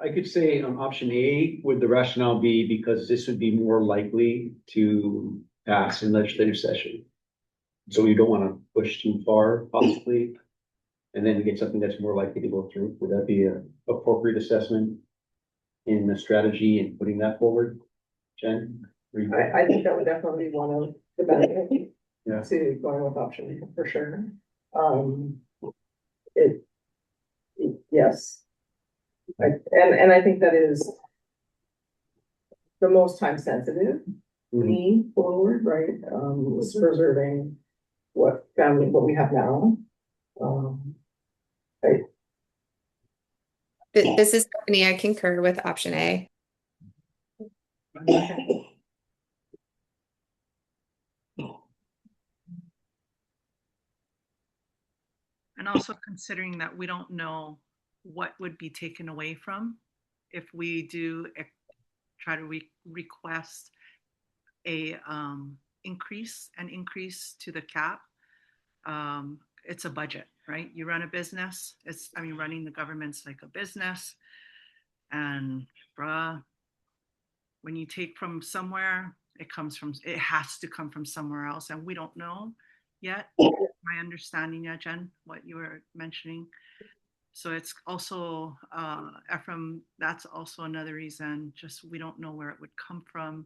I could say option A, would the rationale be because this would be more likely to pass in legislative session? So we don't want to push too far possibly, and then get something that's more likely to go through. Would that be an appropriate assessment in the strategy and putting that forward? Jen? I think that would definitely be one of the benefits Yeah. to going with option A, for sure. Yes. And I think that is the most time sensitive lean forward, right? Was preserving what we have now. Right. This is Stephanie. I concur with option A. And also considering that we don't know what would be taken away from if we do try to request a increase to the cap. It's a budget, right? You run a business. Running the government's like a business, and when you take from somewhere, it has to come from somewhere else, and we don't know yet. My understanding, Jen, what you were mentioning. So it's also, Ephraim, that's also another reason, just we don't know where it would come from.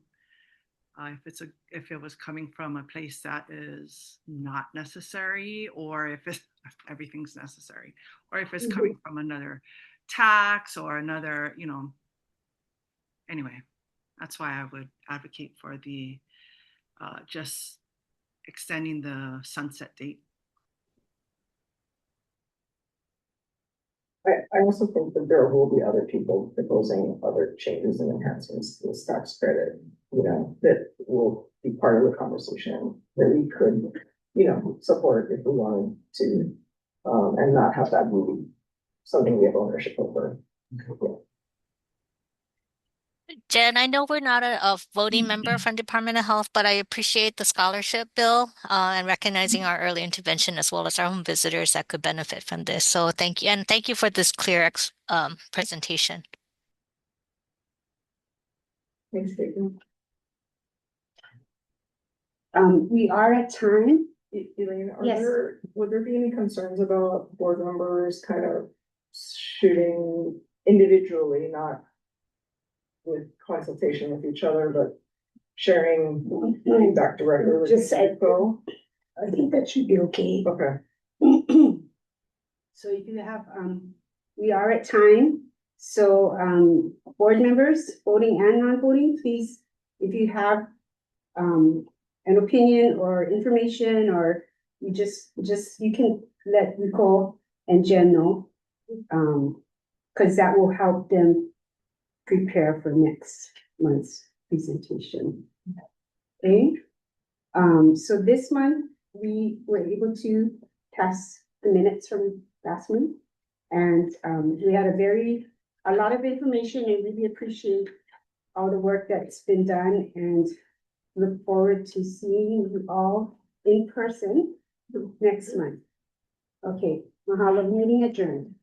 If it was coming from a place that is not necessary, or if everything's necessary, or if it's coming from another tax or another, anyway, that's why I would advocate for the just extending the sunset date. I also think that there will be other people proposing other changes and enhancements to this tax credit, that will be part of the conversation that we could, support if we wanted to, and not have that be something we have ownership over. Jen, I know we're not a voting member from Department of Health, but I appreciate the scholarship bill and recognizing our early intervention as well as our home visitors that could benefit from this. So thank you. And thank you for this clear presentation. Thanks, Caitlin. We are at time. Elaine, Yes. Would there be any concerns about board members kind of shooting individually, not with consultation with each other, but sharing feedback directly with info? I think that should be okay. Okay. So if you have, we are at time. So, board members, voting and non-voting, please, if you have, an opinion or information, or you you can let Nicole and Jen know, because that will help them prepare for next month's presentation. Okay. So this month we were able to pass the minutes from last month, and we had a lot of information, and really appreciate all the work that's been done, and look forward to seeing you all in person next month. Okay, mahalo, meeting adjourned.